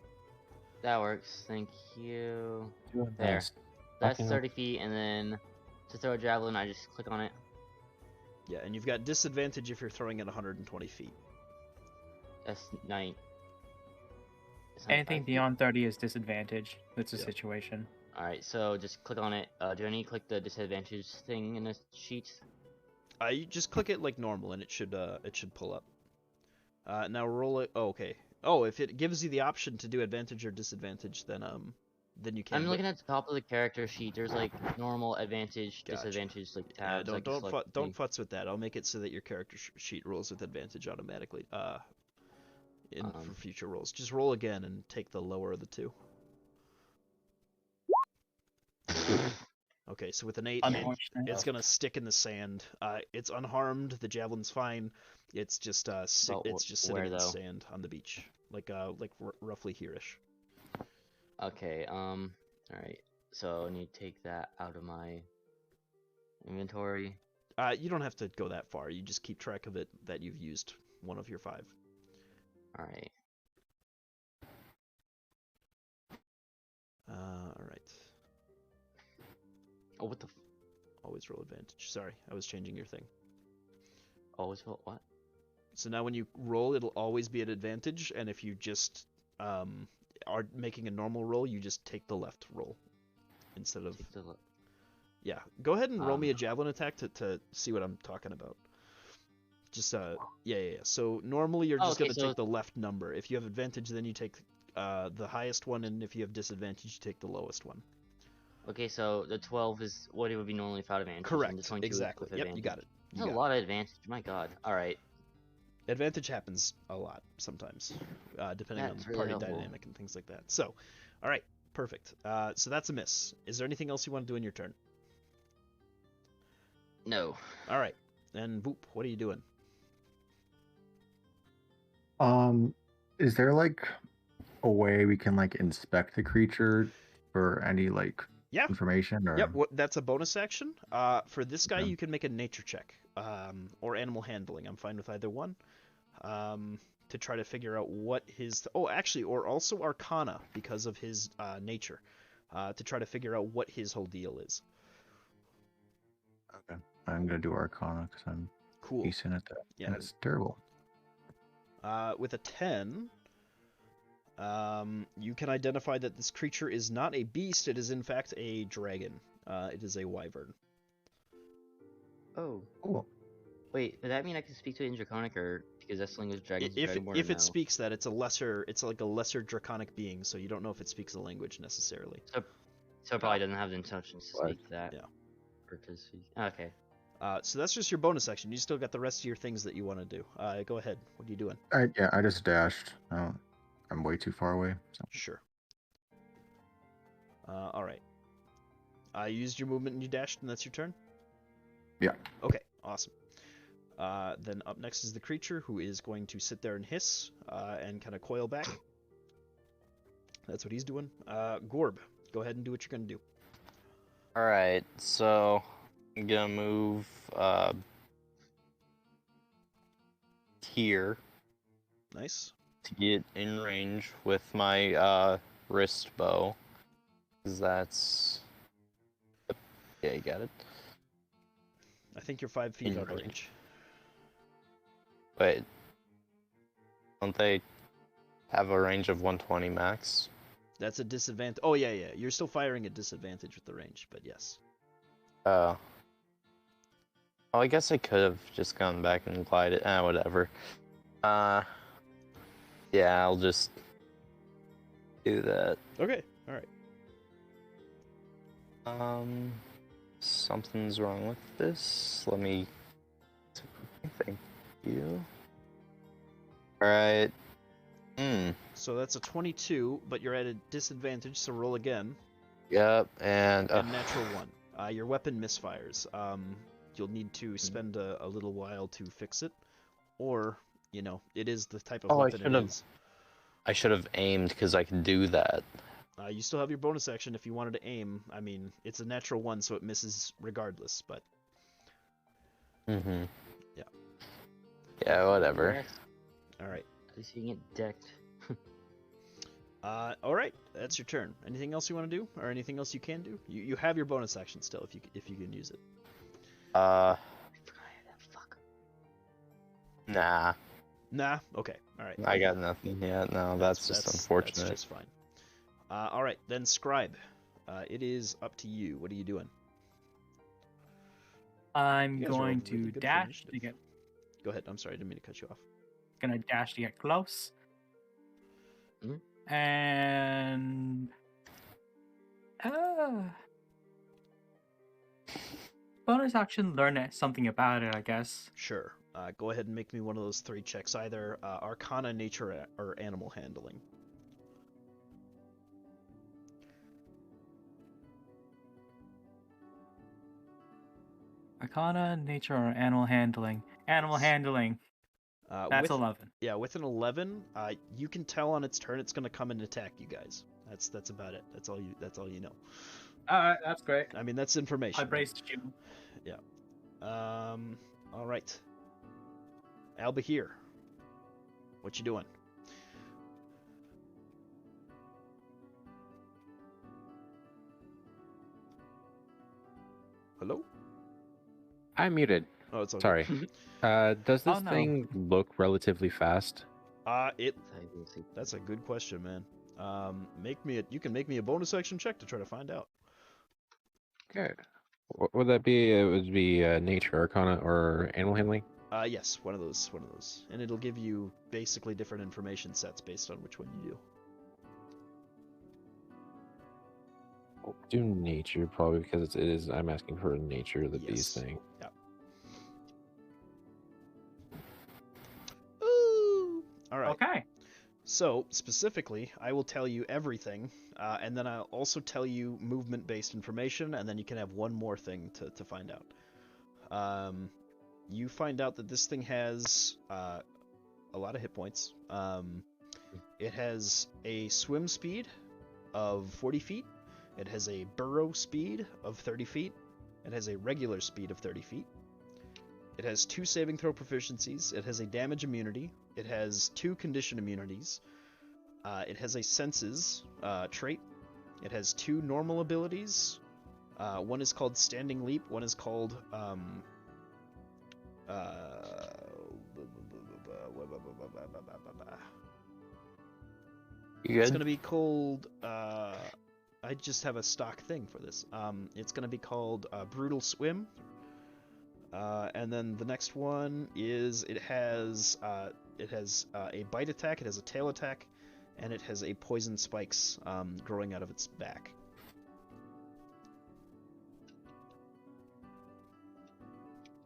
That works. Thank you. Do it There. best. That's Fucking 30 feet, and then to throw a javelin, I just click on it. Yeah, and you've got disadvantage if you're throwing at 120 feet. That's 9. It's not Anything 5 feet. beyond 30 is disadvantage. It's a Yeah. situation. Alright, so just click on it. Do I need to click the disadvantage thing in the sheet? You just click it like normal, and it should pull up. Now roll it. Oh, okay. Oh, if it gives you the option to do advantage or disadvantage, then you can. I'm looking at the top of the character sheet. There's like normal, advantage, Gotcha. disadvantage, like Yeah, tabs. I can select don't any- futz with that. I'll make it so that your character sheet rolls with advantage automatically. For future rolls, just roll again and take the lower of the two. Okay, so with an 8, Unfortunate. it's gonna stick in the sand. It's unharmed. The javelin's fine. It's just About it's just sitting where, in the though? sand on the beach, like roughly here-ish. Okay, alright. So I need to take that out of my inventory. You don't have to go that far. You just keep track of it that you've used one of your 5. Alright. All right. Oh, what the Always roll advantage. Sorry, I was changing your thing. always what? So now when you roll, it'll always be at advantage, and if you just are making a normal roll, you just take the left roll instead of. Take the Yeah, go ahead and roll me a javelin attack to see what I'm talking about. Just yeah. So normally you're just okay, gonna so- take the left number. If you have advantage, then you take the highest one, and if you have disadvantage, you take the lowest one. Okay, so the 12 is what it would be normally without advantage. and Correct. the 22 is Exactly. with Yep, you got it. You That's a got lot of advantage. My god. Alright. it. Advantage happens a lot sometimes, depending on That's really party helpful. dynamic and things like that. So, all right, perfect. So that's a miss. Is there anything else you want to do in your turn? No. All right, and Boop, what are you doing? Is there like a way we can like inspect the creature for any like Yeah. information or Yep, that's a bonus action. For this guy, Okay. you can make a nature check, or animal handling. I'm fine with either one. To try to figure out what his or also Arcana because of his nature, to try to figure out what his whole deal is. Okay. I'm gonna do Arcana because I'm Cool. decent at that. Yeah. That's terrible. With a 10, you can identify that this creature is not a beast. It is in fact a dragon. It is a wyvern. Oh. Cool. Wait, does that mean I can speak to it in Draconic, or because that's language dragons If dragonborn, if or it no? speaks that, it's like a lesser draconic being, so you don't know if it speaks a language necessarily. So it probably doesn't have the intentions to What? speak that. Yeah. Or to speak. Okay. So that's just your bonus action. You still got the rest of your things that you want to do. Go ahead. What are you doing? I just dashed. I'm way too far away. So. Sure. All right. I used your movement and you dashed, and that's your turn? Yeah. Okay, awesome. Then up next is the creature, who is going to sit there and hiss and kind of coil back. That's what he's doing. Gorb, go ahead and do what you're going to do. Alright, so I'm gonna move here Nice. to get in range with my wrist bow. 'Cause that's. Yeah, you got it. I think you're 5 feet In out of range. range. Wait. Don't they have a range of 120 max? That's a disadvantage. Oh, yeah. You're still firing at disadvantage with the range, but yes. Oh, I guess I could have just gone back and glided. Whatever. Yeah, I'll just do that. Okay, all right. Something's wrong with this. Let me. Thank you. Alright. So that's a 22, but you're at a disadvantage, so roll again. Yep, and. And natural 1. Your weapon misfires. You'll need to spend a little while to fix it. Or, it is the type of weapon it is. I should have aimed because I can do that. You still have your bonus action if you wanted to aim. I mean, it's a natural 1, so it misses regardless, but... Mm-hmm. Yeah. Yeah, whatever. All right. At least you can get decked. All right. That's your turn. Anything else you want to do, or anything else you can do? You have your bonus action still, if you can use it. Fuck. Nah, Nah. Okay. All right. I got nothing yet. No, that's just unfortunate. That's just fine. All right. Then Scribe. It is up to you. What are you doing? I'm You guys are all going really to good for dash initiative. to get. Go ahead. I'm sorry. I didn't mean to cut you off. Gonna dash to get close. Mhm. And bonus action, learn something about it, I guess. Sure. Go ahead and make me one of those 3 checks, either Arcana, Nature, or Animal Handling. Arcana, nature, or animal handling. Animal handling. That's 11. Yeah, with an 11, you can tell on its turn it's going to come and attack you guys. That's about it. That's all you know. Alright, that's great. I mean, that's information. I braced you. Yeah. All right. Albahir, what you doing? Hello? I'm muted. Oh, it's okay. Sorry. Does this Oh, no. thing look relatively fast? That's a good question, man. You can make me a bonus action check to try to find out. Okay. What would that be? It would be nature, arcana, or animal handling? Yes, one of those, and it'll give you basically different information sets based on which one you do. We'll do nature probably because it is. I'm asking for nature of the beast Yes. thing. Yeah. Ooh. All right. Okay. So, specifically, I will tell you everything, and then I'll also tell you movement-based information, and then you can have one more thing to find out. You find out that this thing has a lot of hit points. It has a swim speed of 40 feet. It has a burrow speed of 30 feet. It has a regular speed of 30 feet. It has 2 saving throw proficiencies. It has a damage immunity. It has 2 condition immunities. It has a senses trait. It has 2 normal abilities. One is called Standing Leap. One is called You it's good? gonna be called. I just have a stock thing for this. It's gonna be called Brutal Swim. And then the next one is it has a bite attack, it has a tail attack, and it has a poison spikes growing out of its back.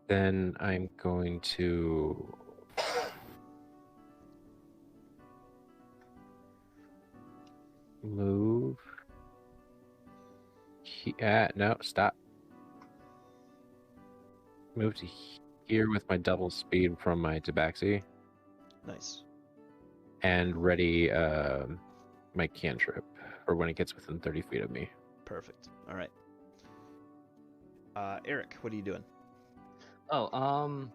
Then I'm going to move. No, stop. Move to here with my double speed from my tabaxi Nice. and ready my cantrip for when it gets within 30 feet of me. Perfect. All right. Eric, what are you doing? Oh, how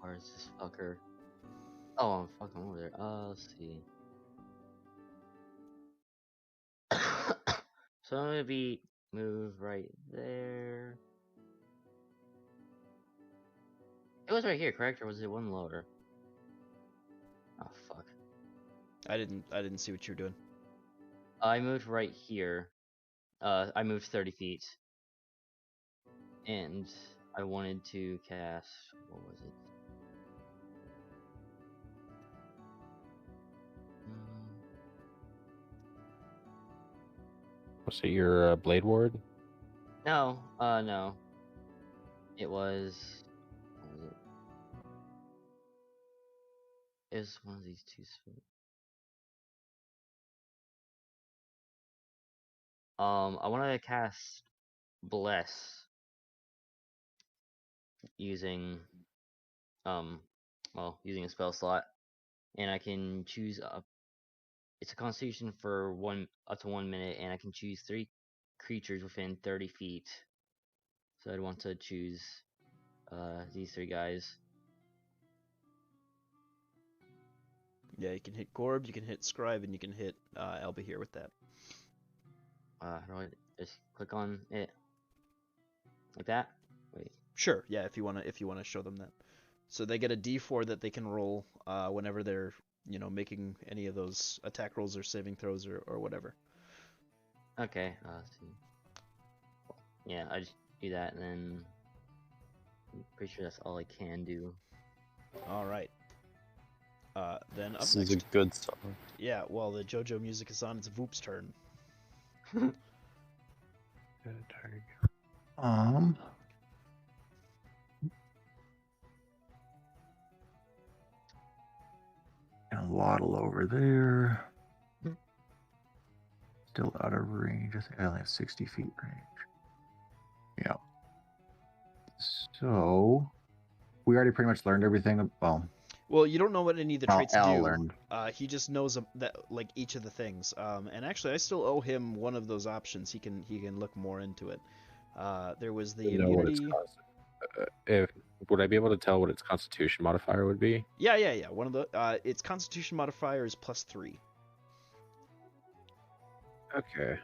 far is this fucker? Oh, I'm fucking over there. Let's see. So I'm gonna be move right there. It was right here, correct? Or was it one lower? Oh fuck. I didn't see what you were doing. I moved right here. I moved 30 feet. And I wanted to cast, what was it? Was it your blade ward? No, no. It was, what was it? It was one of these two spells. I wanted to cast Bless using, using a spell slot, and I can choose it's a Constitution for up to 1 minute, and I can choose 3 creatures within 30 feet. So I'd want to choose these 3 guys. Yeah, you can hit Gorb, you can hit Scribe, and you can hit Alba here with that. How do I just click on it? Like that? Wait. Sure, yeah, if you wanna show them that. So they get a D4 that they can roll whenever they're, making any of those attack rolls or saving throws or whatever. Okay, let's see. Yeah, I just do that, and then I'm pretty sure that's all I can do. All right. Then up This next. is a good song. Yeah, while the JoJo music is on, it's Voop's turn. And waddle over there. Still out of range. I think I only have 60 feet range. Yeah. So we already pretty much learned everything. Well, you don't know what any of the traits Al do. learned. He just knows that like each of the things. And actually, I still owe him one of those options. He can look more into it. There was the Know what its immunity. would I be able to tell what its Constitution modifier would be? Yeah. One of the its Constitution modifier is +3. Okay.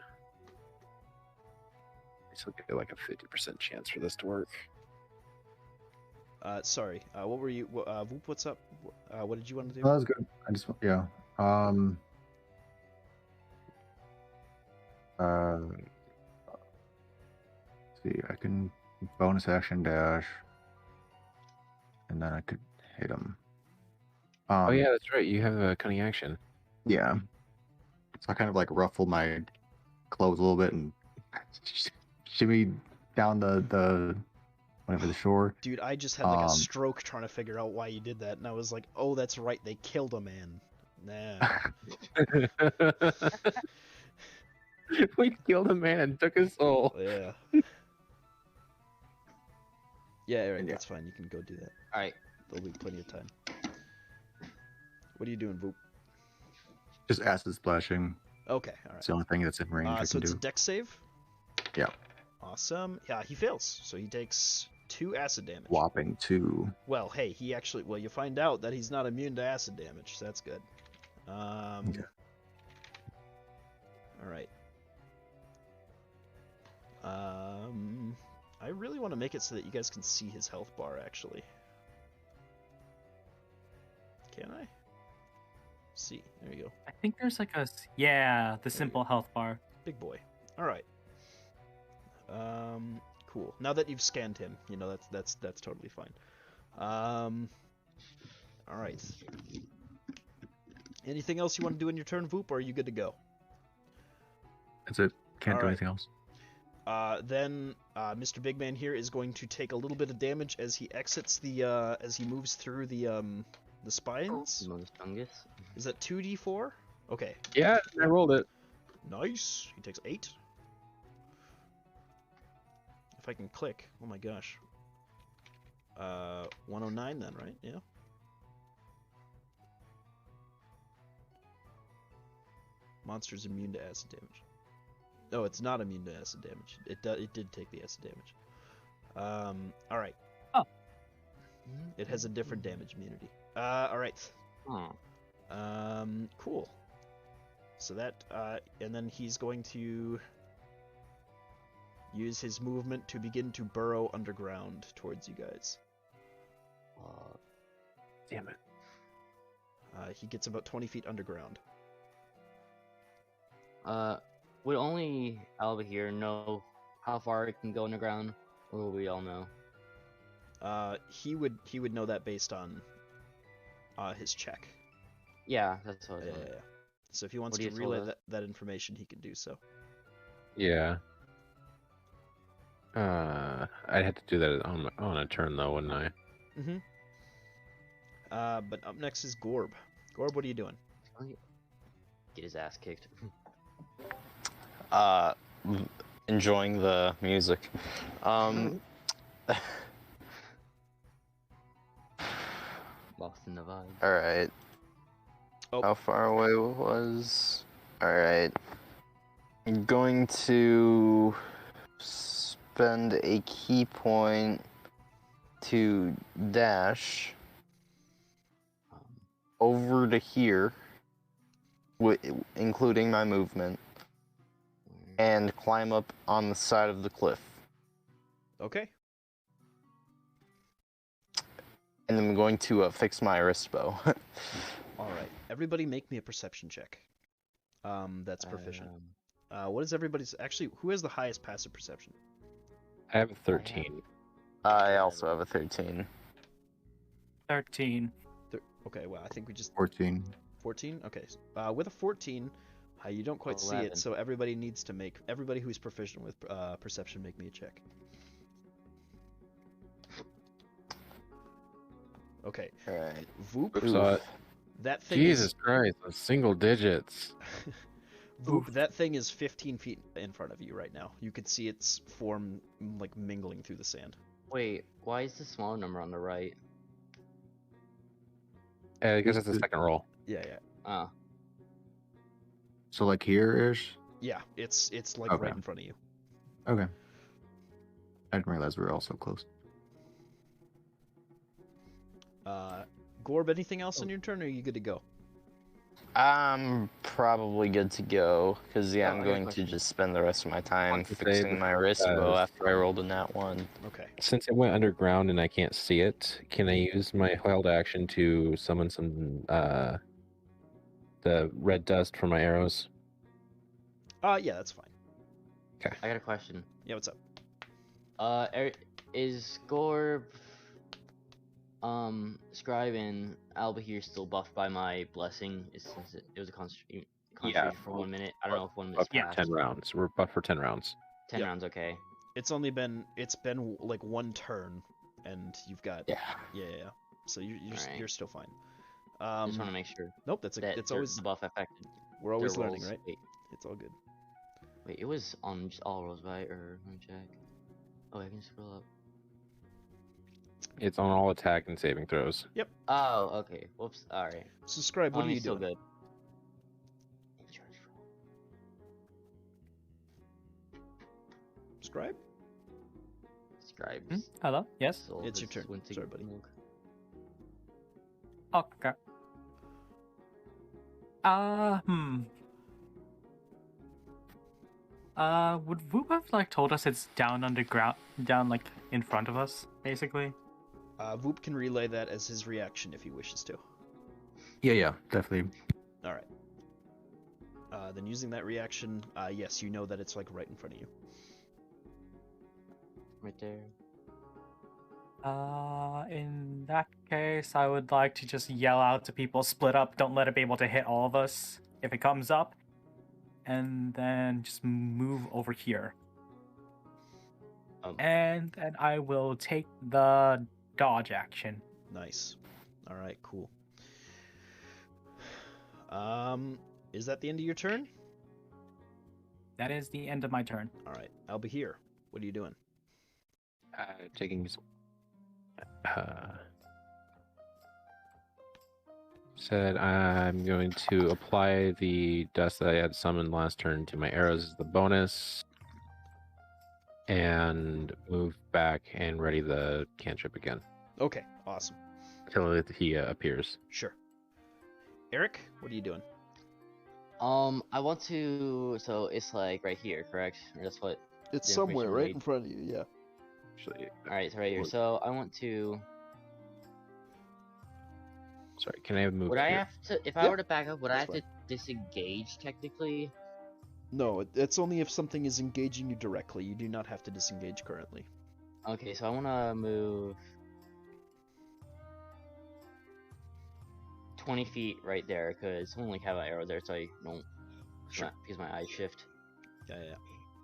So get like a 50% chance for this to work. Sorry. What were you? Voop, what's up? What did you want to do? That was good. I just yeah. See, I can bonus action dash, and then I could hit him. Oh yeah, that's right. You have a cunning action. Yeah. So I kind of like ruffle my clothes a little bit and shimmy down the whatever the shore. Dude, I just had like a stroke trying to figure out why you did that, and I was like, oh, that's right, they killed a man. Nah. We killed a man and took his soul. Yeah. Yeah, Eric, Yeah. that's fine. You can go do that. Alright. There'll be plenty of time. What are you doing, Voop? Just acid splashing. Okay, alright. It's the only thing that's in range I So can it's do. a dex save? Yeah. Awesome. Yeah, he fails. So he takes 2 acid damage. Whopping 2. Well, hey, you find out that he's not immune to acid damage, so that's good. Okay. Alright. I really want to make it so that you guys can see his health bar, actually. Can I? See, there you go. I think there's like the simple health bar. Big boy. Alright. Cool. Now that you've scanned him, that's totally fine. Alright. Anything else you want to do in your turn, Voop, or are you good to go? That's it. Can't do Alright. anything else. Then Mr. Big Man here is going to take a little bit of damage as he exits as he moves through the spines. Most fungus. Is that 2d4? Okay. Yeah, I rolled it. Nice. He takes 8. If I can click. Oh my gosh. 109 then, right? Yeah. Monster's immune to acid damage. No, it's not immune to acid damage. It did take the acid damage. All right. Oh. It has a different damage immunity. All right. Oh. Cool. So that, and then he's going to use his movement to begin to burrow underground towards you guys. Damn it. He gets about 20 feet underground. Would only Alba here know how far it can go underground, or will we all know? He would know that based on his check. Yeah, that's what I was Yeah. wondering. So if he wants What do to you tell relay us? that information, he can do so. Yeah. I'd have to do that on a turn though, wouldn't I? Mm-hmm. But up next is Gorb. Gorb, what are you doing? Get his ass kicked. Enjoying the music. Lost in the vibe. Alright. Oh. How far away was... Alright. I'm going to spend a key point to dash over to here, including my movement, and climb up on the side of the cliff. Okay. And I'm going to fix my wrist bow. All right. Everybody, make me a perception check. That's proficient. What is everybody's? Actually, who has the highest passive perception? I have a 13. I also have a 13. 13. Okay. Well, I think we just 14. 14. Okay. With a 14, you don't quite see 11. it, so everybody needs to make everybody who's proficient with perception make me a check. Okay. All right. Voop. Oops, saw it. That thing Jesus Christ, those single digits. Voop, that thing is 15 feet in front of you right now. You can see its form like mingling through the sand. Wait, why is the smaller number on the right? Because it's the second roll. Yeah, yeah. Oh, So like here-ish? Yeah, it's like Okay. right in front of you. Okay. I didn't realize we were all so close. Gorb, anything else on your turn, or are you good to go? I'm probably good to go, because I I'm got a going to question. just spend the rest of my time Want to fixing save my wrist bow uh, after I rolled a nat 1. Okay. Since it went underground and I can't see it, can I use my held action to summon some the red dust from my arrows? Yeah, that's fine. I got a question. Yeah, what's up? Is Gorb, Scribe, and Alba here still buffed by my blessing? Since it was a concentration for 1 minute. I don't know if 1 minute's Yeah, passed. 10 rounds. We're buffed for 10 rounds. 10 Yep. rounds, okay. It's been like one turn, and you've got Yeah. yeah. So Alright. you're still fine. Just want to make sure Nope, that it's always the buff affected. we're always their learning, rolls. right? It's all good. Wait, it was on just all rolls, right? Or let me check. Oh, I can scroll up. It's on all attack and saving throws. Oh, okay. Whoops. All right. Subscribe. What are you still doing? good. Scribe? Scribes. Hello? Yes? Soul It's your has turn. went to Sorry, buddy. milk. Okay. Would Voop have like told us it's down underground, down like in front of us, basically? Voop can relay that as his reaction if he wishes to. Yeah, definitely. All right. Then using that reaction, yes, you know that it's like right in front of you. Right there. In that case, I would like to just yell out to people, split up, don't let it be able to hit all of us if it comes up, and then just move over here. And then I will take the dodge action. Nice. All right, cool. Is that the end of your turn? That is the end of my turn. All right, I'll be here. What are you doing? Taking. Said I'm going to apply the dust that I had summoned last turn to my arrows as the bonus, and move back and ready the cantrip again Okay, awesome. until he appears. Sure. Eric, what are you doing? I want to. So it's like right here, correct? Or that's what. It's the somewhere information right read. in front of you. Yeah. Actually, All right, so right here. So I want to. sorry, can I move? Would I here? have to? If I Yeah, were to back up, would I have that's to disengage technically? No, it's only if something is engaging you directly. You do not have to disengage currently. Okay, so I want to move 20 feet right there because I only have an arrow there, so I don't. Sure. Because my eyes shift. Yeah.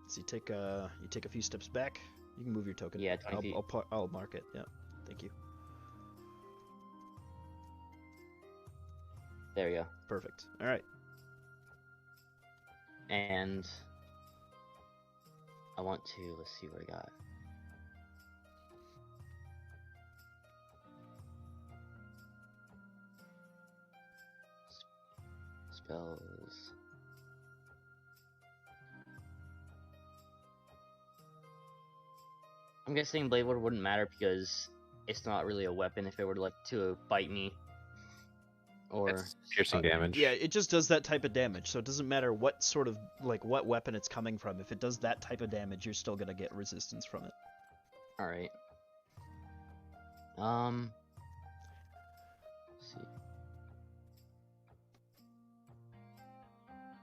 So you take a few steps back. You can move your token. Yeah, 20 feet. I'll mark it. Yeah. Thank you. There we go. Perfect. All right. And I want to. Let's see what I got. Spells. I'm guessing Blade Ward wouldn't matter because it's not really a weapon if it were like to bite me. or It's piercing damage. Yeah, it just does that type of damage. So it doesn't matter what sort of what weapon it's coming from. If it does that type of damage, you're still gonna get resistance from it. all right. Let's see.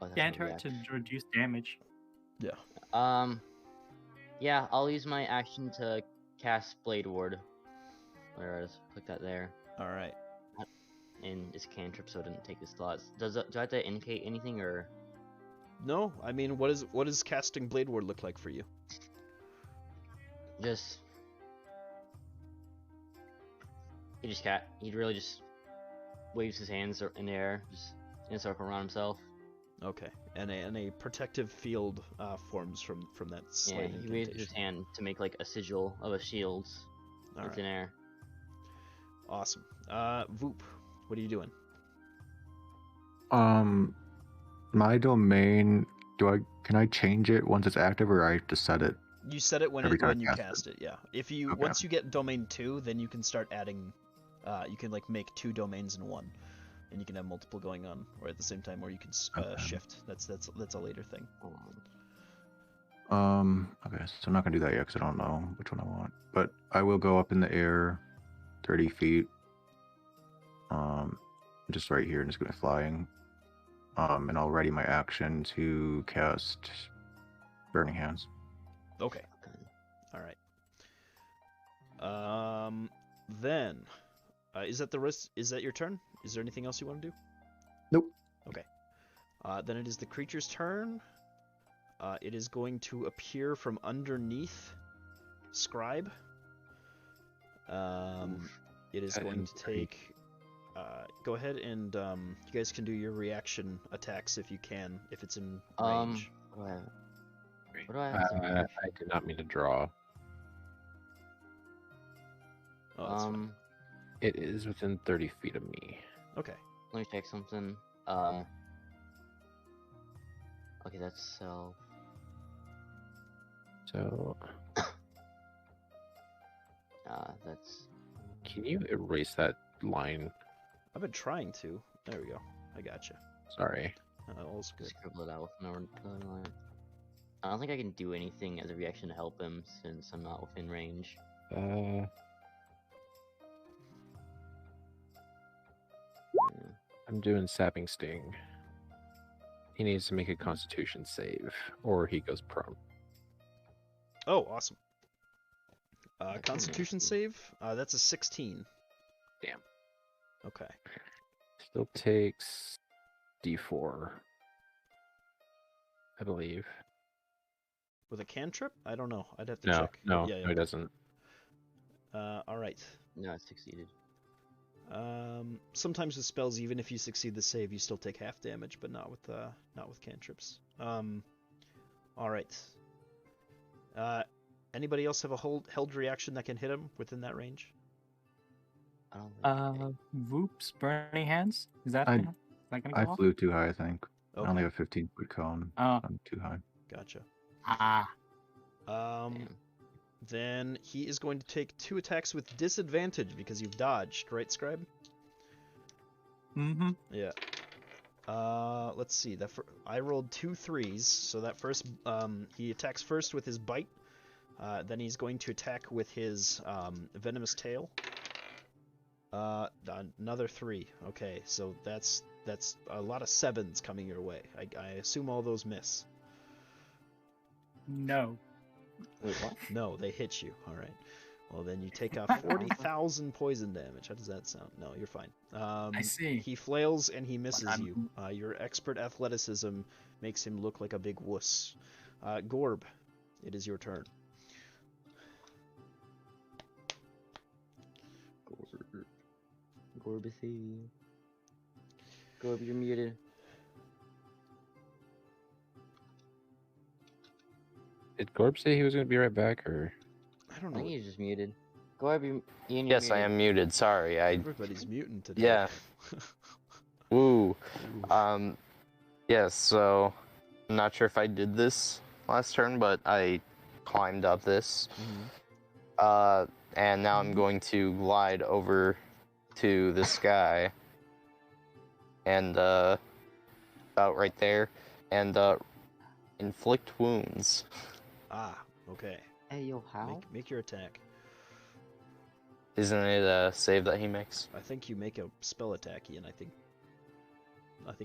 Oh, that's Can't not hurt to react. reduce damage. Yeah. Yeah, I'll use my action to cast Blade Ward. Where I just click that there, All right. and it's cantrip, so it didn't take the slots. Do I have to indicate anything, or No, I mean, what is casting Blade Ward look like for you? just he really just waves his hands in the air, just in a circle around himself. Okay, and a protective field forms from that Yeah, slave he waves his incantation. hand to make like a sigil of a shield All in right. thin air. Awesome. Voop, what are you doing? My domain. Can I change it once it's active, or I have to set it? You set it when Every time I you cast cast it. Yeah. If you Okay. once you get domain 2, then you can start adding. You can like make 2 domains in one, and you can have multiple going on or at the same time, or you can Okay. shift. That's a later thing. Okay, so I'm not gonna do that yet because I don't know which one I want. But I will go up in the air, 30 feet. Just right here, and just going flying. And I'll ready my action to cast Burning Hands. Okay. All right. Then, is that the rest? Is that your turn? Is there anything else you want to do? Nope. Okay. Then it is the creature's turn. It is going to appear from underneath Scribe. It is going to take. Go ahead and you guys can do your reaction attacks if you can, if it's in range. What do I have to I manage? did not mean to draw. Oh, that's fine. It is within 30 feet of me. Okay. Let me check something. Okay, that's self. So, That's can you erase that line? I've been trying to. There we go. I gotcha. Sorry. All's good. scribble it out with another line. I don't think I can do anything as a reaction to help him since I'm not within range. Uh, Yeah. I'm doing Sapping Sting. He needs to make a Constitution save, or he goes prone. Oh, awesome. That's Constitution nasty. save. That's a 16. Damn. Okay. Still takes D4, I believe. With a cantrip? I don't know. I'd have to No, check. no, Yeah, no, it doesn't. All right. No, it succeeded. Sometimes with spells, even if you succeed the save, you still take half damage, but not with cantrips. All right. Anybody else have a held reaction that can hit him within that range? I don't think. Whoops, burning hands. Is that I- gonna go I off? flew too high, I think. I Okay, only have 15-foot cone. Oh. I'm too high. gotcha. Ah. Damn. Then he is going to take 2 attacks with disadvantage because you've dodged, right, Scribe? Mm-hmm. Yeah. Let's see. I rolled 2 3s, so that first he attacks first with his bite. Then he's going to attack with his venomous tail. Another 3. Okay, so that's a lot of 7s coming your way. I assume all those miss. No. Wait, what? No, they hit you. All right. Well, then you take off 40,000 poison damage. How does that sound? No, you're fine. I see. He flails and he misses I'm- you. Your expert athleticism makes him look like a big wuss. Gorb, it is your turn. Gorbathy. Gorb, you're muted. Did Gorb say he was going to be right back, or? I don't I think know. he's just muted. Gorb, Ian, you're Yes, I muted. am muted. Sorry, Everybody's mutant today. Yeah. Woo. Yes. So, I'm not sure if I did this last turn, but I climbed up this. And now I'm going to glide over to this guy. and about right there, and inflict wounds. Ah, okay. Hey, yo, how? Make your attack. Isn't it a save that he makes? I think you make a spell attack, Ian. I think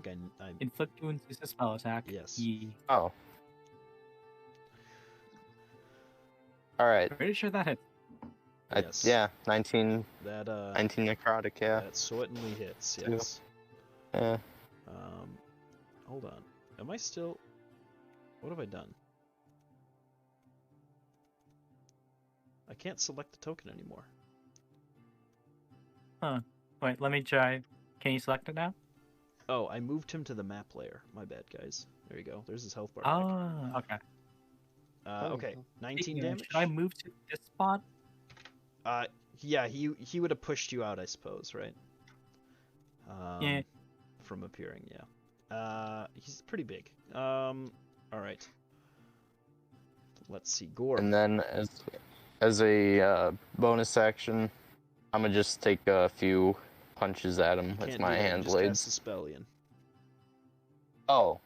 I Inflict wounds is a spell attack. Yes. Oh. Alright. Pretty sure that hit. Yes. Yeah, 19 that 19 necrotic, yeah. that certainly hits. Yeah. Yes. Yeah. Hold on. Am I still? What have I done? I can't select the token anymore. Huh. Wait, let me try. Can you select it now? Oh, I moved him to the map layer. My bad, guys. There you go. There's his health bar. Back. Oh, okay. Okay. 19 Speaking of, damage. should I move to this spot? Yeah, he would have pushed you out, I suppose, right? Yeah. From appearing, yeah. He's pretty big. All right. Let's see, Gore. And then as a bonus action, I'm gonna just take a few punches at him with Can't my do that. You hand just cast blades. the spell, Ian. Oh,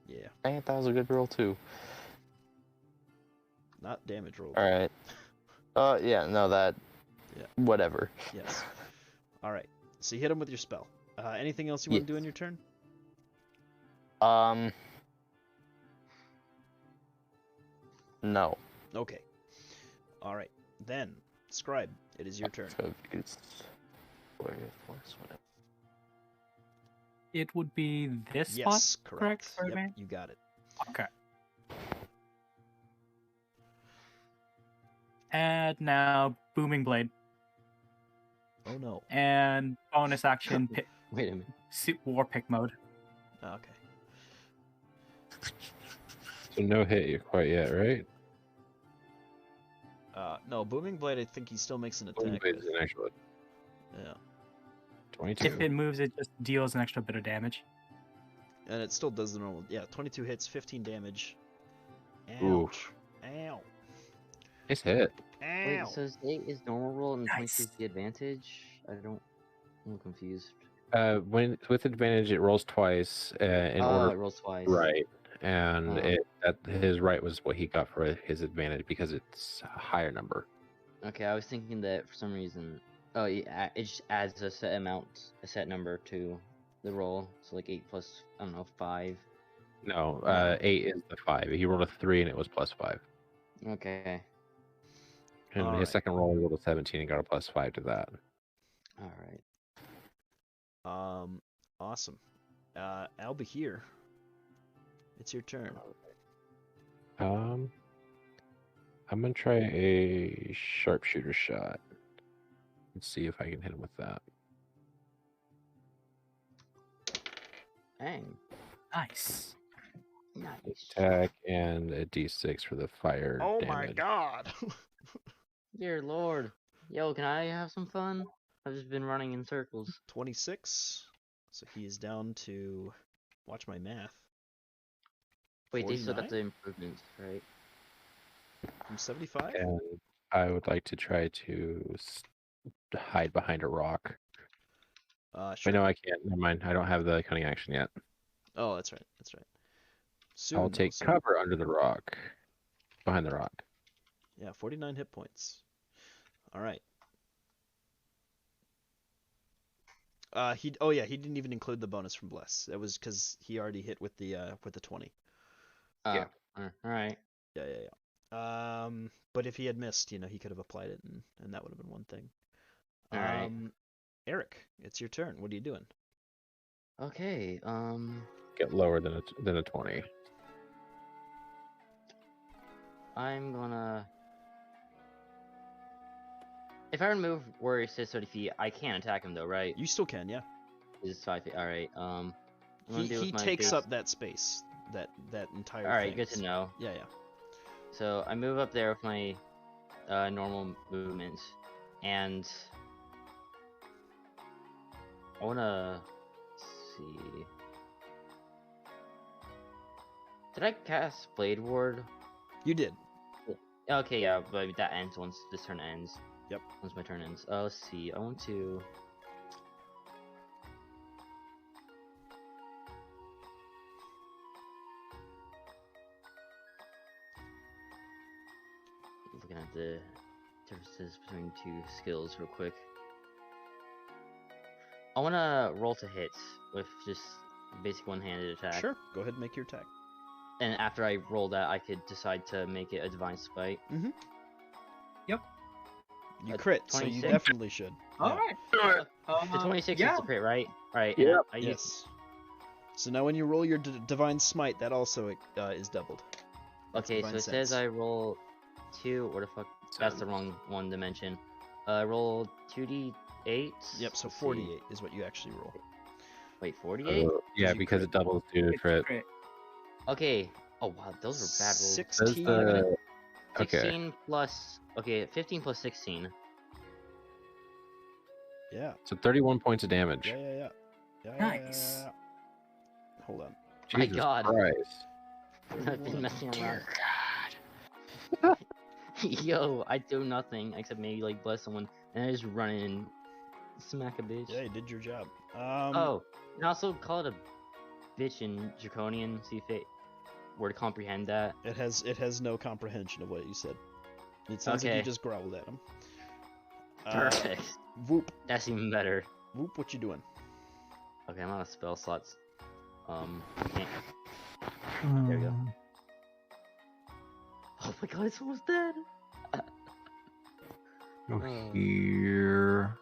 Yeah, dang it, that was a good roll too. not damage roll. All right. Yeah, no, that. Yeah. Whatever. Yes. All right. So you hit him with your spell. Anything else you want to do in your turn? No. Okay. All right. Then, Scribe, it is your turn. It would be this spot? Yes, correct. correct, Yep, Ferdinand? you got it. Okay. And now Booming Blade. Oh no. And bonus action Wait a minute. War Pick mode. Okay. So no hit quite yet, right? No, Booming Blade, I think he still makes an Booming attack. Blade is an actual Yeah. 22. If it moves, it just deals an extra bit of damage. And it still does the normal. Yeah, 22 hits, 15 damage. Ouch. Oof. Ow. Nice hit. Wait, Ow. so 8 is normal roll and 22 is Nice. the advantage? I'm confused. When with advantage, it rolls twice in It order rolls twice. right, and Oh. his right was what he got for his advantage because it's a higher number. Okay, I was thinking that for some reason. Oh, yeah, it just adds a set amount, a set number to the roll. So like 8 plus, I don't know, 5. No, No. 8 is the 5. He rolled a 3 and it was plus 5. Okay. And his Alright. second roll, he rolled a 17 and got a plus 5 to that. Alright. Awesome. Albahir, it's your turn. I'm gonna try a sharpshooter shot. Let's see if I can hit him with that. Dang. Nice. Nice. Attack and a d6 for the fire Oh damage. my god! Dear lord. Yo, can I have some fun? I've just been running in circles. 26. So he is down to. Watch my math. Wait, they still got 49? the improvements, right? From 75? And I would like to try to hide behind a rock. Sure. Wait, no, I can't. Never mind. I don't have the cunning action yet. Oh, that's right. That's right. Soon, I'll though, take soon. cover under the rock. Behind the rock. Yeah, 49 hit points. All right. He didn't even include the bonus from Bless. That was because he already hit with the 20. Yeah. Alright. Yeah. But if he had missed, he could have applied it, and that would have been one thing. Alright. Eric, it's your turn. What are you doing? Okay, Get lower than a 20. I'm gonna... If I remove where he says 30 feet, I can't attack him though, right? You still can, yeah. It's 5 feet. Alright, I'm gonna do He with my takes base- up that space, that entire. Alright, thing. good to know. Yeah. So I move up there with my normal movements, and I wanna see. Did I cast Blade Ward? You did. Okay, yeah, but that ends once this turn ends. Yep. Once my turn ends. Let's see. I want to. looking at the differences between two skills real quick. I want to roll to hit with just basic one-handed attack. Sure. Go ahead and make your attack. And after I roll that, I could decide to make it a divine spite. You A crit, so you 26? definitely should. All Yeah. right. The 26 yeah. is the crit, right? Right. Yeah. I use Yes. So now when you roll your divine smite, that also is doubled. That's Okay, so divine it says sense. I roll 2. Where the fuck? That's the wrong one to mention. I roll 2d8. Yep. So Let's see. 48 is what you actually roll. Wait, 48? Yeah, you because crit. it doubles due to It's crit. crit. Okay. Oh wow, those were bad rolls. 16. The... Okay. 16 plus. Okay, 15 plus 16. Yeah. So 31 points of damage. Yeah. Nice. Hold on. My Jesus God. Christ. I've been messing around. God. Yo, I do nothing except maybe like bless someone, and I just run in and smack a bitch. Yeah, you did your job. Oh, and also call it a bitch in Draconian. See if it were to comprehend that. It has no comprehension of what you said. It sounds like you Okay. just growled at him. Perfect. Whoop. That's even better. Whoop, what you doing? Okay, I'm out of spell slots. Can't. There we go. Oh my God, it's almost dead. Go here.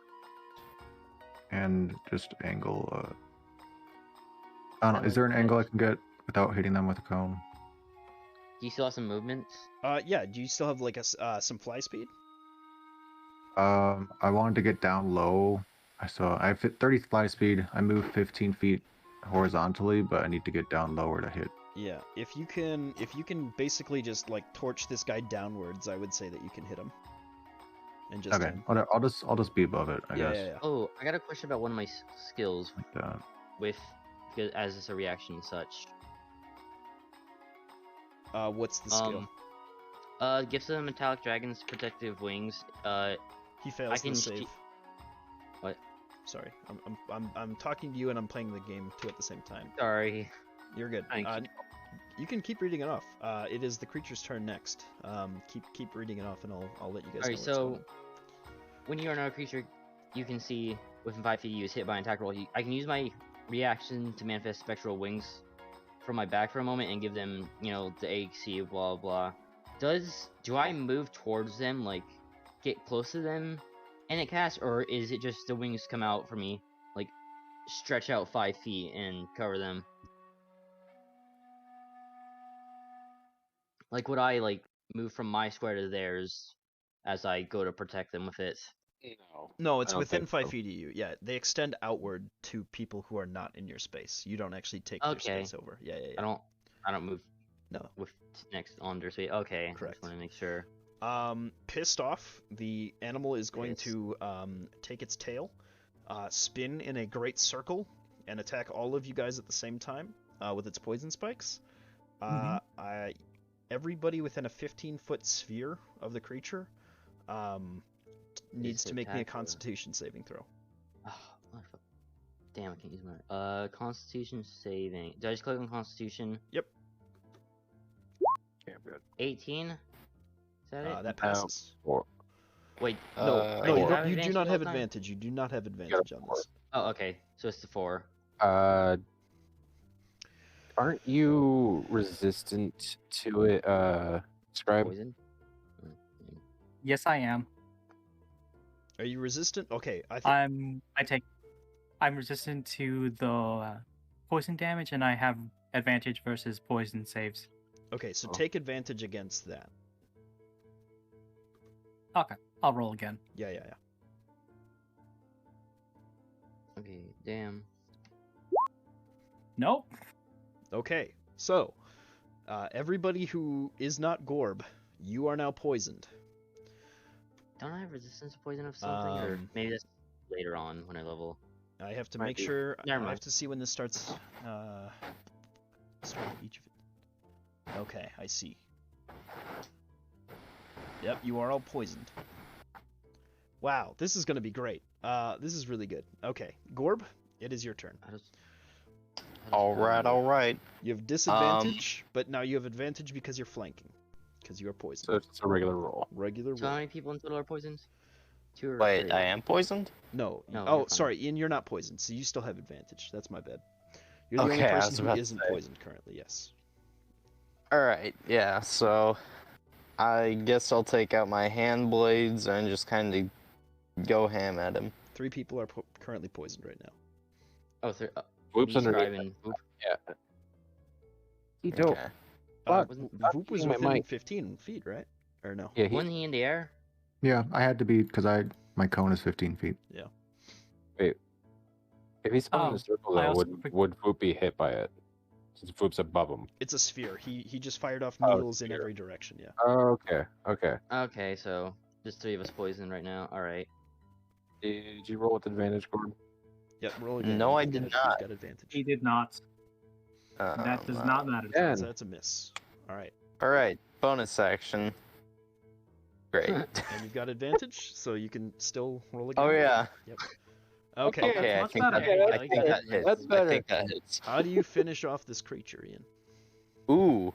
And just angle. I don't know. Is there an angle I can get without hitting them with a cone? Do you still have some movement? Yeah, do you still have like some fly speed? I wanted to get down low. So I have 30 fly speed. I move 15 feet horizontally, but I need to get down lower to hit. Yeah, if you can basically just like torch this guy downwards, I would say that you can hit him. And just Okay, I'll just be above it, I guess. Yeah. Oh, I got a question about one of my skills Like that. with, because as it's a reaction and such. What's the skill? Gifts of the Metallic Dragon's protective wings. He fails I can the save. What? Sorry, I'm talking to you and I'm playing the game too at the same time. Sorry. You're good. Thank you. You can keep reading it off. It is the creature's turn next. Keep reading it off, and I'll let you guys know. Alright, what's so going on. when you are another creature, you can see within 5 feet you is hit by an attack roll. I can use my reaction to manifest spectral wings from my back for a moment and give them, the AC, blah blah. Do I move towards them, like get close to them, and it casts, or is it just the wings come out for me, like stretch out 5 feet and cover them? Like, would I like move from my square to theirs as I go to protect them with it? No, it's I don't within think 5 so. feet of you. Yeah, they extend outward to people who are not in your space. You don't actually take their Okay. space over. Yeah. I don't move No. with next on their space. Okay, Correct. Just want to make sure. Pissed off, the animal is going Pissed. to take its tail, spin in a great circle, and attack all of you guys at the same time with its poison spikes. Everybody within a 15-foot sphere of the creature needs Is to make me a attack or- Constitution saving throw. Oh, motherfucker. Damn, I can't use my Constitution saving. Did I just click on Constitution? Yep. Yeah, good. 18. Is that it? That passes. Wait, No, I you, do have you do advantage not all have the time? advantage. You do not have advantage on this. Oh, okay. So it's the 4. Aren't you resistant to it, Scribe? Poison. Yes, I am. Are you resistant? Okay, I think. I'm resistant to the poison damage, and I have advantage versus poison saves. Okay, so Oh. take advantage against that. Okay, I'll roll again. Yeah. Okay, damn. Nope. Okay, so everybody who is not Gorb, you are now poisoned. Don't I have resistance to poison of something? Or maybe that's later on when I level. I have to Might make be. sure. Never I have mind. to see when this starts. Start with each of it. Okay, I see. Yep, you are all poisoned. Wow, this is gonna be great. This is really good. Okay, Gorb, it is your turn. I just All right. You have disadvantage, but now you have advantage because you're flanking. because you are poisoned. So it's a regular roll. Regular So how roll. many people in total are poisoned? 2 or Wait, 3? I am poisoned? No. No, Oh, you're fine. sorry, Ian. You're not poisoned, so you still have advantage. That's my bad. You're the only Okay, I was person who about to isn't say. poisoned currently. Yes. Alright, yeah, so I guess I'll take out my hand blades and just kind of go ham at him. 3 people are currently poisoned right now. Oh, Whoops me, underneath. Scribe, and Whoop. Yeah. You don't. Okay. Fuck. Voop was using my within mic. 15 feet, right? Or no? Yeah, Wasn't he in the air? Yeah, I had to be because my cone is 15 feet. if he's spun in Oh, a circle, I though, also would Voop be hit by it? Since Voop's above him. It's a sphere. He just fired off Oh, needles in sphere. every direction. Yeah. Oh, okay. Okay, so there's 3 of us poisoned right now. Alright. Did you roll with advantage, Gordon? Yep. Roll again. No, I He's did got- not. He's got advantage. He did not. That does not matter. Yeah. So that's a miss. All right. Alright, bonus action. Great. And you've got advantage, so you can still roll again. Oh yeah. Yep. Okay. Okay, I much think better. that, I I like think that. that hits. That's I better. think that hits. How do you finish off this creature, Ian? Ooh.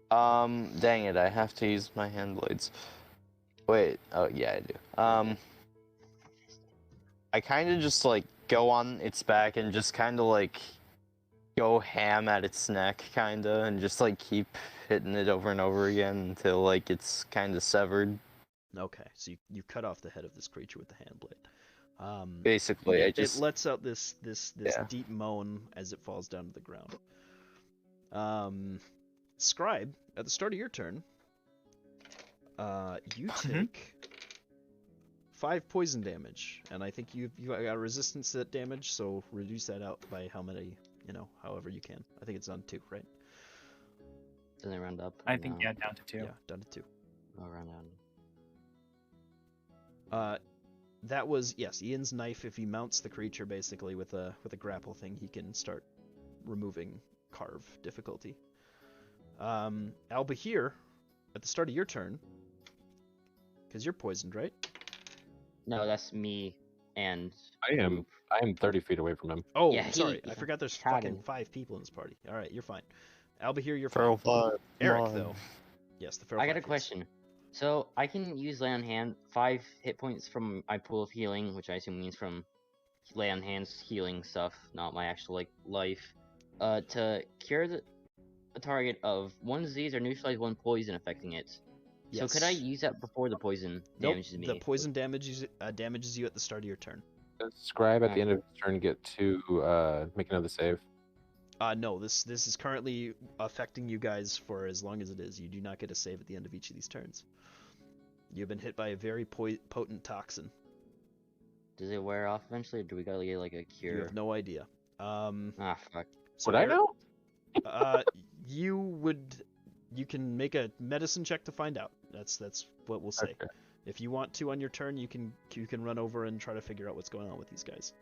Dang it, I have to use my hand blades. Wait, oh yeah, I do. I kind of just like go on its back and just kind of like go ham at its neck, kind of, and just like keep hitting it over and over again until like it's kind of severed. Okay, so you cut off the head of this creature with the hand blade. Basically, I It just lets out this Yeah. deep moan as it falls down to the ground. Scribe, at the start of your turn, you take 5 poison damage, and I think you got resistance to that damage, so reduce that out by how many, however you can. I think it's on 2, right? Doesn't it round up? I think, No. yeah, down to 2. Yeah, down to 2. I'll round down. That was, yes, Ian's knife. If he mounts the creature basically with a grapple thing, he can start removing carve difficulty. Albahir, at the start of your turn, because you're poisoned, right? No, that's me and I am Whoop. 30 feet away from him. Oh, Yeah, sorry, I yeah. forgot there's Chatting. fucking 5 people in this party. All right, you're fine. Albahir, you're Feral fine. Five. Eric, Come on. though. Yes, the feral I got a five hits. question. So I can use lay on hand 5 hit points from my pool of healing, which I assume means from lay on hands healing stuff, not my actual like life, to cure a target of 1 disease or neutralize 1 poison affecting it. So could I Yes. use that before the poison Nope, damages me? the poison damages you at the start of your turn. Does Scribe at the end of his turn get to make another save? No, this is currently affecting you guys for as long as it is. You do not get a save at the end of each of these turns. You've been hit by a very potent toxin. Does it wear off eventually, or do we gotta get like a cure? You have no idea. Ah, fuck. So Would I Eric- know? You can make a medicine check to find out. That's what we'll say. Okay. If you want to on your turn, you can run over and try to figure out what's going on with these guys.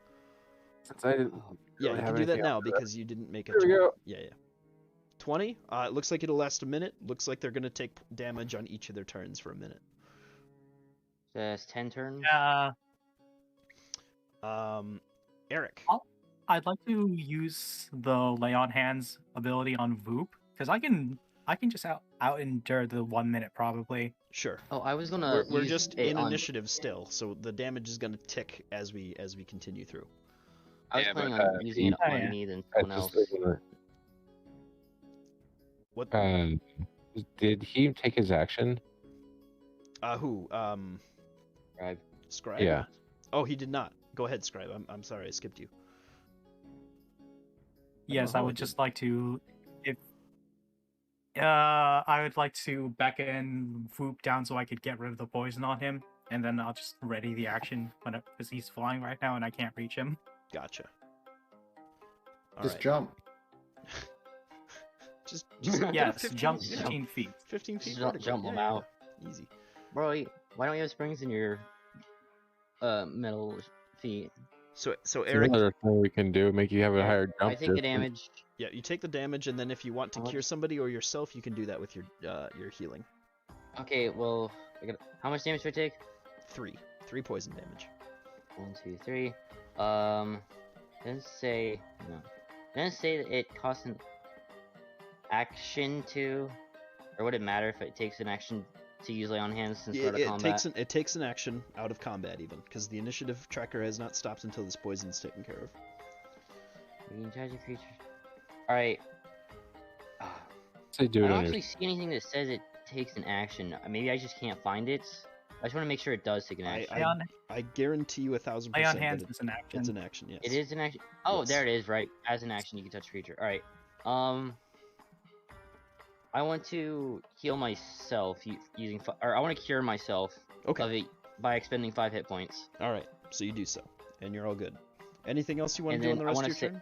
Since I didn't Yeah, really you have can do that anything now else to because you didn't make a There we check. go. Yeah. 20. It looks like it'll last a minute. Looks like they're gonna take damage on each of their turns for a minute. That's 10 turns. Eric. I'd like to use the lay on hands ability on Voop because I can just out endure the 1 minute probably. Sure. Oh, I was gonna. We're use just it in on... initiative still, so the damage is gonna tick as we continue through. I was Yeah, planning but, on using it yeah, on yeah. me than I someone just else. What? did he take his action? Who? Right. Scribe. Yeah. Oh, he did not. Go ahead, Scribe. I'm sorry, I skipped you. Yes, know I how would it just like to. I would like to beckon Voop down so I could get rid of the poison on him, and then I'll just ready the action because he's flying right now and I can't reach him. Gotcha. All Just right. jump. Just get a Yes, 15, jump yeah, 15 feet. 15 feet. Jump vertical. them Yeah, out. Easy. Bro, why don't you have springs in your metal feet? So It's Eric, another thing we can do, make you have a higher jump. I take the distance. damage. yeah, you take the damage, and then if you want to How much? cure somebody or yourself, you can do that with your healing. Okay, well, how much damage do I take? 3 poison damage. 1, 2, 3. Doesn't say no. Doesn't say that it costs an action to Or would it matter if it takes an action to use lay on hands since It, start of it combat? takes an action out of combat even, because the initiative tracker has not stopped until this poison's taken care of. You can charge a creature. Alright. Say do I it don't on your. actually see anything that says it takes an action. Maybe I just can't find it. I just want to make sure it does take an action. Lay on, I guarantee you 1000% lay on hands that is an action. it's an action. Yes. It is an action. Oh, Yes. there it is. Right, as an action, you can touch a creature. All right. I want to heal myself using, or I want to cure myself Okay. of it by expending 5 hit points. All right. So you do so, and you're all good. Anything else you want And to do on then the I rest of wanna your say- turn?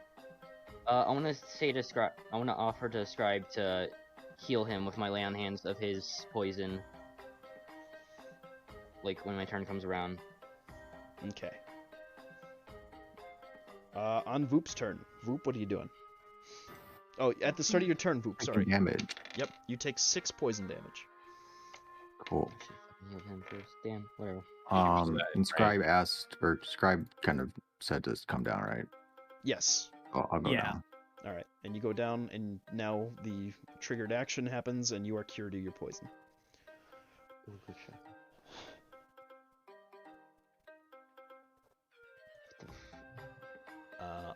I want to say to Scribe. I want to offer to Scribe to heal him with my lay on hands of his poison. Like when my turn comes around. Okay. On Voop's turn. Voop, what are you doing? Oh, at the start of your turn, Voop. Sorry. Taking damage. Yep. You take 6 poison damage. Cool. I should fucking heal him first. Damn. Whatever. And Scribe asked, or Scribe kind of said to come down, right? Yes. I'll go Yeah. down. All right. And you go down, and now the triggered action happens, and you are cured of your poison. Ooh, good shot.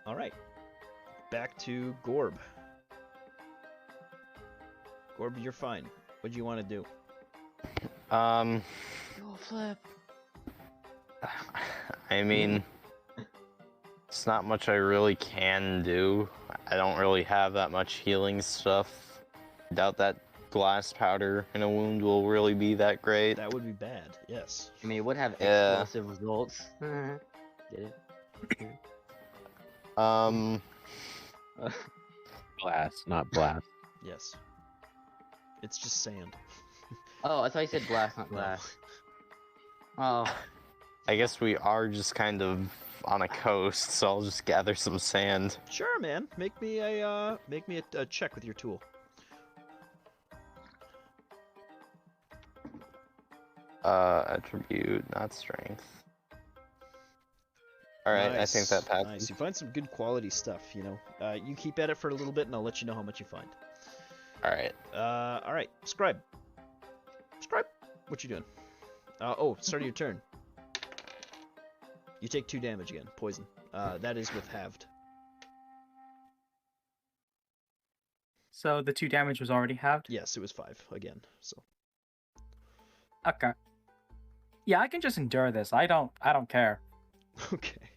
All right. Back to Gorb. Gorb, you're fine. What do you want to do? Go flip. I mean, it's not much I really can do. I don't really have that much healing stuff. Doubt that glass powder in a wound will really be that great. That would be bad. Yes. I mean, it would have Yeah. explosive results. Get it? Blast, not blast. Yes. It's just sand. Oh, I thought you said glass, not No. glass. Oh, I guess we are just kind of on a coast, so I'll just gather some sand. Sure, man. Make me a check with your tool. Attribute, not strength. Alright, I think that passes. Nice. You find some good quality stuff, you know. You keep at it for a little bit, and I'll let you know how much you find. Alright. All right. Scribe. Scribe. What you doing? Start of your turn. You take 2 damage again. Poison. That is with halved. So the 2 damage was already halved? Yes, it was 5 again. So. Okay. Yeah, I can just endure this. I don't care. Okay.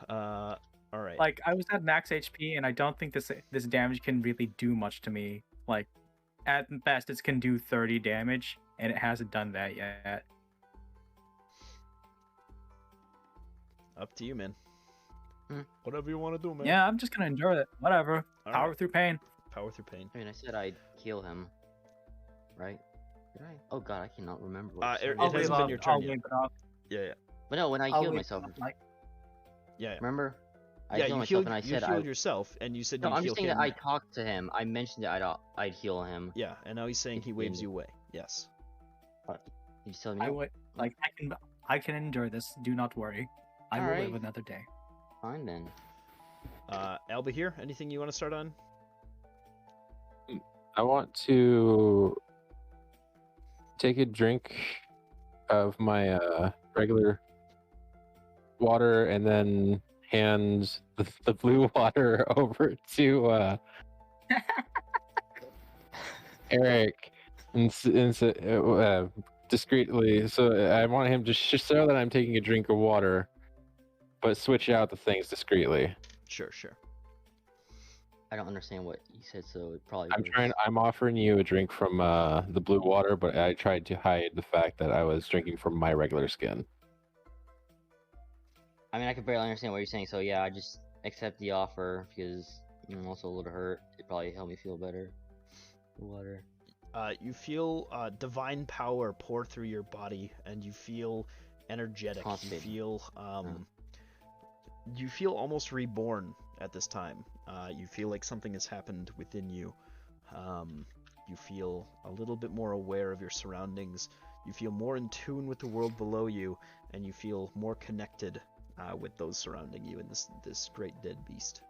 All right. Like, I was at max HP, and I don't think this damage can really do much to me. Like, at best, it can do 30 damage, and it hasn't done that yet. Up to you, man. Hmm. Whatever you want to do, man. Yeah, I'm just gonna endure it. Whatever. All Power right. through pain. Power through pain. I mean, I said I'd heal him. Right? Did I? Oh god, I cannot remember. What I said. It hasn't been your turn I'll yet. wave it off. Yeah. But no, when I I'll healed wave myself, it off, like, Yeah. remember? I Yeah, healed you myself healed, and I you said healed yourself, and you said No, you'd I'm heal just saying him. that I talked to him. I mentioned that I'd heal him. Yeah, and now he's saying he waves you away. Yes. You just telling me? I would like I can endure this. Do not worry. I will Alright. live another day. Fine then. Alba here. Anything you want to start on? I want to take a drink of my regular water and then hand the blue water over to Eric and discreetly. So I want him to show that I'm taking a drink of water, but switch out the things discreetly. Sure. I don't understand what you said, so it probably. I'm offering you a drink from the blue water, but I tried to hide the fact that I was drinking from my regular skin. I mean, I could barely understand what you're saying, so yeah, I just accept the offer because I'm also a little hurt. It probably helped me feel better. The water. You feel divine power pour through your body, and you feel energetic. You Constipated. feel you feel almost reborn at this time. You feel like something has happened within you. You feel a little bit more aware of your surroundings. You feel more in tune with the world below you, and you feel more connected with those surrounding you in this great dead beast.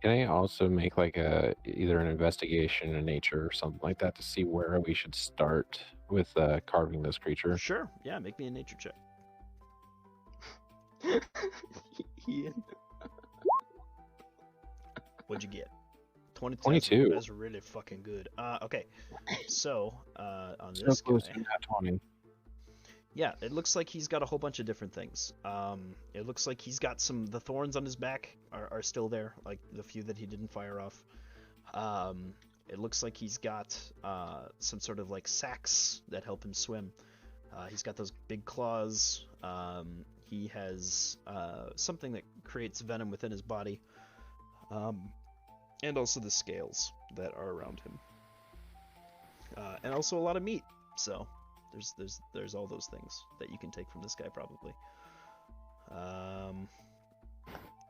Can I also make like either an investigation in nature or something like that to see where we should start with carving this creature? Sure. Yeah, make me a nature check. Ian. What'd you get? 22. 22. That's really fucking good. Okay. So, on So this close guy, to that 20. yeah, it looks like he's got a whole bunch of different things. It looks like he's got the thorns on his back are still there, like the few that he didn't fire off. It looks like he's got some sort of like sacks that help him swim. He's got those big claws. He has something that creates venom within his body. And also the scales that are around him. And also a lot of meat. So there's all those things that you can take from this guy probably.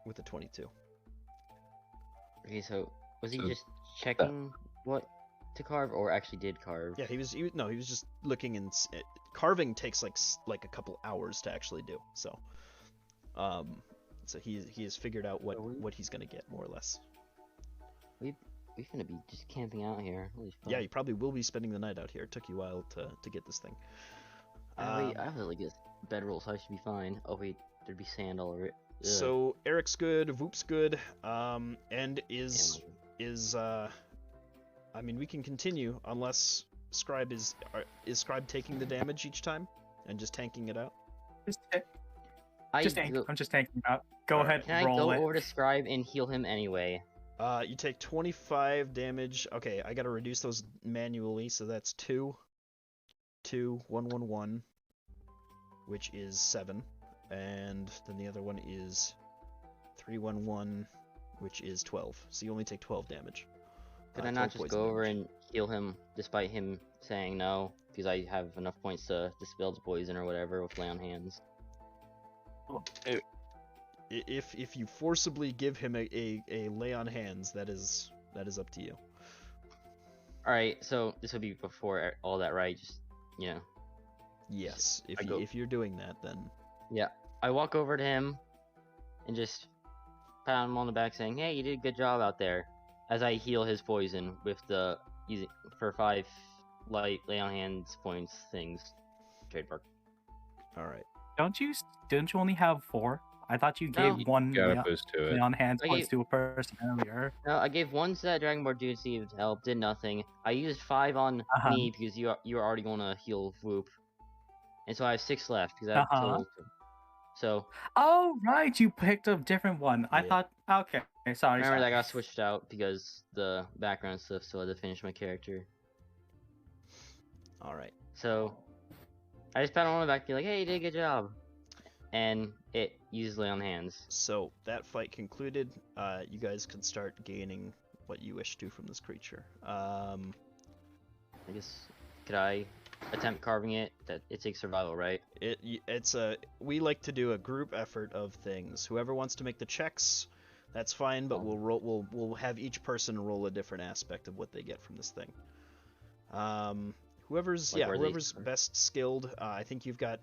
With a 22. Okay, so was he So just checking what to carve, or actually did carve? Yeah, he was just looking, and carving takes like a couple hours to actually do. So he has figured out what he's gonna get more or less. We finna be just camping out here. Holy fuck. Yeah, you probably will be spending the night out here. It took you a while to get this thing. Wait, I have like a bedroll, so I should be fine. Oh wait, there'd be sand all over it. Ugh. So Eric's good, Voop's good, and is I mean, we can continue unless Scribe is Scribe taking the damage each time and just tanking it out. I'm I'm just tanking out. Go ahead, Can I roll go it. over to Scribe and heal him anyway? You take 25 damage. Okay, I gotta reduce those manually, so that's 2, 1, 1, 1, which is 7, and then the other one is 3, 1, 1, which is 12. So you only take 12 damage. Could I 12 not just poison go over damage. and heal him despite him saying no? Because I have enough points to dispel the poison or whatever with lay on hands. If you forcibly give him a lay on hands, that is up to you. Alright, so this would be before all that, right? Just, you know. Yes, I go- if you're doing that, then Yeah. I walk over to him and just pat him on the back saying, hey, you did a good job out there. As I heal his poison with the for 5 light lay on hands points things. Trademark. all right. Don't you only have 4? I thought you No. gave one Gotta lay boost to lay it. on hands I points gave- to a person earlier. No, I gave 1 to that Dragonborn dude to see if it helped, did nothing. I used 5 on Uh-huh. me because you were already gonna heal Whoop. And so I have 6 left because I have Uh-huh. total. So Oh right, you picked a different one. I Yeah. thought okay, sorry. remember that sorry. got switched out because the background stuff, so I had to finish my character. All right. So I just pat him on the back, be like, hey, you did a good job. And it uses lay on hands. So that fight concluded. You guys can start gaining what you wish to from this creature. I guess, could I attempt carving it? That it takes survival, right? We like to do a group effort of things. Whoever wants to make the checks, that's fine. But we'll have each person roll a different aspect of what they get from this thing. Whoever's Like where they- whoever's best skilled. I think you've got.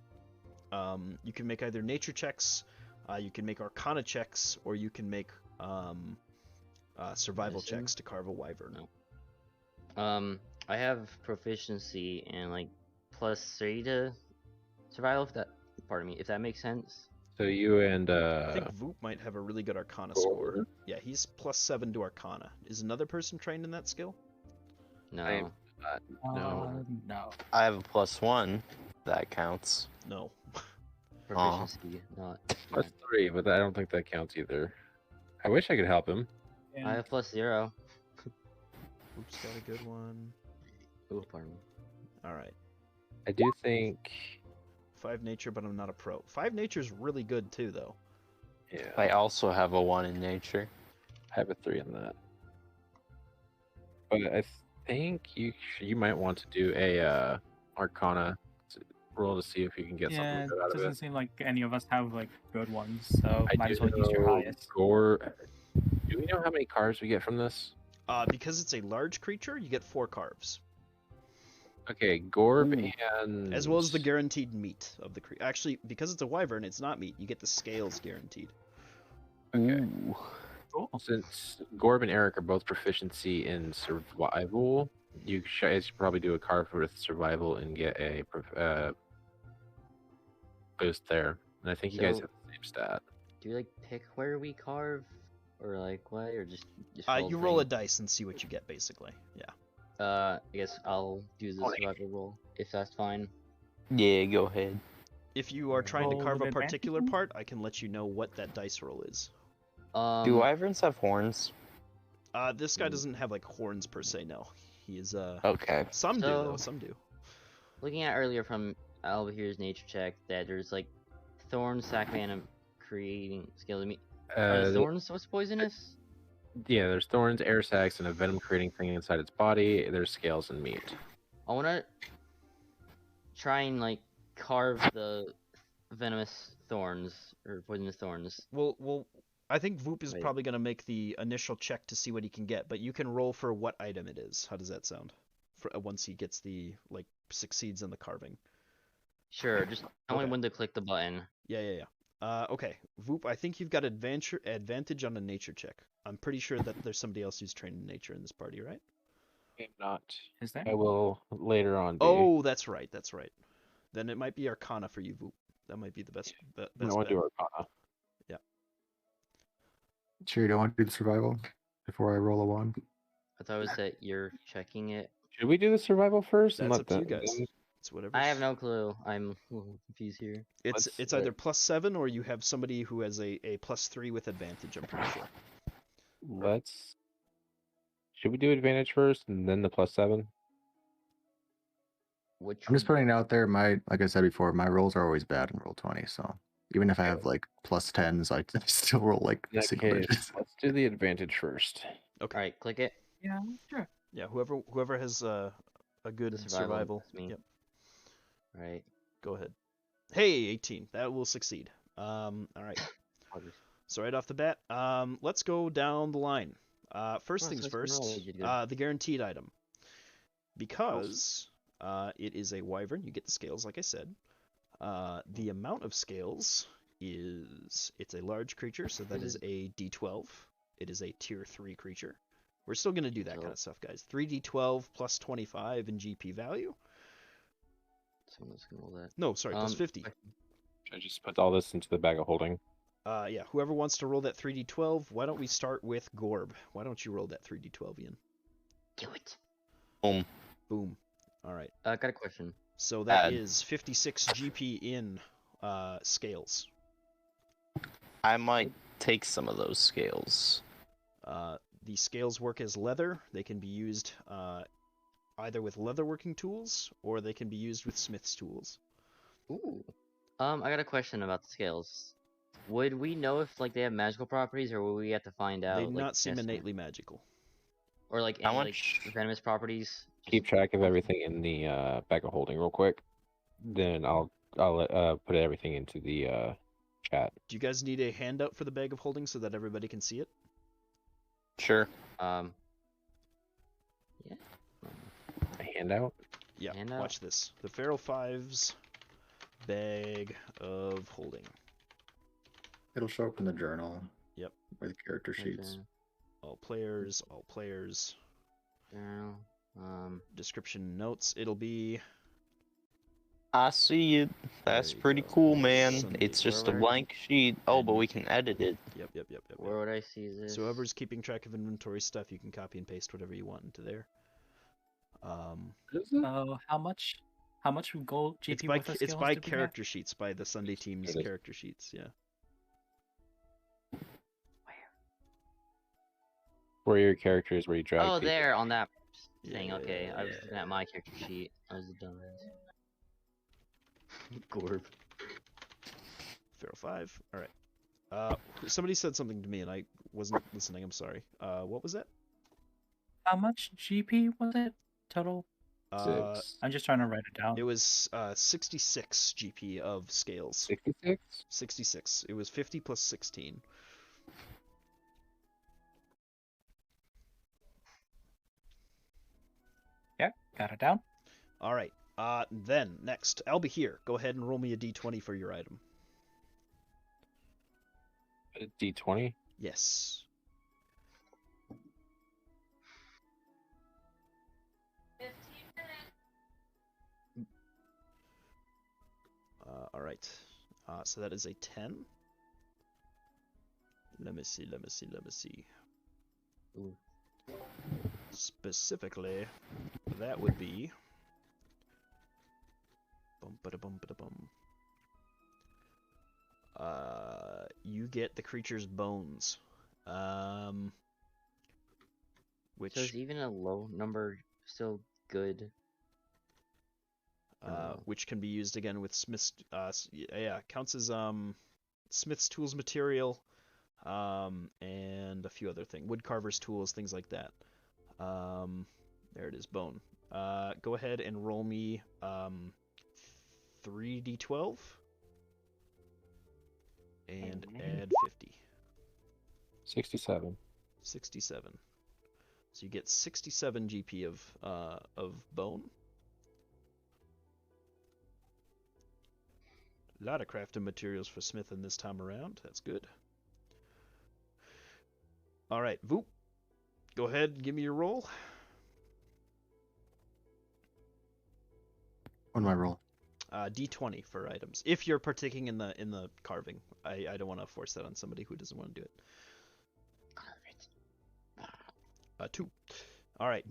You can make either nature checks, you can make arcana checks, or you can make survival Medicine? checks to carve a wyvern. No. I have proficiency in like +3 to survival. If that makes sense. So you and I think Voop might have a really good arcana score. Yeah, he's +7 to arcana. Is another person trained in that skill? No. I'm- no. No. I have a +1. That counts. No. Proficiency, not. Plus 3, but I don't think that counts either. I wish I could help him. I have +0. Voop's got a good one. Oh, pardon me. All right. I do think. 5 nature, but I'm not a pro. 5 nature's really good too, though. Yeah, I also have a 1 in nature. I have a 3 in that. But I think you might want to do a Arcana roll to see if you can get Yeah, something good out it of doesn't it. seem like any of us have like good ones, so I might do as well use your know highest. Gore. Do we know how many cards we get from this? Because it's a large creature, you get 4 carves, Okay, Gorb Ooh. and as well as the guaranteed meat of the creature. Actually, because it's a wyvern, it's not meat. You get the scales guaranteed. Okay. Ooh. Cool. Since Gorb and Eric are both proficiency in survival, you guys should probably do a carve with survival and get a boost there. And I think you guys So- have the same stat. Do we like pick where we carve, or like what, or just You roll a thing? dice and see what you get, basically. Yeah. I guess I'll do the Twenty. survival roll if that's fine. Yeah, go ahead. If you are trying to Roll carve a with particular advantage? part, I can let you know what that dice roll is. Do wyverns have horns? This guy doesn't have like horns per se. No, he is. Okay. Some do though. So- Some do. Looking at earlier from Albahere's nature check that there's like thorns, sackman, and creating skills. I mean, are the thorns what's poisonous? Yeah, there's thorns, air sacs, and a venom creating thing inside its body. There's scales and meat. I wanna try and like carve the venomous thorns or poisonous thorns. Well, I think Voop is Wait. probably gonna make the initial check to see what he can get, but you can roll for what item it is. How does that sound? For once he gets the succeeds in the carving. Sure, just tell me Okay. when to click the button. Yeah. Okay, Voop, I think you've got advantage on a nature check. I'm pretty sure that there's somebody else who's trained in nature in this party, right? I'm not. Is there? I will later on. Be. Oh, that's right. Then it might be Arcana for you, Voop. That might be the best. I Best want bet. to do Arcana. Sure, you don't want to do the survival before I roll a 1? I thought it was that you're checking it. Should we do the survival first? and That's let up to you them- guys. them- It's whatever. I have no clue. I'm a little confused here. It's Let's- it's either +7 or you have somebody who has a +3 with advantage. I'm pretty sure. Let's. Should we do advantage first and then the +7? Which I'm just putting it out there. Like I said before, my rolls are always bad in roll 20. So even if I have like +10s, I still roll like In that single case, digits. let's do the advantage first. Okay. Alright, click it. Yeah, sure. Yeah. Whoever has a good The survival. that's me. Yep. Alright. Go ahead. Hey, 18. That will succeed. All right. So right off the bat, let's go down the line. First Well, things so it's first, roll, you did good. the guaranteed item. Because it is a wyvern, you get the scales, like I said. The amount of scales it's a large creature, so that is a D12. It is a tier 3 creature. We're still going to do that kind of stuff, guys. 3d12 plus 25 in GP value. Someone's gonna roll that. No, sorry, plus 50. Should I just put all this into the bag of holding? Yeah, whoever wants to roll that 3d12, why don't we start with Gorb? Why don't you roll that 3d12, Ian? Do it. Boom. Boom. All right. I got a question. So that Add. is 56 GP in scales. I might take some of those scales. The scales work as leather. They can be used either with leatherworking tools or they can be used with smith's tools. Ooh. I got a question about the scales. Would we know if like they have magical properties, or will we have to find out? They like, not seem guessing? innately magical. Or like How any much- like venomous properties. Keep track of everything in the bag of holding real quick. Then I'll put everything into the chat. Do you guys need a handout for the bag of holding so that everybody can see it? Sure. Yeah. A handout. Yeah, Handout? watch this. The Feral Fives bag of holding. It'll show up in the journal. Yep. Or the character sheets. All players, all players. Journal. Description notes. It'll be I see it. That's There you pretty go. cool, man. Sunday It's just a forward. blank sheet. Oh, but we can edit it. Yep. Where would I see this? So whoever's keeping track of inventory stuff, you can copy and paste whatever you want into there. How much? How much gold GP It's by worth of it's skills by do we have? character sheets, by the Sunday team's It is. character sheets. Yeah. Where your characters where you drag. Oh, people. there on that thing. Yeah, Okay, I was yeah, looking at my character sheet. I was a dumbass. Gorb. Feral 5. All right. Somebody said something to me and I wasn't listening. I'm sorry. What was that? How much GP was it total? Six. I'm just trying to write it down. It was 66 GP of scales. 66. 66. It was 50 plus 16. Yeah, got it down. All right. Then next, Albie here. Go ahead and roll me a d20 for your item. D20. Yes. All right. So that is a 10. Let me see. Ooh. Specifically, that would be. Bum, bada, bum, bada, bum. You get the creature's bones. Which So is even a low number still good? which can be used again with Smith's. Counts as Smith's tools material, and a few other things, woodcarver's tools, things like that. There it is, bone. Go ahead and roll me 3d12 and add 50. 67. 67. So you get 67 GP of bone. A lot of crafting materials for smithing this time around. That's good. All right, Voop. Go ahead and give me your roll. What do I roll? D20 for items. If you're partaking in the carving, I don't want to force that on somebody who doesn't want to do it. 2. All right.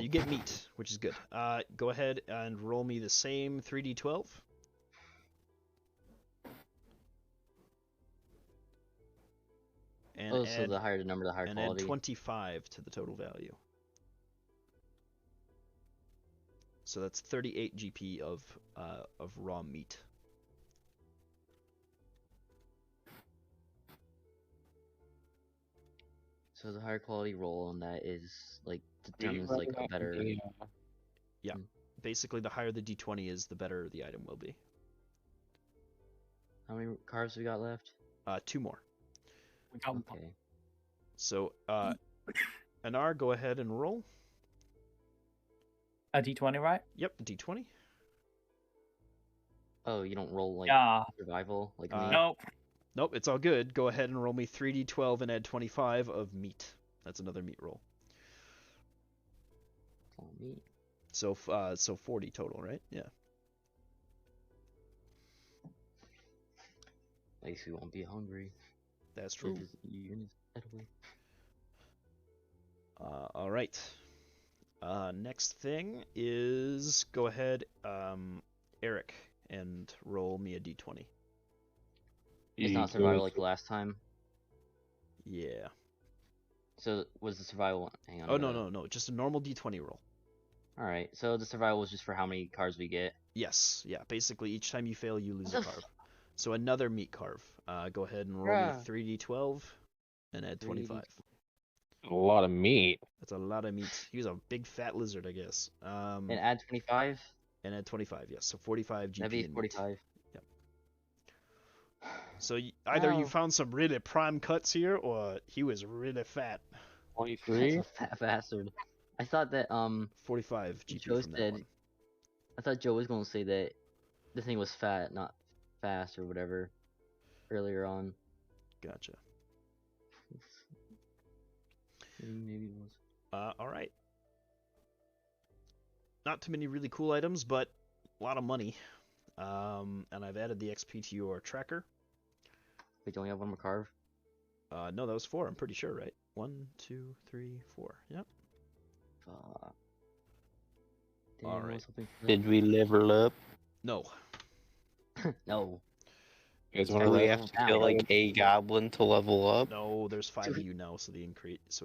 You get meat, which is good. Go ahead and roll me the same 3d12. And so the higher the number, the higher and quality. add 25 to the total value. So that's 38 GP of raw meat. So the higher quality roll on that is like determines like a better. Yeah. Basically, the higher the d20 is, the better the item will be. How many carves we got left? 2 more. We got one. Okay. So, Anar, go ahead and roll. A d20, right? Yep, d20. Oh, you don't roll like Yeah. survival like me? Nope. Nope, it's all good. Go ahead and roll me 3d12 and add 25 of meat. That's another meat roll. Oh, meat. So 40 total, right? Yeah. At least we won't be hungry. That's true. Anyway. All right. Next thing is go ahead, Eric, and roll me a d20. It's not survival like last time. Yeah. So was the survival one? Hang on. Oh no, just a normal d20 roll. All right. So the survival was just for how many cards we get. Yes. Yeah. Basically, each time you fail, you lose a carve. So another meat carve. Go ahead and roll me 3d12 and add 25. A lot of meat. That's a lot of meat. He was a big fat lizard, I guess. And add 25. And add 25. Yes. So 45 GP. That'd be in 45. Meat. Yep. So either you found some really prime cuts here, or he was really fat. 23. That's a fat bastard. I thought that 45 GP Joe from that said. one. I thought Joe was gonna say that the thing was fat, not fast or whatever. Earlier on. Gotcha. Maybe it was. All right. Not too many really cool items, but a lot of money. And I've added the XP to your tracker. Wait, don't we have one more carve? No, that was 4. I'm pretty sure, right? 1, 2, 3, 4. Yep. All right. Did we level up? No. No. You guys Do want we to have to kill like a goblin to level up? No, there's 5 of you now, so it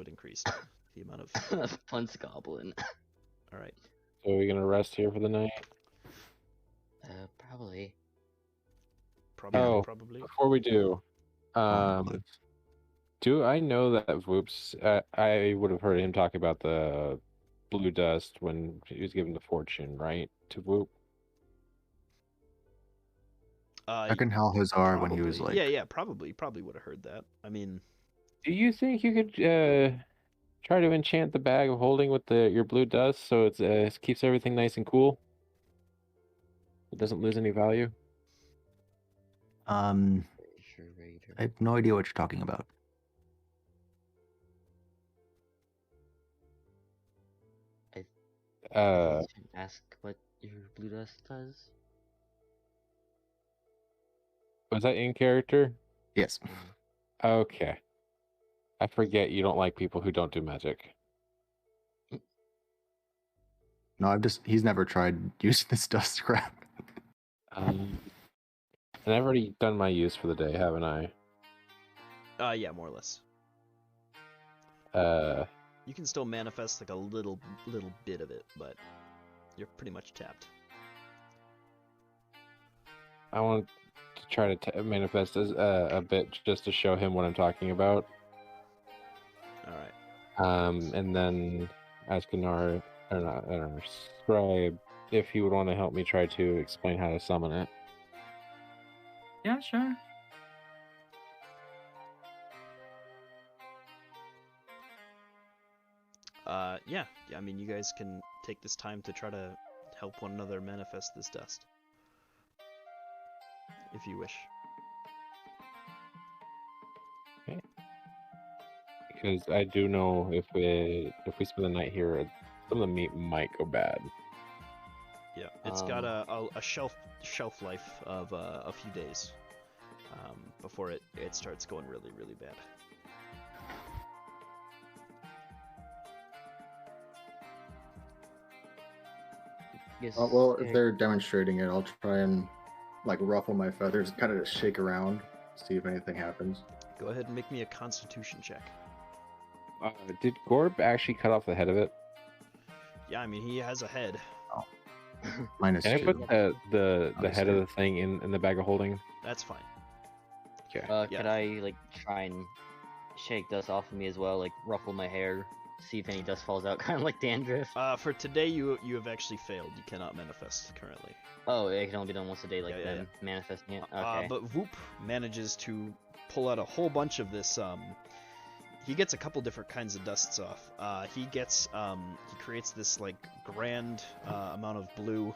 increased the amount of. Punch goblin. All right. So are we gonna rest here for the night? Probably. Probably. Before we do, do I know that Voops? I would have heard him talk about the blue dust when he was given the fortune, right? To Voop. Back in Halhazar when he was like, Yeah, probably would have heard that. I mean, Do you think you could try to enchant the bag of holding with your blue dust so it keeps everything nice and cool? It doesn't lose any value. I Sure, Raider. have no idea what you're talking about. Ask what your blue dust does. Was that in character? Yes. Okay. I forget you don't like people who don't do magic. No, he's never tried using this dust crap. And I've already done my use for the day, haven't I? Yeah, more or less. You can still manifest like a little bit of it, but you're pretty much tapped. I want to try to manifest as a bit just to show him what I'm talking about. All right. And then ask Anar, or not, I don't know, Scribe, if he would want to help me try to explain how to summon it. Yeah, sure. Yeah. I mean, you guys can take this time to try to help one another manifest this dust, if you wish. Okay. Because I do know if we spend the night here, some of the meat might go bad. Yeah, it's got a shelf life of a few days before it starts going really bad. Guess Well, if they're demonstrating it, I'll try and like ruffle my feathers, kind of just shake around, see if anything happens. Go ahead and make me a Constitution check. Did Gorb actually cut off the head of it? Yeah, I mean he has a head. Minus Can I 2. put the head of the thing in the bag of holding? That's fine. Okay. Yeah. Could I like try and shake dust off of me as well, like ruffle my hair, see if any dust falls out, kind of like dandruff? For today, you have actually failed. You cannot manifest currently. Oh, it can only be done once a day, like Yeah, them manifesting it. Okay. But Voop manages to pull out a whole bunch of this. He gets a couple different kinds of dusts off. He creates this like grand amount of blue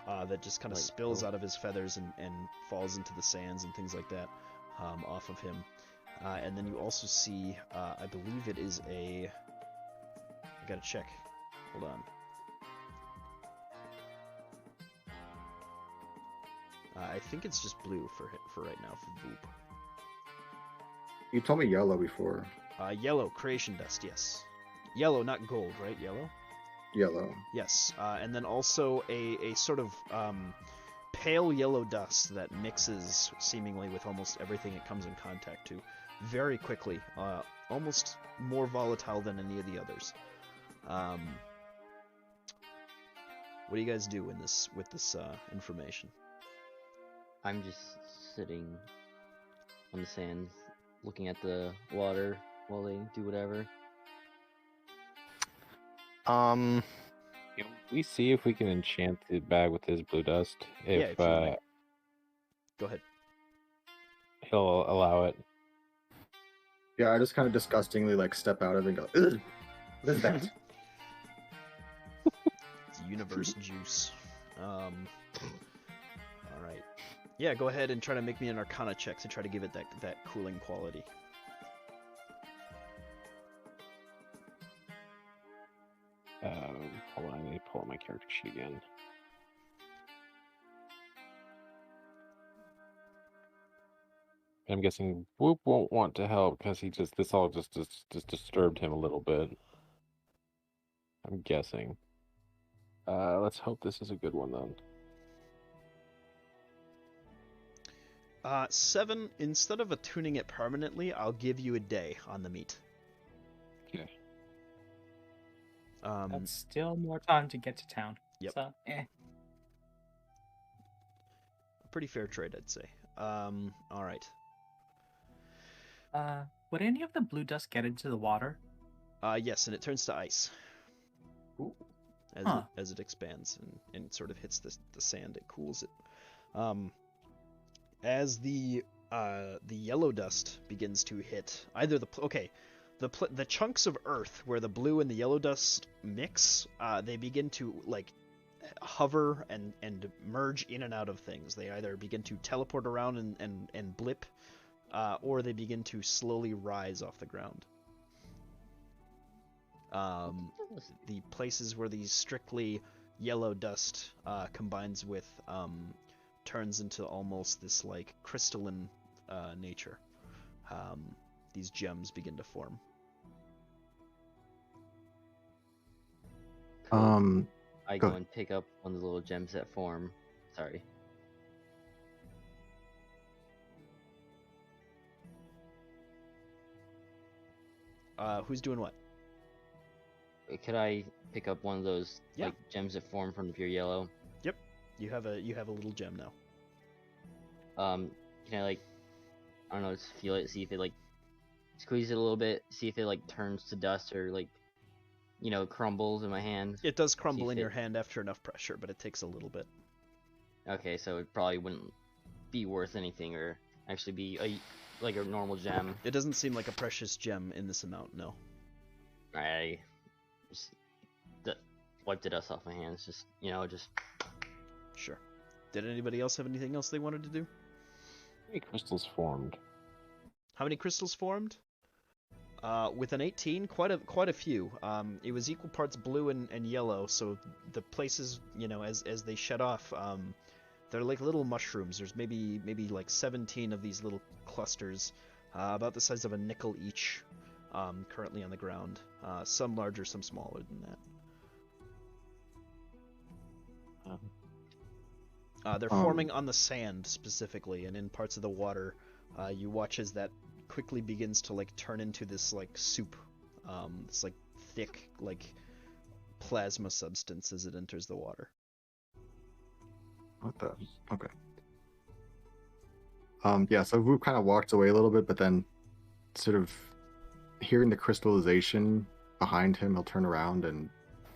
that just kind of Like, spills oh. out of his feathers and falls into the sands and things like that off of him. And then you also see, I believe it is I gotta check. Hold on. I think it's just blue for right now for Voop. You told me yellow before. Yellow creation dust, yes. Yellow, not gold, right? Yellow. Yellow. Yes, and then also a sort of pale yellow dust that mixes seemingly with almost everything it comes in contact to, very quickly, almost more volatile than any of the others. What do you guys do with this information? I'm just sitting on the sands, looking at the water while they do whatever. Can we see if we can enchant the bag with his blue dust? If you like. Go ahead. he'll allow it. Yeah, I just kind of disgustingly like step out of it and go, ugh, what is that? It's universe juice. All right. Yeah, go ahead and try to make me an Arcana check to try to give it that cooling quality. Hold on, I need to pull up my character sheet again. I'm guessing Whoop won't want to help because this all just disturbed him a little bit. I'm guessing. Let's hope this is a good one then. 7. Instead of attuning it permanently, I'll give you a day on the meat. Okay. That's still more time to get to town. Yep. So, A pretty fair trade, I'd say. All right. Would any of the blue dust get into the water? Yes, and it turns to ice. Ooh. As it expands and sort of hits the sand, it cools it. As the yellow dust begins to hit either the chunks of earth where the blue and the yellow dust mix, they begin to like hover and merge in and out of things. They either begin to teleport around and blip, or they begin to slowly rise off the ground. The places where the strictly yellow dust combines with turns into almost this like crystalline nature. These gems begin to form. Cool. I go go and pick up one of the little gems that form. Sorry. Who's doing what? Could I pick up one of those Yeah. like gems that form from the pure yellow? Yep. You have a little gem now. Can I like, I don't know, just feel it, see if it like squeeze it a little bit, see if it like turns to dust or like, you know, crumbles in my hand. It does crumble See in if your it- hand after enough pressure, but it takes a little bit. Okay, so it probably wouldn't be worth anything or actually be like a normal gem. It doesn't seem like a precious gem in this amount, no. I just wipe the dust off my hands. Just, you know, just Sure. Did anybody else have anything else they wanted to do? How many crystals formed? How many crystals formed? With an 18, quite a few. It was equal parts blue and yellow, so the places, you know, as they shed off, they're like little mushrooms. There's maybe like 17 of these little clusters, about the size of a nickel each, currently on the ground. Some larger, some smaller than that. They're forming on the sand specifically, and in parts of the water. You watch as that quickly begins to like turn into this like soup, this like thick like plasma substance as it enters the water. What the? Okay. Yeah, so Vu kind of walks away a little bit, but then sort of hearing the crystallization behind him, he'll turn around and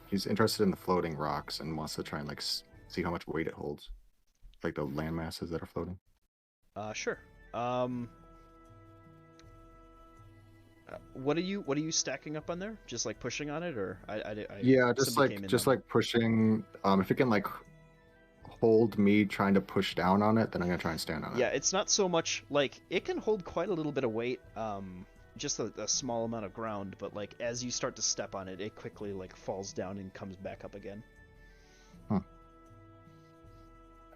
he's interested in the floating rocks and wants to try and like see how much weight it holds, like the land masses that are floating. Sure. What are you stacking up on there? Just like pushing on it, or Yeah, just somebody came in on- like pushing. If it can like hold me trying to push down on it, then I'm gonna try and stand on it. Yeah, it's not so much like it can hold quite a little bit of weight, just a small amount of ground, but like as you start to step on it, it quickly like falls down and comes back up again. I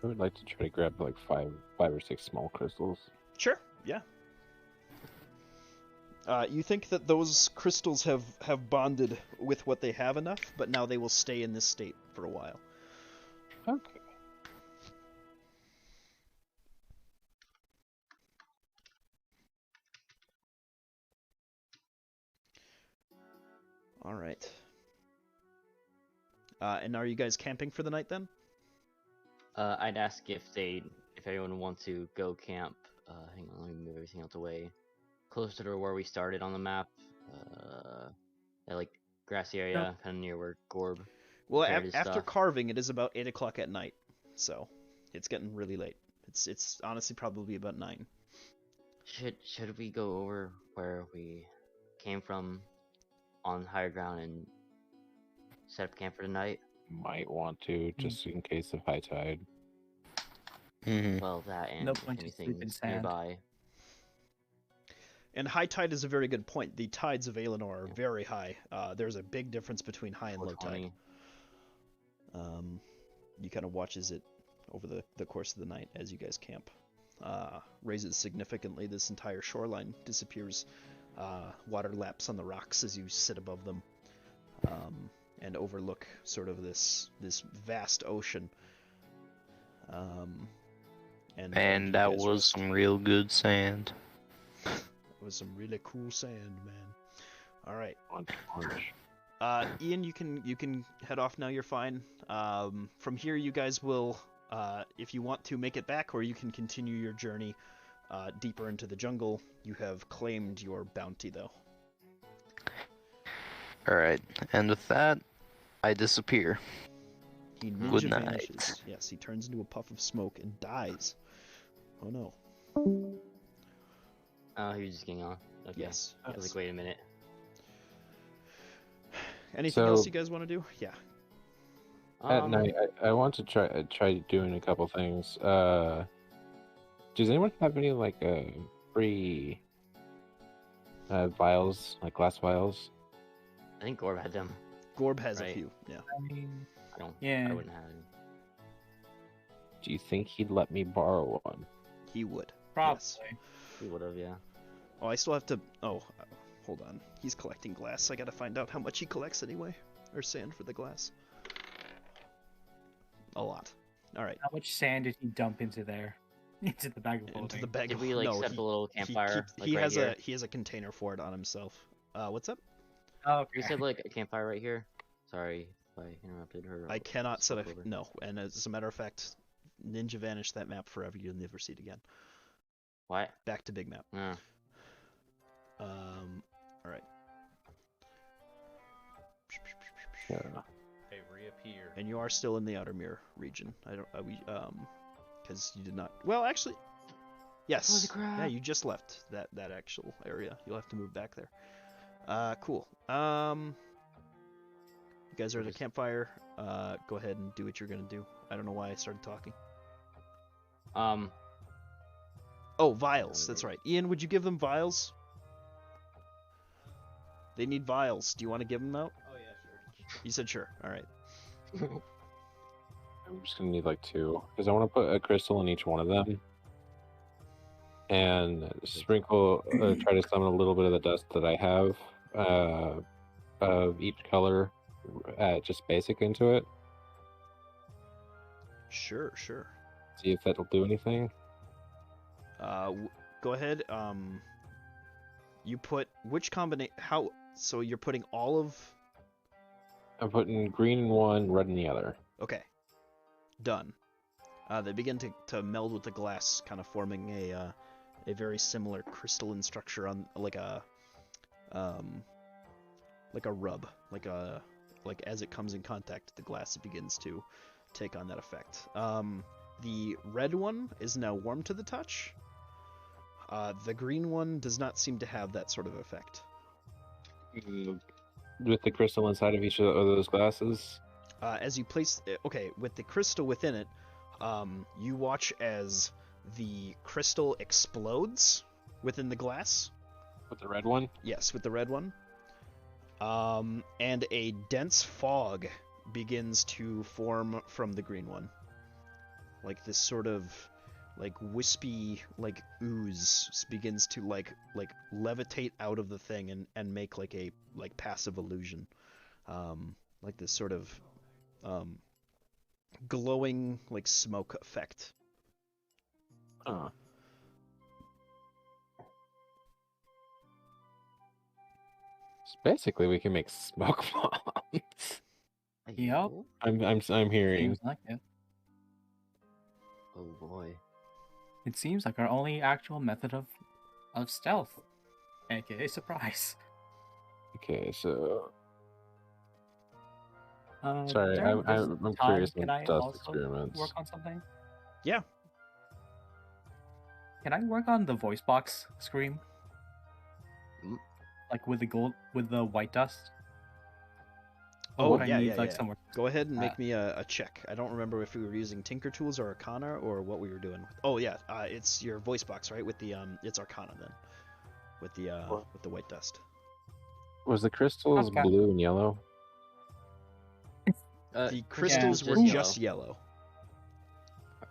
would like to try to grab like five or six small crystals. Sure. Yeah. You think that those crystals have bonded with what they have enough, but now they will stay in this state for a while. Okay. All right. And are you guys camping for the night then? I'd ask if anyone wants to go camp. Hang on, let me move everything out the way. Closer to where we started on the map. That like grassy area, kind of near where Gorb. Well, prepared his after stuff. carving, it is about 8 o'clock at night, so it's getting really late. It's honestly probably about 9. Should we go over where we came from on higher ground and set up camp for the night? Might want to, just in case of high tide. Mm-hmm. Well, that and No if point to sleep in anything's sand. nearby. And high tide is a very good point. The tides of Aelinor are very high. There's a big difference between high and low tide. 420. You kind of watch as it over the course of the night as you guys camp. Raises significantly. This entire shoreline disappears. Water laps on the rocks as you sit above them, and overlook sort of this vast ocean. And And you that guys was rest. some real good sand. It was some really cool sand, man. All right. Orange. Ian, you can head off now. You're fine. From here, you guys will, if you want to, make it back, or you can continue your journey deeper into the jungle. You have claimed your bounty, though. Alright, and with that, I disappear. He Good ninja night. vanishes. Yes, he turns into a puff of smoke and dies. Oh no. Oh, he was just getting on. Okay. Yes. I was yes. like, wait a minute. Anything So- else you guys want to do? Yeah. At night, I want to try doing a couple things. Does anyone have any like free vials, like glass vials? I think Gorb had them. Gorb has a Right. few. Yeah. I mean, I don't. Yeah. I wouldn't have any. do you think he'd let me borrow one? He would. Probably. Yes. We would have, yeah. Oh, I still have to. Oh, hold on. He's collecting glass. I gotta find out how much he collects anyway. Or sand for the glass. A lot. All right. How much sand did he dump into there? Into the bag of holding? Into the bag. Did of- we like no, set he, the little he campfire? keeps- Like he right has here? a container for it on himself. What's up? Oh, We okay. said like a campfire right here. Sorry if I interrupted her. I cannot set a spoke over. no. And as a matter of fact, Ninja vanished that map forever. You'll never see it again. What? Back to big map. Yeah. All right. Yeah. They reappear. And you are still in the outer mirror region. I don't. Because you did not. Well, actually, yes. Holy crap. Yeah, you just left that actual area. You'll have to move back there. Cool. You guys are at a campfire. Go ahead and do what you're gonna do. I don't know why I started talking. Oh, vials. That's right. Ian, would you give them vials? They need vials. Do you want to give them out? Oh yeah, sure. You said sure. All right. I'm just gonna need like 2 because I want to put a crystal in each one of them, and sprinkle. Try to summon a little bit of the dust that I have of each color, just basic into it. Sure. See if that'll do anything. Go ahead. You put which combination? How? So you're putting all of. I'm putting green in one, red in the other. Okay. Done. They begin to meld with the glass, kind of forming a very similar crystalline structure on like a rub, like as it comes in contact with the glass, it begins to take on that effect. The red one is now warm to the touch. The green one does not seem to have that sort of effect. With the crystal inside of each of those glasses. As you place, okay, with the crystal within it, you watch as the crystal explodes within the glass. With the red one? Yes, with the red one. And a dense fog begins to form from the green one. Like this sort of like wispy like ooze begins to like levitate out of the thing and make like a passive illusion. Like this sort of glowing like smoke effect. Oh. So basically, we can make smoke bombs. Yep. I'm hearing. Seems like it. Oh boy. It seems like our only actual method of stealth, aka surprise. Okay, so Sorry, I'm curious Can on I dust also experiments. work on something? Yeah. Can I work on the voice box scream? Mm. Like with the white dust? Oh, Would I yeah, need, yeah, like, yeah. somewhere- Go ahead and make me a check. I don't remember if we were using Tinker Tools or Arcana or what we were doing. Oh yeah, it's your voice box, right? With the it's Arcana then, with the white dust. Was the crystals Okay. blue and yellow? The crystals were just yellow.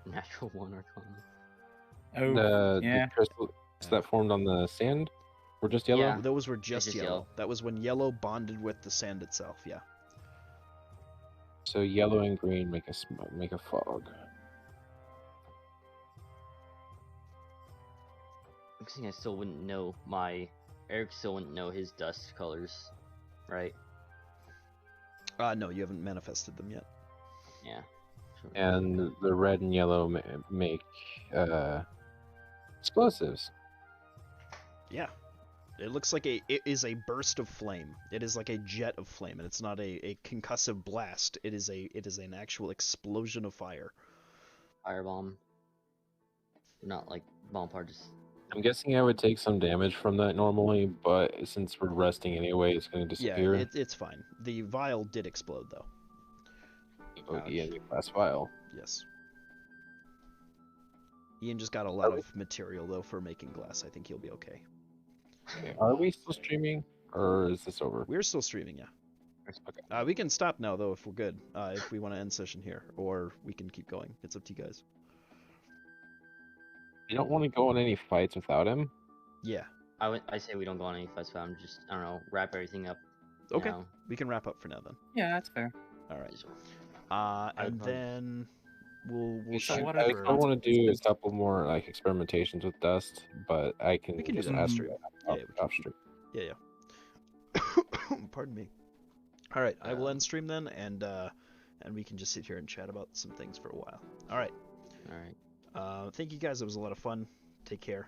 Natural one Arcana. Oh, The yeah. crystals that formed on the sand were just yellow? Yeah. Those were just just yellow. yellow. That was when yellow bonded with the sand itself. Yeah. So yellow and green make a fog. I'm guessing I still wouldn't know Eric still wouldn't know his dust colors, right? No, you haven't manifested them yet. Yeah. Sure. And the red and yellow make explosives. Yeah. It looks like it is a burst of flame. It is like a jet of flame, and it's not a concussive blast. It is an actual explosion of fire. Firebomb. Not like bomb part, just I'm guessing I would take some damage from that normally, but since we're resting anyway, it's going to disappear. Yeah, it's fine. The vial did explode though. In the glass vial. Yes. Ian just got a lot of material though for making glass. I think he'll be okay. Okay, are we still streaming, or is this over? We're still streaming, yeah. Okay. We can stop now though if we're good. If we want to end session here, or we can keep going. It's up to you guys. You don't want to go on any fights without him. Yeah. I say we don't go on any fights, but I'm just, I don't know, wrap everything up. Okay. Now. We can wrap up for now then. Yeah, that's fair. All right. Just- And then we'll So shoot what are I the for. still want to do a consequences? couple more like experimentations with dust, but I can We can do just that ask off Mhm. stream. off, Yeah, we can. off stream. Yeah. Pardon me. All right, I will Um, end stream then, and we can just sit here and chat about some things for a while. All right. All right. Thank you guys. It was a lot of fun. Take care.